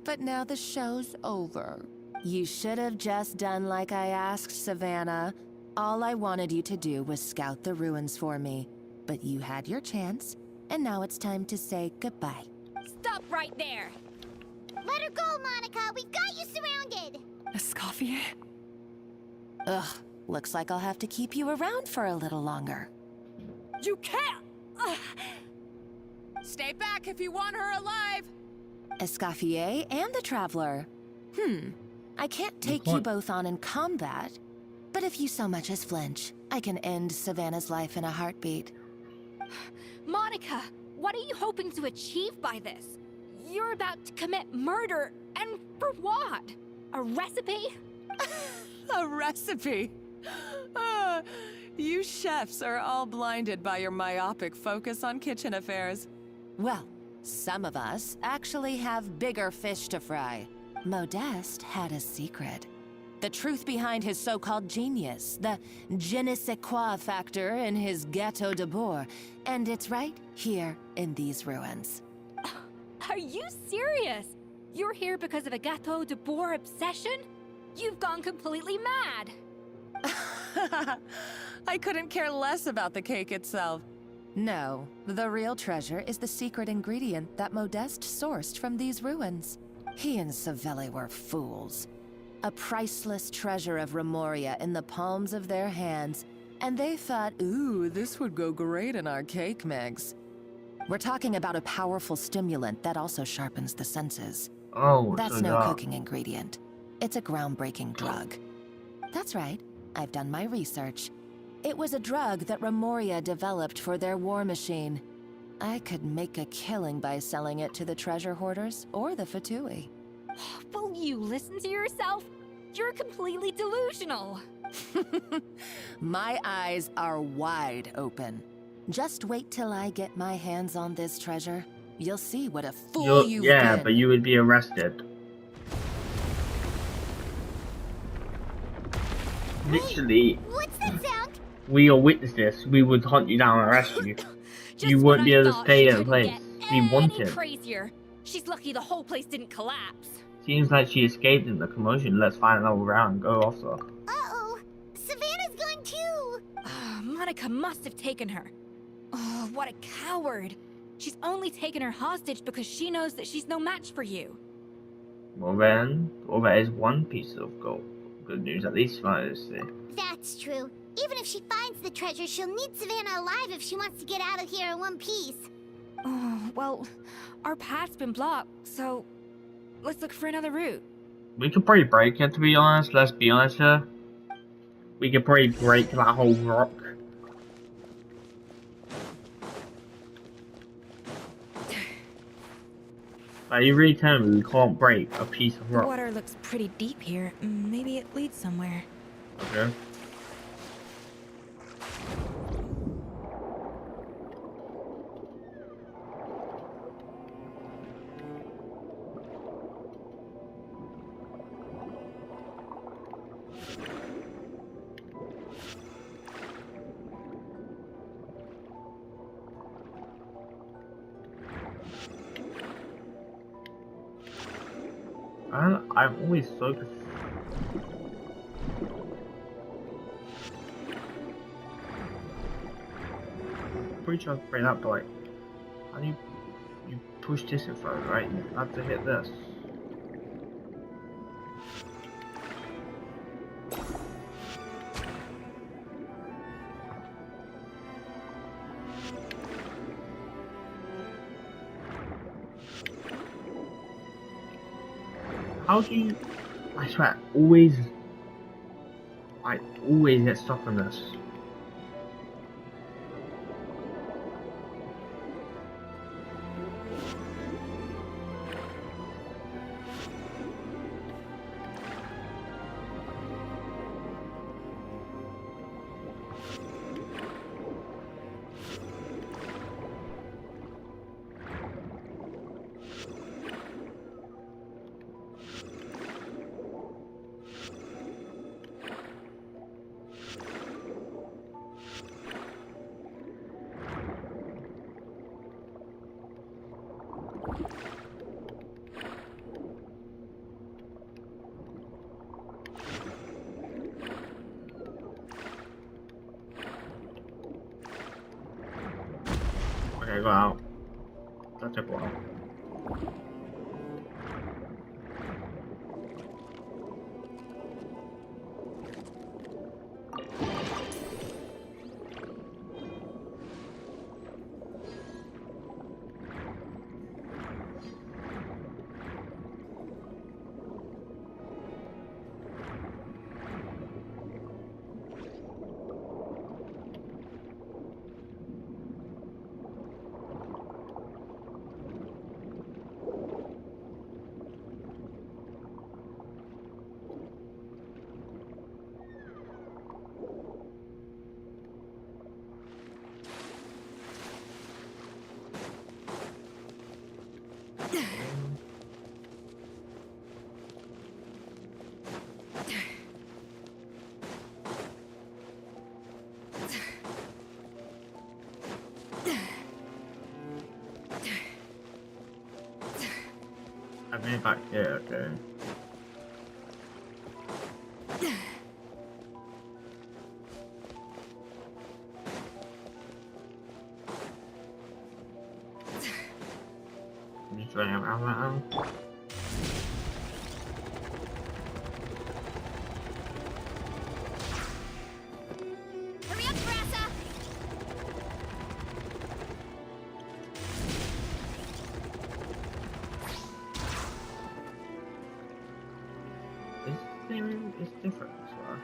[SPEAKER 20] But now the show's over. You should have just done like I asked, Savannah. All I wanted you to do was scout the ruins for me. But you had your chance, and now it's time to say goodbye.
[SPEAKER 2] Stop right there! Let her go, Monica! We've got you surrounded!
[SPEAKER 11] Escoffier?
[SPEAKER 20] Ugh, looks like I'll have to keep you around for a little longer.
[SPEAKER 11] You can't!
[SPEAKER 20] Stay back if you want her alive! Escoffier and the Traveler. I can't take you both on in combat, but if you so much as flinch, I can end Savannah's life in a heartbeat.
[SPEAKER 18] Monica, what are you hoping to achieve by this? You're about to commit murder, and for what? A recipe?
[SPEAKER 20] A recipe? You chefs are all blinded by your myopic focus on kitchen affairs. Well, some of us actually have bigger fish to fry. Modeste had a secret. The truth behind his so-called genius, the je ne sais quoi factor in his Gâteau de Bourg, and it's right here in these ruins.
[SPEAKER 18] Are you serious? You're here because of a Gâteau de Bourg obsession? You've gone completely mad.
[SPEAKER 20] I couldn't care less about the cake itself. No, the real treasure is the secret ingredient that Modeste sourced from these ruins. He and Savelli were fools. A priceless treasure of Remoria in the palms of their hands, and they thought, ooh, this would go great in our cake mix. We're talking about a powerful stimulant that also sharpens the senses.
[SPEAKER 1] Oh,
[SPEAKER 20] That's
[SPEAKER 1] so
[SPEAKER 20] no
[SPEAKER 1] yeah.
[SPEAKER 20] cooking ingredient. It's a groundbreaking drug. That's right, I've done my research. It was a drug that Remoria developed for their war machine. I could make a killing by selling it to the treasure hoarders or the Fatui.
[SPEAKER 18] Will you listen to yourself? You're completely delusional.
[SPEAKER 20] My eyes are wide open. Just wait till I get my hands on this treasure. You'll see what a fool you've been.
[SPEAKER 1] But you would be arrested. Literally,
[SPEAKER 2] What's that sound?
[SPEAKER 1] we all witnessed this. We would hunt you down and arrest you. You wouldn't be able to stay in a place we wanted.
[SPEAKER 18] Crazier. She's lucky the whole place didn't collapse.
[SPEAKER 1] Seems like she escaped in the commotion. Let's find another round and go after her.
[SPEAKER 2] Uh-oh. Savannah's gone too.
[SPEAKER 18] Monica must have taken her. Oh, what a coward. She's only taken her hostage because she knows that she's no match for you.
[SPEAKER 1] Well then, that is one piece of gold. Good news, at least for us.
[SPEAKER 2] That's true. Even if she finds the treasure, she'll need Savannah alive if she wants to get out of here in one piece.
[SPEAKER 18] Oh, well, our path's been blocked, so let's look for another route.
[SPEAKER 1] We could probably break it, to be honest. Let's be honest here. We could probably break that whole rock. Are you really telling me we can't break a piece of
[SPEAKER 18] The
[SPEAKER 1] rock?
[SPEAKER 18] water looks pretty deep here. Maybe it leads somewhere.
[SPEAKER 1] Okay. I'm always so confused. Pretty sure I can bring up, but like, how do you push this in front, right? You have to hit this. How do you... I swear, I always get stuck on this. Okay, go out. That took a while. I've been back here, okay. I'm just running around now.
[SPEAKER 2] Hurry up, Brassa!
[SPEAKER 1] This thing is different, I swear.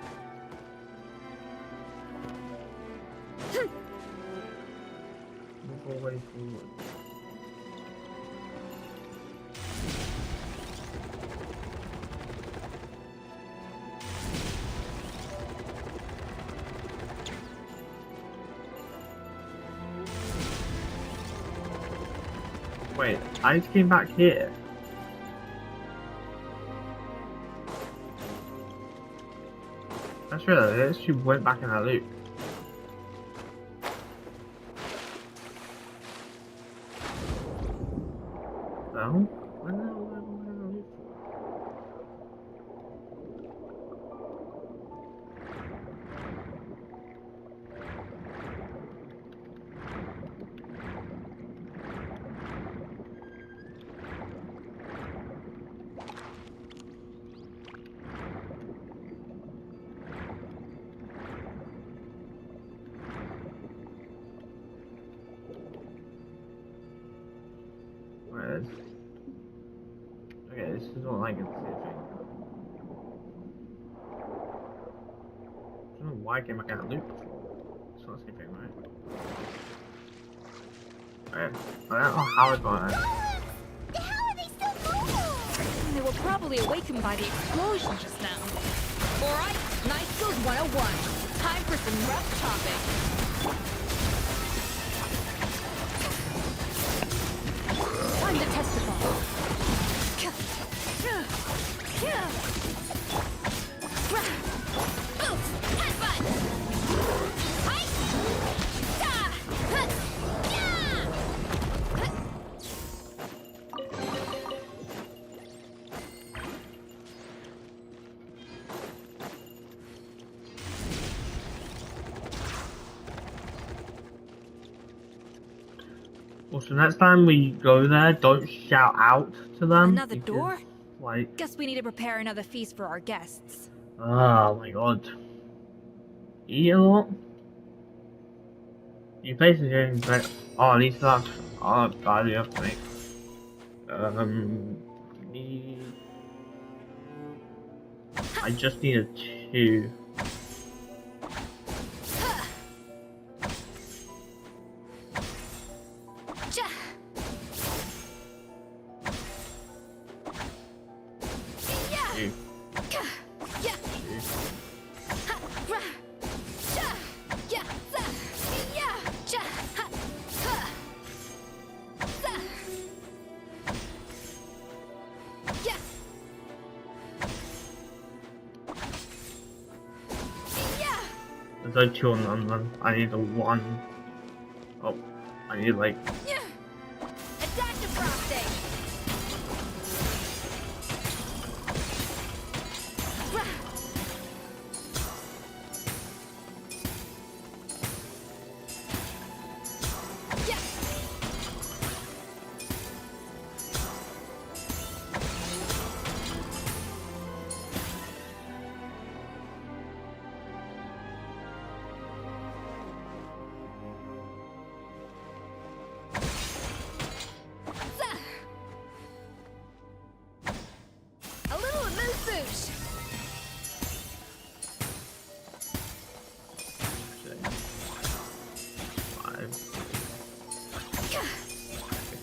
[SPEAKER 1] Move away forward. Wait, I just came back here. That's really, I actually went back in that loop. Well, what the hell was I going in the loop Whereas, okay, this is not like it's the same thing. I don't know why I came back out of loop before. It's not the same thing, right? Okay, I don't know how I got it.
[SPEAKER 7] They were probably awakened by the explosion just now. Alright, Night Skills 101. Time for some rough chopping. Time to test the ball.
[SPEAKER 1] Well, so next time we go there, don't shout out to them.
[SPEAKER 7] Another
[SPEAKER 1] because,
[SPEAKER 7] door?
[SPEAKER 1] Like,
[SPEAKER 7] Guess we need to prepare another feast for our guests.
[SPEAKER 1] oh my god. Eat a lot? You basically getting like, oh, I need that. Oh, God, you have to make. I just needed 2. There's like 2 on them. I need the 1. Oh, I need like.
[SPEAKER 7] Adaptive frosting!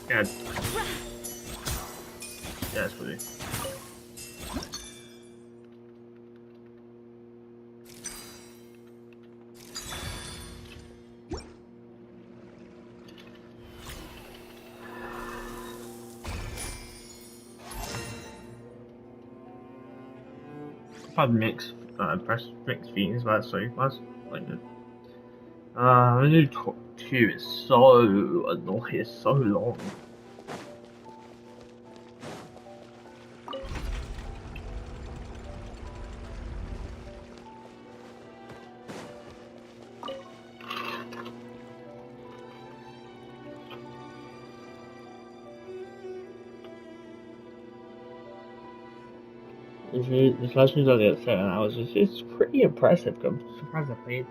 [SPEAKER 1] Yeah. Yeah, it's pretty. If I'd mix, press mix feelings about sorry, that's like good. The new 2 is so annoying, it's so long. This last one's only at 7 hours. It's pretty impressive. I'm surprised I played.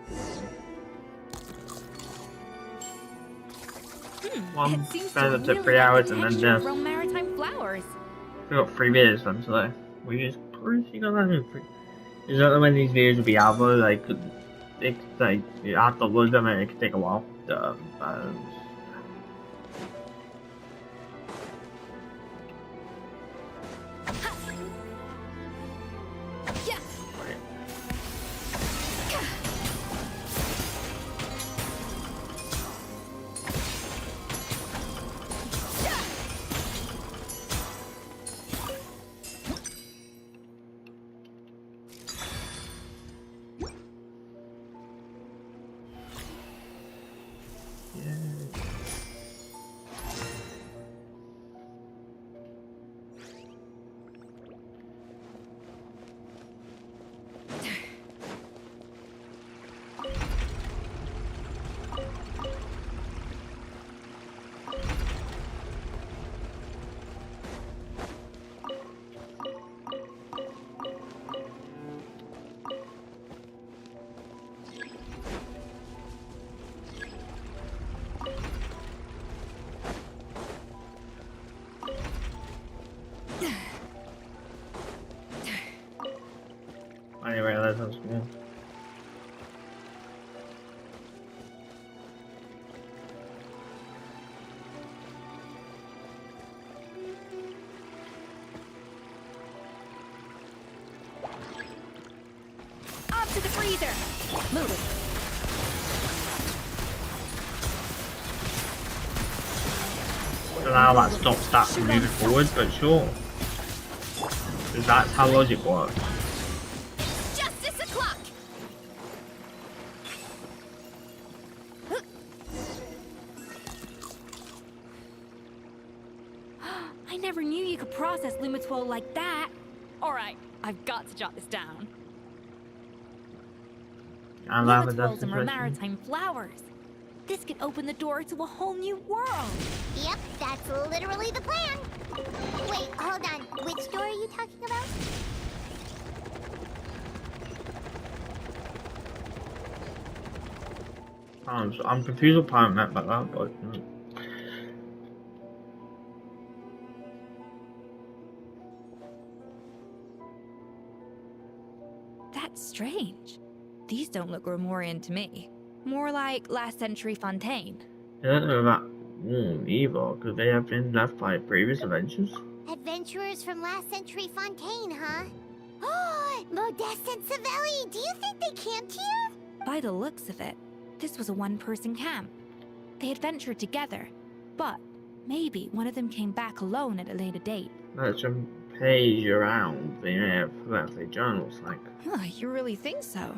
[SPEAKER 1] One spent up to 3 hours and then just.
[SPEAKER 7] From maritime flowers.
[SPEAKER 1] We got 3 videos done today. We just pretty got that in 3. You don't know when these videos will be out though. Like, you have to upload them and it can take a while. that sounds cool.
[SPEAKER 18] Up to the freezer! Move it.
[SPEAKER 1] I don't know how that stops that from moving forward, but sure. Because that's how logic works.
[SPEAKER 18] Justice o'clock! I never knew you could process Lumitwol like that. Alright, I've got to jot this down. Lumitwols and maritime flowers. This could open the door to a whole new world.
[SPEAKER 2] Yep, that's literally the plan. Wait, hold on. Which door are you talking about?
[SPEAKER 1] I'm confused what part meant by that, but...
[SPEAKER 18] That's strange. These don't look Romorian to me. More like last century Fontaine.
[SPEAKER 1] I don't know that either. Could they have been left by previous adventures?
[SPEAKER 2] Adventurers from last century Fontaine, huh? Oh, Modeste and Savelli, do you think they camped here?
[SPEAKER 18] By the looks of it, this was a one-person camp. They adventured together, but maybe one of them came back alone at a later date.
[SPEAKER 1] Let them page around. They may have left their journals, like...
[SPEAKER 18] Huh, you really think so?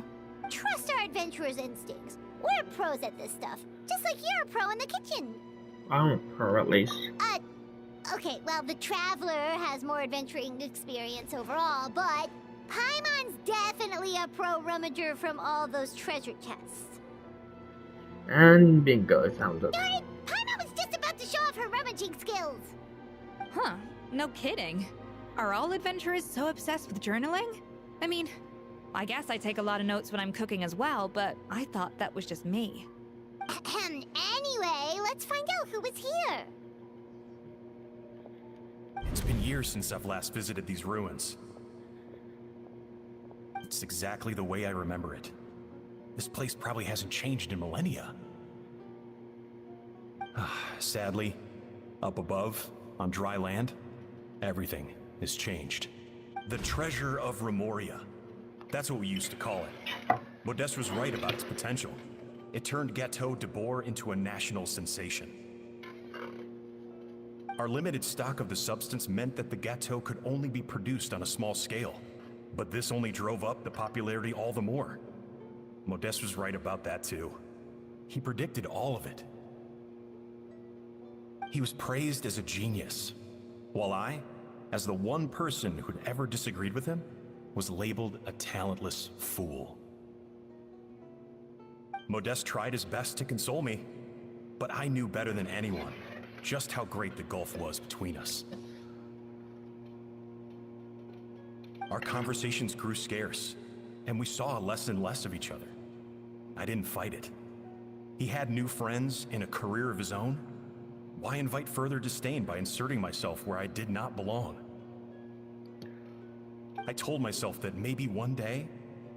[SPEAKER 2] Trust our adventurers' instincts. We're pros at this stuff, just like you're a pro in the kitchen.
[SPEAKER 1] I'm a pro, at least.
[SPEAKER 2] Okay, well, the Traveler has more adventuring experience overall, but Paimon's definitely a pro rummager from all those treasure chests.
[SPEAKER 1] And bingo, thumbs up.
[SPEAKER 2] Darn it! Paimon was just about to show off her rummaging skills.
[SPEAKER 18] Huh, no kidding. Are all adventurers so obsessed with journaling? I mean, I guess I take a lot of notes when I'm cooking as well, but I thought that was just me.
[SPEAKER 2] Anyway, let's find out who was here.
[SPEAKER 21] It's been years since I've last visited these ruins. It's exactly the way I remember it. This place probably hasn't changed in millennia. Sadly, up above, on dry land, everything has changed. The treasure of Remoria. That's what we used to call it. Modeste was right about its potential. It turned Gâteau de Bourg into a national sensation. Our limited stock of the substance meant that the gâteau could only be produced on a small scale. But this only drove up the popularity all the more. Modeste was right about that too. He predicted all of it. He was praised as a genius, while I, as the one person who'd ever disagreed with him, was labeled a talentless fool. Modeste tried his best to console me, but I knew better than anyone just how great the gulf was between us. Our conversations grew scarce, and we saw less and less of each other. I didn't fight it. He had new friends and a career of his own. Why invite further disdain by inserting myself where I did not belong? I told myself that maybe one day,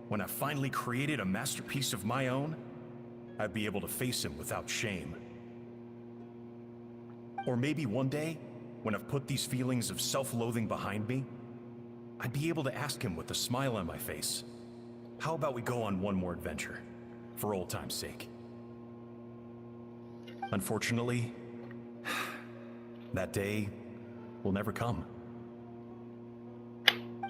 [SPEAKER 21] when I finally created a masterpiece of my own, I'd be able to face him without shame. Or maybe one day, when I've put these feelings of self-loathing behind me, I'd be able to ask him with a smile on my face, how about we go on one more adventure, for old time's sake? Unfortunately, that day will never come.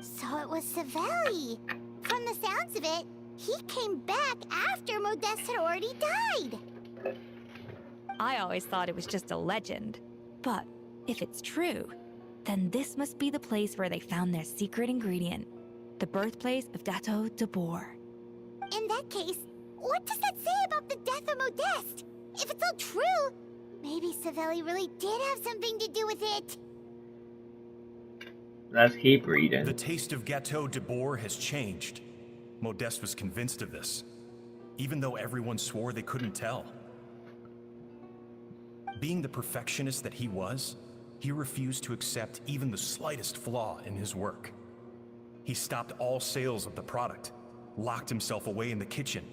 [SPEAKER 2] So it was Savelli. From the sounds of it, he came back after Modeste had already died.
[SPEAKER 18] I always thought it was just a legend. But if it's true, then this must be the place where they found their secret ingredient, the birthplace of Gâteau de Bourg.
[SPEAKER 2] In that case, what does that say about the death of Modeste? If it's all true, maybe Savelli really did have something to do with it.
[SPEAKER 1] Let's keep reading.
[SPEAKER 21] The taste of Gâteau de Bourg has changed. Modeste was convinced of this, even though everyone swore they couldn't tell. Being the perfectionist that he was, he refused to accept even the slightest flaw in his work. He stopped all sales of the product, locked himself away in the kitchen,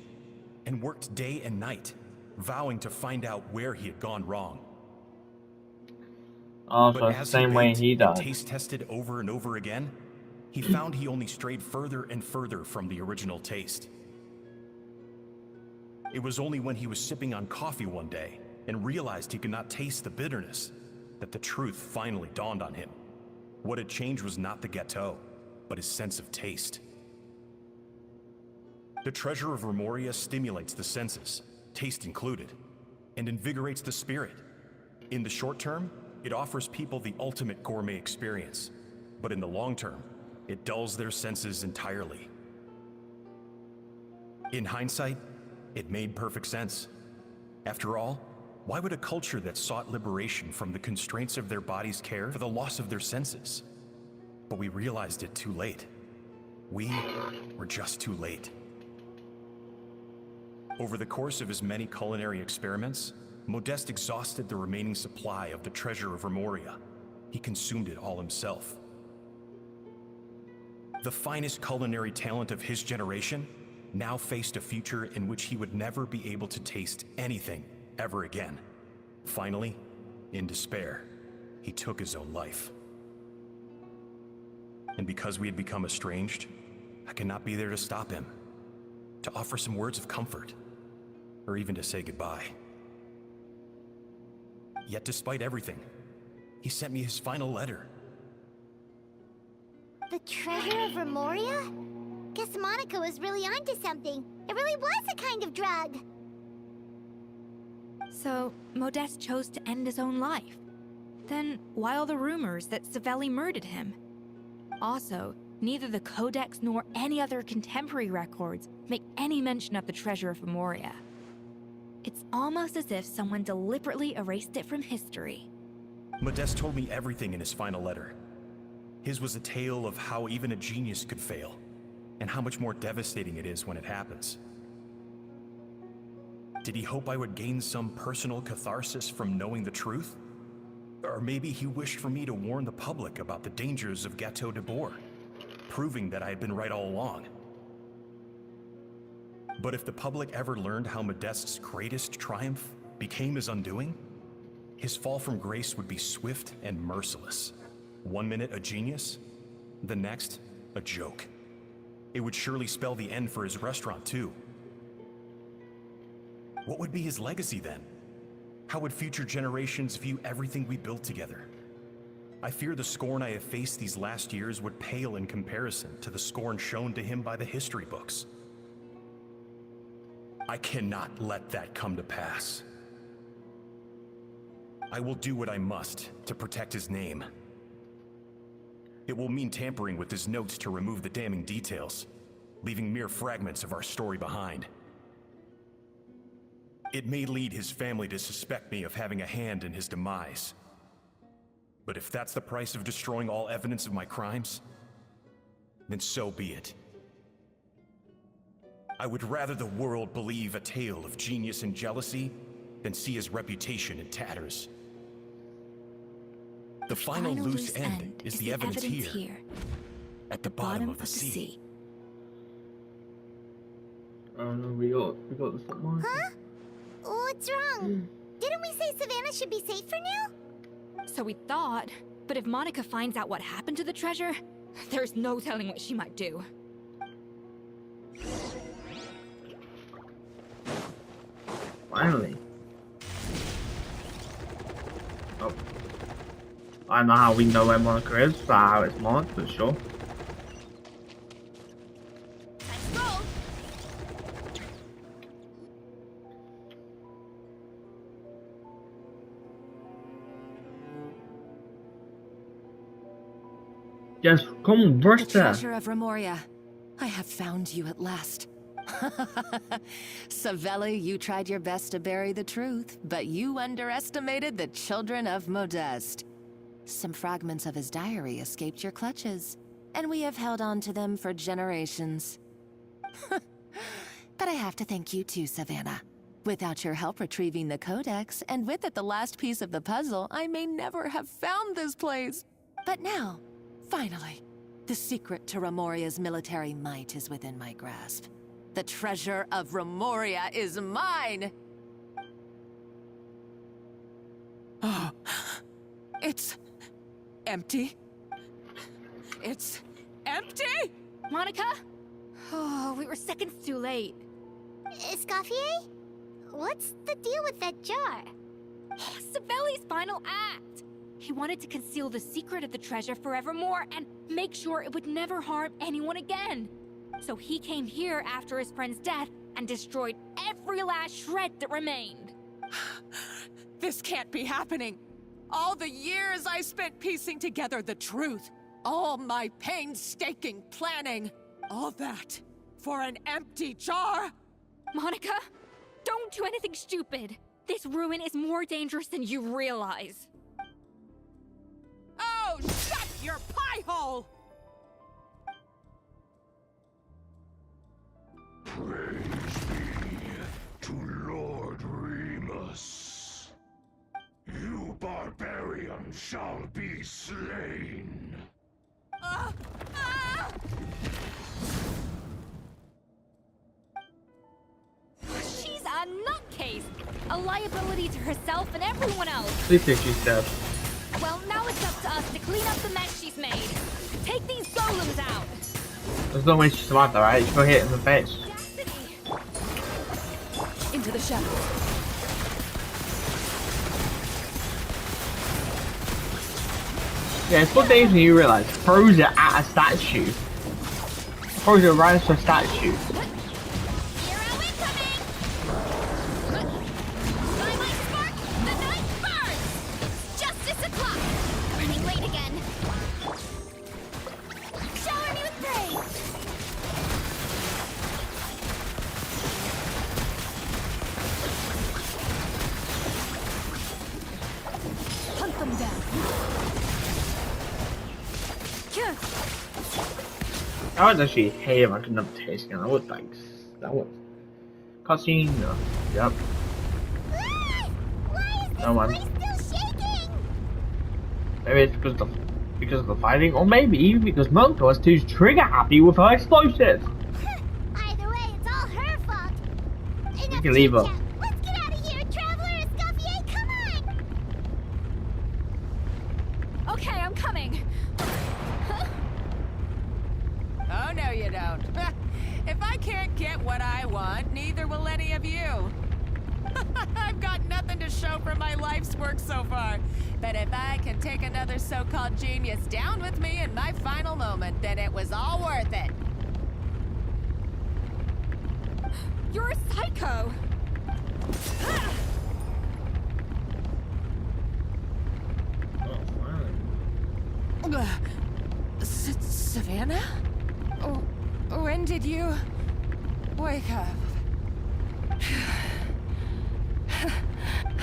[SPEAKER 21] and worked day and night, vowing to find out where he had gone wrong.
[SPEAKER 1] Oh, so
[SPEAKER 21] But
[SPEAKER 1] it's the
[SPEAKER 21] as
[SPEAKER 1] same
[SPEAKER 21] he
[SPEAKER 1] way
[SPEAKER 21] baked
[SPEAKER 1] he
[SPEAKER 21] and
[SPEAKER 1] died.
[SPEAKER 21] taste tested over and over again, he found he only strayed further and further from the original taste. It was only when he was sipping on coffee one day and realized he could not taste the bitterness that the truth finally dawned on him. What had changed was not the gâteau, but his sense of taste. The treasure of Remoria stimulates the senses, taste included, and invigorates the spirit. In the short term, it offers people the ultimate gourmet experience, but in the long term, it dulls their senses entirely. In hindsight, it made perfect sense. After all, why would a culture that sought liberation from the constraints of their bodies care for the loss of their senses? But we realized it too late. We were just too late. Over the course of his many culinary experiments, Modeste exhausted the remaining supply of the treasure of Remoria. He consumed it all himself. The finest culinary talent of his generation now faced a future in which he would never be able to taste anything ever again. Finally, in despair, he took his own life. And because we had become estranged, I cannot be there to stop him, to offer some words of comfort, or even to say goodbye. Yet despite everything, he sent me his final letter.
[SPEAKER 2] The treasure of Remoria? Guess Monica was really onto something. It really was a kind of drug.
[SPEAKER 18] So, Modeste chose to end his own life. Then, why all the rumors that Savelli murdered him? Also, neither the Codex nor any other contemporary records make any mention of the treasure of Remoria. It's almost as if someone deliberately erased it from history.
[SPEAKER 21] Modeste told me everything in his final letter. His was a tale of how even a genius could fail, and how much more devastating it is when it happens. Did he hope I would gain some personal catharsis from knowing the truth? Or maybe he wished for me to warn the public about the dangers of Gâteau de Bourg, proving that I had been right all along. But if the public ever learned how Modeste's greatest triumph became his undoing, his fall from grace would be swift and merciless. 1 minute a genius, the next a joke. It would surely spell the end for his restaurant too. What would be his legacy then? How would future generations view everything we built together? I fear the scorn I have faced these last years would pale in comparison to the scorn shown to him by the history books. I cannot let that come to pass. I will do what I must to protect his name. It will mean tampering with his notes to remove the damning details, leaving mere fragments of our story behind. It may lead his family to suspect me of having a hand in his demise. But if that's the price of destroying all evidence of my crimes, then so be it. I would rather the world believe a tale of genius and jealousy than see his reputation in tatters. The final loose end is the evidence here, at the bottom of the sea.
[SPEAKER 1] Oh no, we got the stop marker.
[SPEAKER 2] Huh? What's wrong? Didn't we say Savannah should be safe for now?
[SPEAKER 18] So we thought, but if Monica finds out what happened to the treasure, there's no telling what she might do.
[SPEAKER 1] Finally. Oh. I don't know how we know where Monica is, how it's marked, but sure. Yes, come on, brush
[SPEAKER 20] The
[SPEAKER 1] that.
[SPEAKER 20] treasure of Remoria. I have found you at last. Savelli, you tried your best to bury the truth, but you underestimated the children of Modeste. Some fragments of his diary escaped your clutches, and we have held on to them for generations. But I have to thank you too, Savannah. Without your help retrieving the Codex, and with it the last piece of the puzzle, I may never have found this place. But now, finally, The secret to Remoria's military might is within my grasp. The treasure of Remoria is mine! Oh, it's empty. It's empty?
[SPEAKER 18] Monica? Oh, we were seconds too late.
[SPEAKER 2] Escoffier? What's the deal with that jar?
[SPEAKER 18] Savelli's final act! He wanted to conceal the secret of the treasure forevermore and make sure it would never harm anyone again. So he came here after his friend's death and destroyed every last shred that remained.
[SPEAKER 10] This can't be happening. All the years I spent piecing together the truth. All my painstaking planning. All that for an empty jar?
[SPEAKER 18] Monica, don't do anything stupid. This ruin is more dangerous than you realize.
[SPEAKER 10] Oh, shut your pie hole!
[SPEAKER 6] Praise be to Lord Remus. You barbarian shall be slain.
[SPEAKER 18] She's a nutcase! A liability to herself and everyone else.
[SPEAKER 1] Please think she's dead.
[SPEAKER 18] Well, now it's up to us to clean up the mess she's made. Take these golems out!
[SPEAKER 1] There's no way she's smart though, right? She's gonna hit in the face.
[SPEAKER 10] Into the shadows.
[SPEAKER 1] Yeah, it's what days when you realise throws it at a statue. Throws it right into a statue. I would actually hate if I could never taste again. I would like that one. Cutscene, yep. No one. Maybe it's because of the fighting, or maybe even because Monko was too trigger happy with her explosives.
[SPEAKER 2] Either way, it's all her fault.
[SPEAKER 1] We can leave her.
[SPEAKER 2] Let's get out of here, Traveler. Escoffier, come on!
[SPEAKER 18] Okay, I'm coming.
[SPEAKER 10] Oh, no you don't. If I can't get what I want, neither will any of you. I've got nothing to show for my life's work so far. But if I can take another so-called genius down with me in my final moment, then it was all worth it.
[SPEAKER 18] You're a psycho!
[SPEAKER 10] Savannah? When did you wake up?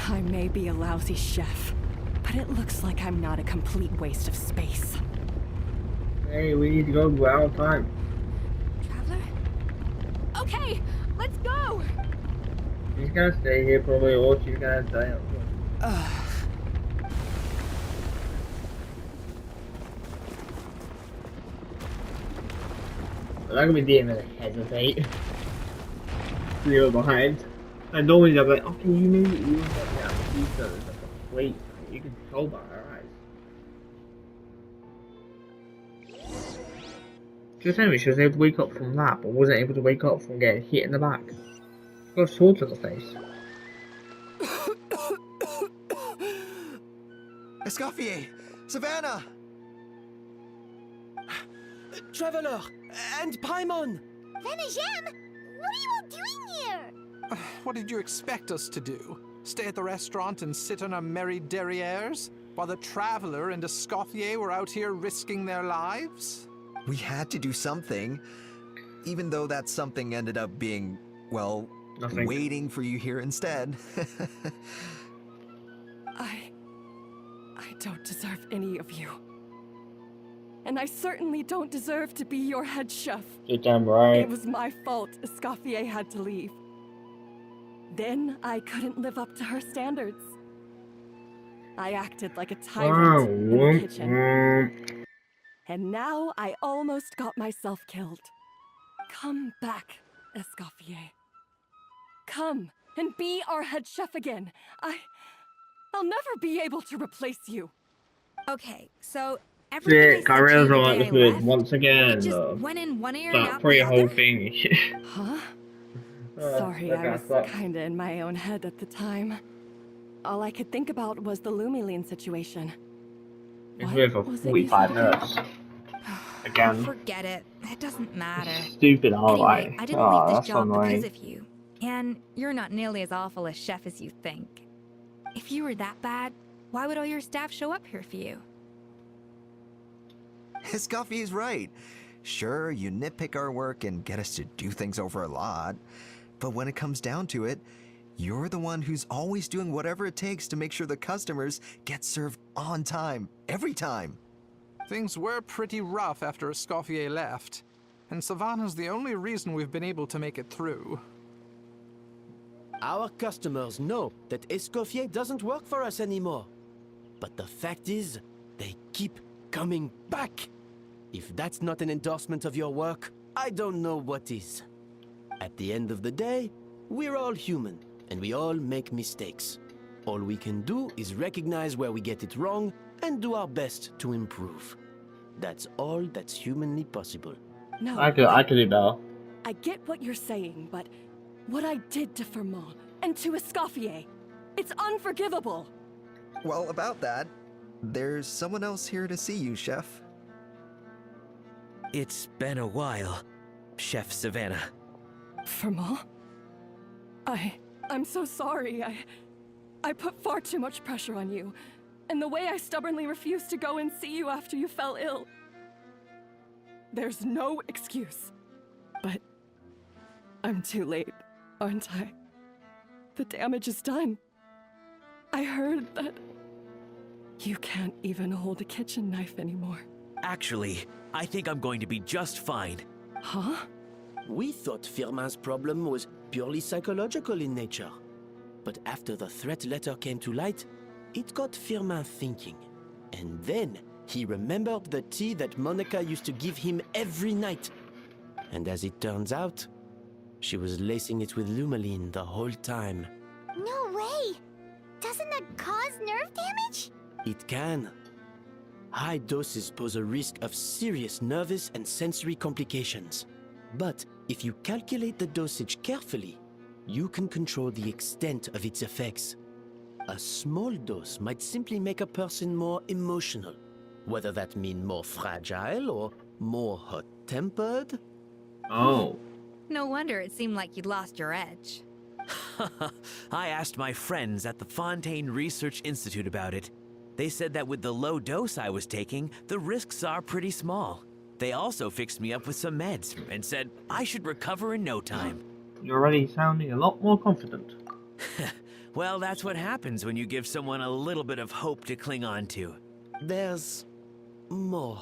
[SPEAKER 10] I may be a lousy chef, but it looks like I'm not a complete waste of space.
[SPEAKER 1] Hey, we need to go. We're out of time.
[SPEAKER 18] Traveler? Okay, let's go!
[SPEAKER 1] She's gonna stay here probably, or she's gonna die. I'm not gonna be gonna hesitate. Leave her behind. And normally I'm like, okay, you made it, you like, yeah, she's done it. Wait, you can tell by her eyes. She was saying she was able to wake up from that, but wasn't able to wake up from getting hit in the back. She got a sword to the face.
[SPEAKER 16] Escoffier! Savannah!
[SPEAKER 8] Traveler! And Paimon!
[SPEAKER 2] Venejem! What are you all doing here?
[SPEAKER 15] What did you expect us to do? Stay at the restaurant and sit on our merry derrieres? While the Traveler and Escoffier were out here risking their lives?
[SPEAKER 16] We had to do something. Even though that something ended up being, well,
[SPEAKER 1] nothing.
[SPEAKER 16] Waiting for you here instead.
[SPEAKER 11] I don't deserve any of you. And I certainly don't deserve to be your head chef.
[SPEAKER 1] You're damn right.
[SPEAKER 11] It was my fault Escoffier had to leave. Then I couldn't live up to her standards. I acted like a tyrant in the kitchen. And now I almost got myself killed. Come back, Escoffier. Come and be our head chef again. I'll never be able to replace you.
[SPEAKER 18] Okay, so everything I
[SPEAKER 1] Shit,
[SPEAKER 18] said to you
[SPEAKER 1] Kyrell's
[SPEAKER 18] the
[SPEAKER 1] on
[SPEAKER 18] day
[SPEAKER 1] the
[SPEAKER 18] I
[SPEAKER 1] hood
[SPEAKER 18] left,
[SPEAKER 1] once
[SPEAKER 18] it
[SPEAKER 1] again.
[SPEAKER 18] just went in one ear and
[SPEAKER 1] Start
[SPEAKER 18] out
[SPEAKER 1] for
[SPEAKER 18] the
[SPEAKER 1] your whole
[SPEAKER 18] other?
[SPEAKER 1] thing.
[SPEAKER 11] Huh? Sorry,
[SPEAKER 1] that
[SPEAKER 11] I
[SPEAKER 1] guy
[SPEAKER 11] was
[SPEAKER 1] sucks.
[SPEAKER 11] kinda in my own head at the time. All I could think about was the Lumiline situation.
[SPEAKER 1] It's been for
[SPEAKER 11] was it you
[SPEAKER 1] 45
[SPEAKER 11] said again?
[SPEAKER 1] minutes. Again.
[SPEAKER 18] Forget it. It doesn't matter.
[SPEAKER 1] Stupid,
[SPEAKER 18] Anyway,
[SPEAKER 1] alright.
[SPEAKER 18] I didn't leave
[SPEAKER 1] Oh,
[SPEAKER 18] this
[SPEAKER 1] that's
[SPEAKER 18] job because
[SPEAKER 1] annoying.
[SPEAKER 18] of you. And you're not nearly as awful a chef as you think. If you were that bad, why would all your staff show up here for you?
[SPEAKER 16] Escoffier's right. Sure, you nitpick our work and get us to do things over a lot. But when it comes down to it, you're the one who's always doing whatever it takes to make sure the customers get served on time, every time.
[SPEAKER 15] Things were pretty rough after Escoffier left, and Savannah's the only reason we've been able to make it through.
[SPEAKER 8] Our customers know that Escoffier doesn't work for us anymore. But the fact is, they keep coming back. If that's not an endorsement of your work, I don't know what is. At the end of the day, we're all human, and we all make mistakes. All we can do is recognize where we get it wrong and do our best to improve. That's all that's humanly possible.
[SPEAKER 11] No,
[SPEAKER 1] I could do better.
[SPEAKER 11] I get what you're saying, but what I did to Firmin and to Escoffier, it's unforgivable.
[SPEAKER 16] Well, about that, there's someone else here to see you, Chef.
[SPEAKER 19] It's been a while, Chef Savannah.
[SPEAKER 11] Firmin? I'm so sorry. I put far too much pressure on you. And the way I stubbornly refused to go and see you after you fell ill. There's no excuse. But I'm too late, aren't I? The damage is done. I heard that you can't even hold a kitchen knife anymore.
[SPEAKER 19] Actually, I think I'm going to be just fine.
[SPEAKER 11] Huh?
[SPEAKER 8] We thought Firmin's problem was purely psychological in nature. But after the threat letter came to light, it got Firmin thinking. And then he remembered the tea that Monica used to give him every night. And as it turns out, she was lacing it with Lumiline the whole time.
[SPEAKER 2] No way! Doesn't that cause nerve damage?
[SPEAKER 8] It can. High doses pose a risk of serious nervous and sensory complications. But if you calculate the dosage carefully, you can control the extent of its effects. A small dose might simply make a person more emotional, whether that means more fragile or more hot-tempered.
[SPEAKER 1] Oh.
[SPEAKER 18] No wonder it seemed like you'd lost your edge.
[SPEAKER 19] I asked my friends at the Fontaine Research Institute about it. They said that with the low dose I was taking, the risks are pretty small. They also fixed me up with some meds and said I should recover in no time.
[SPEAKER 1] You're already sounding a lot more confident.
[SPEAKER 19] Well, that's what happens when you give someone a little bit of hope to cling on to.
[SPEAKER 8] There's more.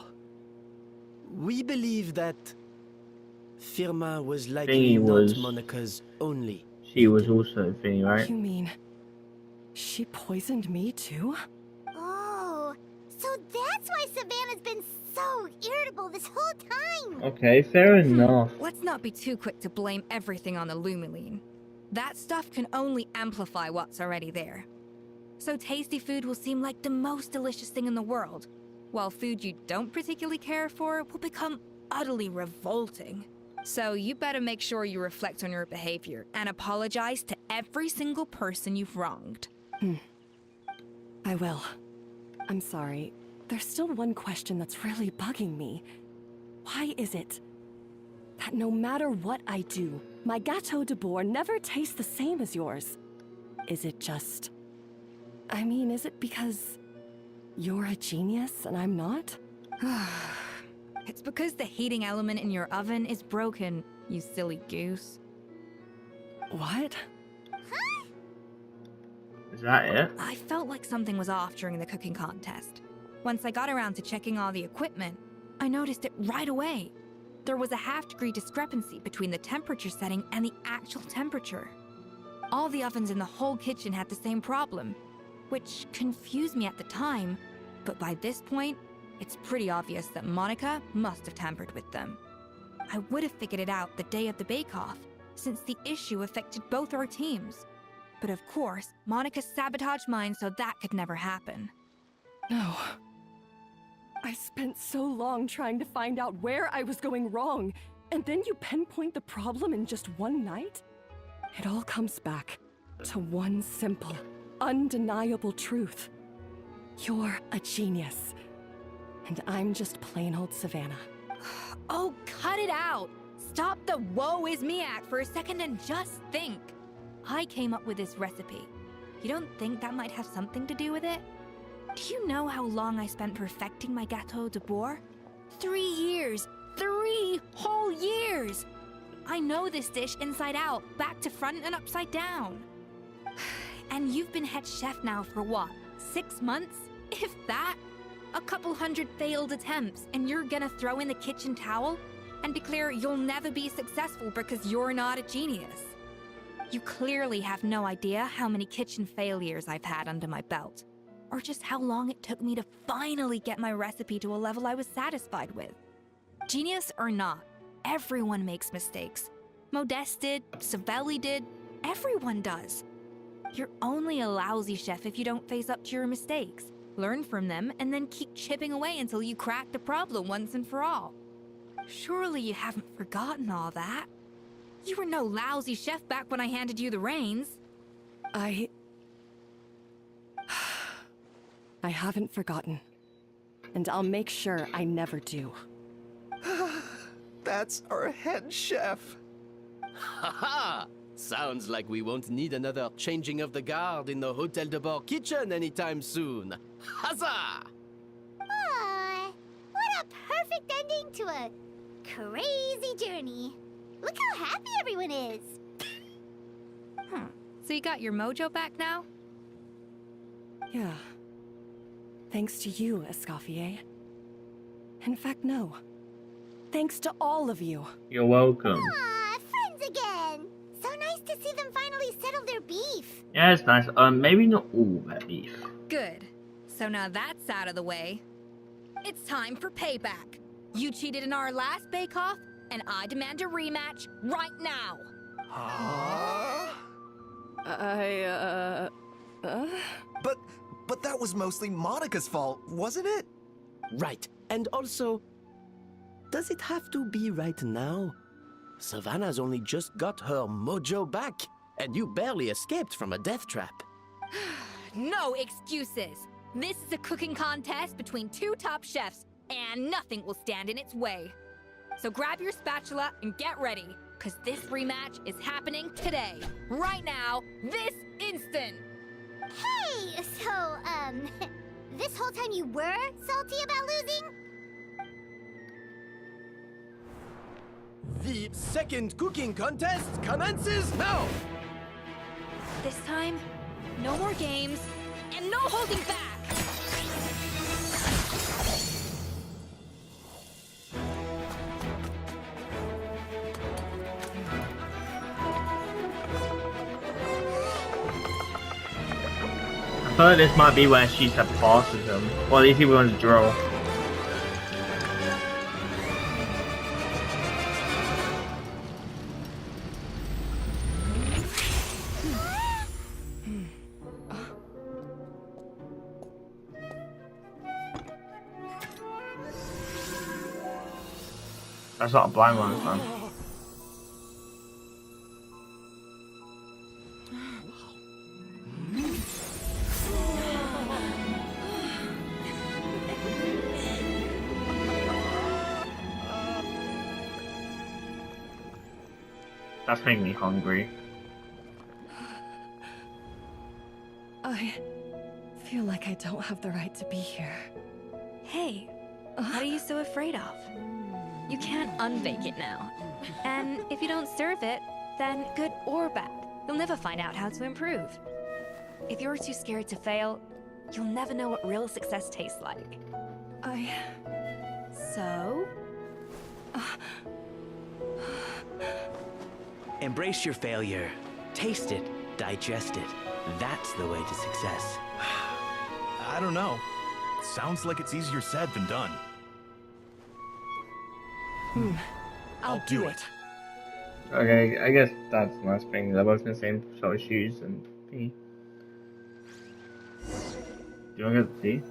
[SPEAKER 8] We believe that Firmin was likely not Monica's only.
[SPEAKER 1] She was also Thingy, right?
[SPEAKER 11] You mean she poisoned me too?
[SPEAKER 2] Oh, so that's why Savannah's been so irritable this whole time.
[SPEAKER 1] Okay, fair enough.
[SPEAKER 18] Let's not be too quick to blame everything on the Lumiline. That stuff can only amplify what's already there. So tasty food will seem like the most delicious thing in the world, while food you don't particularly care for will become utterly revolting. So you better make sure you reflect on your behavior and apologize to every single person you've wronged.
[SPEAKER 11] I will. I'm sorry. There's still one question that's really bugging me. Why is it that no matter what I do, my Gâteau de Bourg never tastes the same as yours? Is it just... I mean, is it because you're a genius and I'm not?
[SPEAKER 18] It's because the heating element in your oven is broken, you silly goose.
[SPEAKER 11] What?
[SPEAKER 1] Is that it?
[SPEAKER 18] I felt like something was off during the cooking contest. Once I got around to checking all the equipment, I noticed it right away. There was a half-degree discrepancy between the temperature setting and the actual temperature. All the ovens in the whole kitchen had the same problem, which confused me at the time, but by this point,
[SPEAKER 7] It's pretty obvious that Monica must have tampered with them. I would have figured it out the day of the bake-off, since the issue affected both our teams. But of course, Monica sabotaged mine so that could never happen.
[SPEAKER 11] No. I spent so long trying to find out where I was going wrong, and then you pinpoint the problem in just one night? It all comes back to one simple, undeniable truth. You're a genius, and I'm just plain old Savannah.
[SPEAKER 7] Oh, cut it out! Stop the woe is me act for a second and just think. I came up with this recipe. You don't think that might have something to do with it? Do you know how long I spent perfecting my Gâteau de Bourg? 3 years! 3 whole years! I know this dish inside out, back to front and upside down. And you've been head chef now for what, 6 months? If that? A couple hundred failed attempts, and you're gonna throw in the kitchen towel and declare you'll never be successful because you're not a genius. You clearly have no idea how many kitchen failures I've had under my belt, or just how long it took me to finally get my recipe to a level I was satisfied with. Genius or not, everyone makes mistakes. Modeste did, Savelli did, everyone does. You're only a lousy chef if you don't face up to your mistakes, learn from them, and then keep chipping away until you crack the problem once and for all. Surely you haven't forgotten all that. You were no lousy chef back when I handed you the reins.
[SPEAKER 11] I haven't forgotten. And I'll make sure I never do.
[SPEAKER 16] That's our head chef.
[SPEAKER 8] Haha! Sounds like we won't need another changing of the guard in the Hotel de Bord kitchen anytime soon. Huzzah!
[SPEAKER 2] Aw, what a perfect ending to a crazy journey. Look how happy everyone is.
[SPEAKER 7] So you got your mojo back now?
[SPEAKER 11] Yeah. Thanks to you, Escoffier. In fact, no. Thanks to all of you.
[SPEAKER 1] You're welcome.
[SPEAKER 2] Aw, friends again. So nice to see them finally settle their beef.
[SPEAKER 1] Yeah, it's nice. Maybe not all that beef.
[SPEAKER 7] Good. So now that's out of the way. It's time for payback. You cheated in our last bake-off, and I demand a rematch right now.
[SPEAKER 16] But that was mostly Monica's fault, wasn't it?
[SPEAKER 8] Right. And also, does it have to be right now? Savannah's only just got her mojo back, and you barely escaped from a death trap.
[SPEAKER 7] No excuses. This is a cooking contest between 2 top chefs, and nothing will stand in its way. So grab your spatula and get ready, because this rematch is happening today, right now, this instant.
[SPEAKER 2] Hey, so, this whole time you were salty about losing?
[SPEAKER 8] The second cooking contest commences now!
[SPEAKER 7] This time, no more games, and no holding back!
[SPEAKER 1] I feel like this might be where she's had passes them. Well, at least he wants to draw. That's not a blind one, man. That's making me hungry.
[SPEAKER 11] I feel like I don't have the right to be here.
[SPEAKER 7] Hey, what are you so afraid of? You can't unbake it now. And if you don't serve it, then good or bad, you'll never find out how to improve. If you're too scared to fail, you'll never know what real success tastes like. So?
[SPEAKER 19] Embrace your failure. Taste it. Digest it. That's the way to success.
[SPEAKER 17] I don't know.
[SPEAKER 21] sounds like it's easier said than done.
[SPEAKER 3] I'll do it.
[SPEAKER 1] Okay, I guess that's a nice thing. They're both in the same sort of shoes and tea. Do you want to get the tea?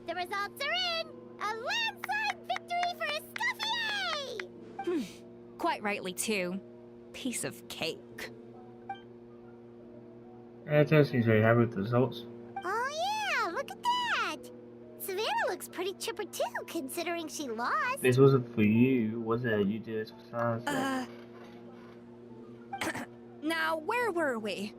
[SPEAKER 2] The results are in! A landslide victory for Escoffier!
[SPEAKER 18] Quite rightly, too. Piece of cake.
[SPEAKER 1] Yeah, it does seem very happy with the results.
[SPEAKER 2] Oh yeah, look at that! Savannah looks pretty chipper too, considering she lost.
[SPEAKER 1] This wasn't for you, was it? You did it for Sansa.
[SPEAKER 18] Now, where were we?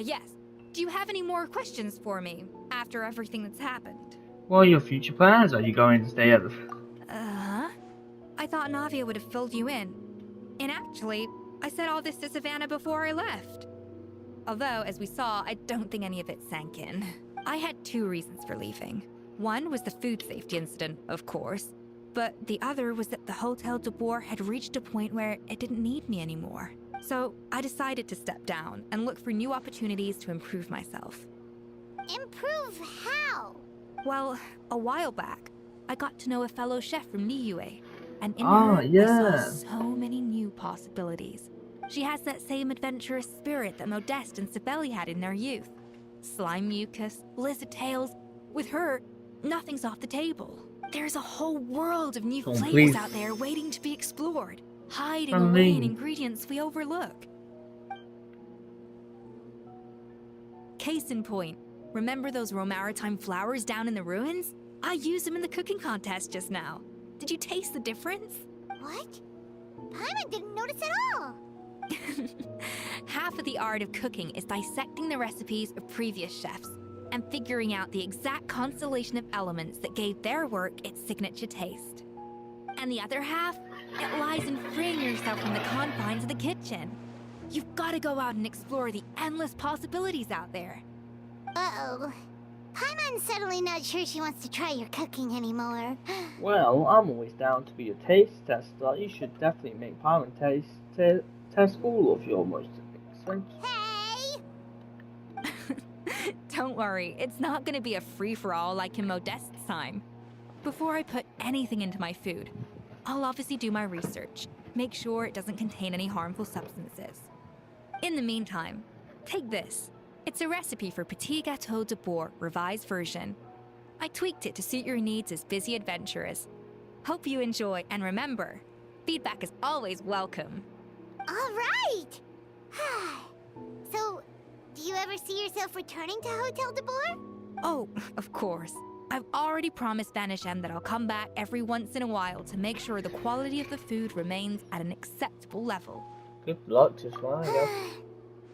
[SPEAKER 18] Yes. Do you have any more questions for me after everything that's happened?
[SPEAKER 1] What are your future plans? Are you going to stay at the...
[SPEAKER 18] I thought Navia would have filled you in. And actually, I said all this to Savannah before I left. Although, as we saw, I don't think any of it sank in. I had 2 reasons for leaving. One was the food safety incident, of course. But the other was that the Hotel de Boer had reached a point where it didn't need me anymore. So I decided to step down and look for new opportunities to improve myself.
[SPEAKER 2] Improve how?
[SPEAKER 18] Well, a while back, I got to know a fellow chef from Liyue, and in her, I saw so many new possibilities. She has that same adventurous spirit that Modeste and Sibeli had in their youth. Slime mucus, lizard tails. With her, nothing's off the table. There's a whole world of new flavors out there waiting to be explored, hiding away in ingredients we overlook. Case in point, remember those Romaritime flowers down in the ruins? I used them in the cooking contest just now. Did you taste the difference?
[SPEAKER 2] What? Paimon didn't notice at all.
[SPEAKER 18] Half of the art of cooking is dissecting the recipes of previous chefs and figuring out the exact constellation of elements that gave their work its signature taste. And the other half, it lies in freeing yourself from the confines of the kitchen. You've got to go out and explore the endless possibilities out there.
[SPEAKER 2] Uh-oh. Paimon's suddenly not sure she wants to try your cooking anymore.
[SPEAKER 1] Well, I'm always down to be a taste tester. You should definitely make Paimon test all of your most expensive.
[SPEAKER 18] Don't worry, it's not going to be a free-for-all like in Modeste's time. Before I put anything into my food, I'll obviously do my research, make sure it doesn't contain any harmful substances. In the meantime, take this. It's a recipe for Petit Gâteau de Boer, revised version. I tweaked it to suit your needs as busy adventurers. Hope you enjoy, and remember, feedback is always welcome.
[SPEAKER 2] All right! So, do you ever see yourself returning to Hotel de Boer?
[SPEAKER 18] Oh, of course. I've already promised Vanish M that I'll come back every once in a while to make sure the quality of the food remains at an acceptable level.
[SPEAKER 1] Good luck to flying.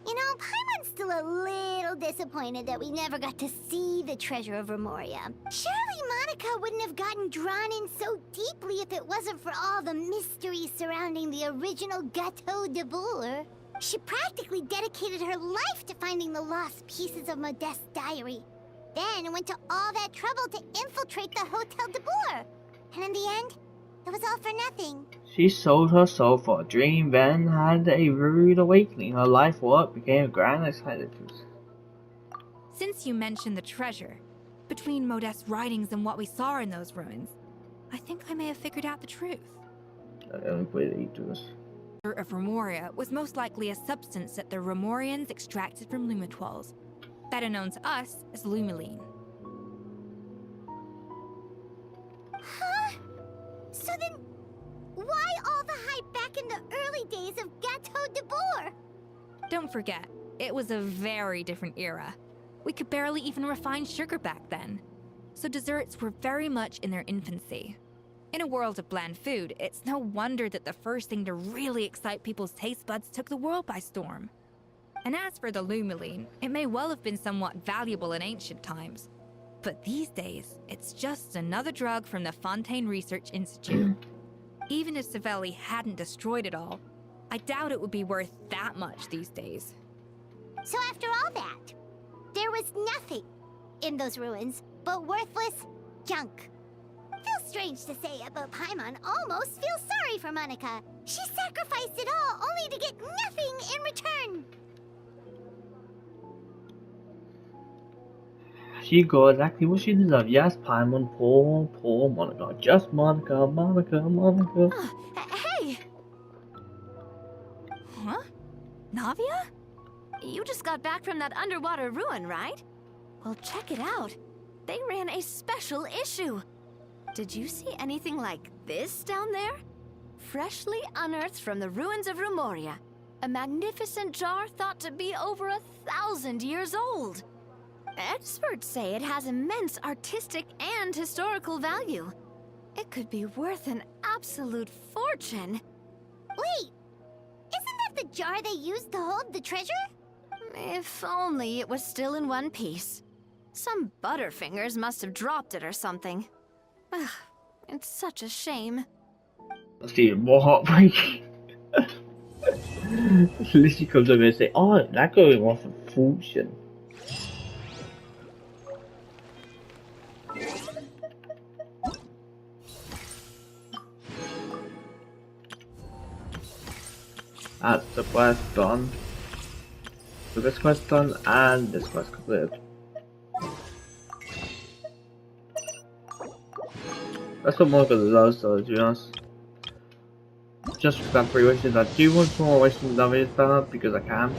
[SPEAKER 2] You know, Paimon's still a little disappointed that we never got to see the treasure of Remoria. Surely Monica wouldn't have gotten drawn in so deeply if it wasn't for all the mystery surrounding the original Gâteau de Boer. She practically dedicated her life to finding the lost pieces of Modeste's diary. Then went to all that trouble to infiltrate the Hotel de Boer. And in the end, it was all for nothing.
[SPEAKER 1] She sold her soul for a dream, then had a rude awakening. Her life work became a grand experience.
[SPEAKER 18] Since you mentioned the treasure, between Modeste's writings and what we saw in those ruins, I think I may have figured out the truth.
[SPEAKER 1] Of
[SPEAKER 18] Remoria was most likely a substance that the Remorians extracted from Lumitoiles, better known to us as Lumiline.
[SPEAKER 2] Huh? So then, why all the hype back in the early days of Gâteau de Boer?
[SPEAKER 18] Don't forget, it was a very different era. We could barely even refine sugar back then, so desserts were very much in their infancy. In a world of bland food, it's no wonder that the first thing to really excite people's taste buds took the world by storm. And as for the Lumiline, it may well have been somewhat valuable in ancient times. But these days, it's just another drug from the Fontaine Research Institute. Even if Sibeli hadn't destroyed it all, I doubt it would be worth that much these days.
[SPEAKER 2] So after all that, there was nothing in those ruins but worthless junk. Feels strange to say it, but Paimon almost feels sorry for Monica. She sacrificed it all only to get nothing in return.
[SPEAKER 1] She got exactly what she deserved. Yes, Paimon, poor Monica. Just Monica.
[SPEAKER 4] Hey! Huh? Navia? You just got back from that underwater ruin, right? Well, check it out. They ran a special issue. Did you see anything like this down there? Freshly unearthed from the ruins of Rumoria. A magnificent jar thought to be over 1,000 years old. Experts say it has immense artistic and historical value. It could be worth an absolute fortune.
[SPEAKER 2] Wait! Isn't that the jar they used to hold the treasure?
[SPEAKER 4] If only it was still in one piece. Some butterfingers must have dropped it or something. Ugh, it's such a shame.
[SPEAKER 1] That's even more heartbreaking. Lizzie comes over and say, "Oh, that going off a fortune." That's the quest done. So this quest done and this quest completed. That's what Monica does though, to be honest. Just for that 3 wishes, I do want some more wishes than Navi's better because I can.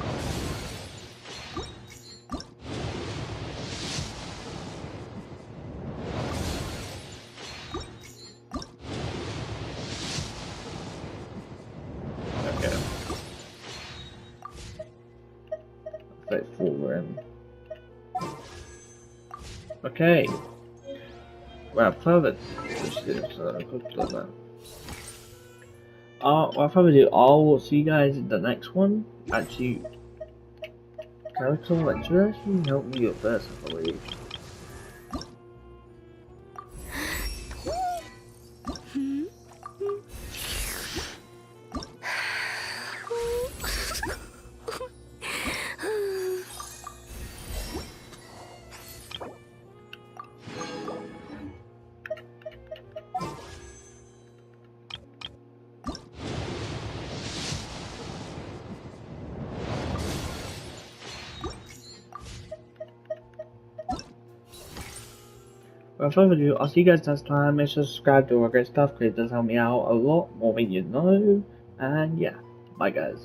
[SPEAKER 1] Okay. Let's full room. Okay. Well, perfect. Without further ado, I'll see you guys in the next one. Actually, character lecture actually help me get first, I believe. Without further ado, I'll see you guys next time. Make sure to subscribe, do all great stuff because it does help me out a lot more than you know. And yeah, bye guys.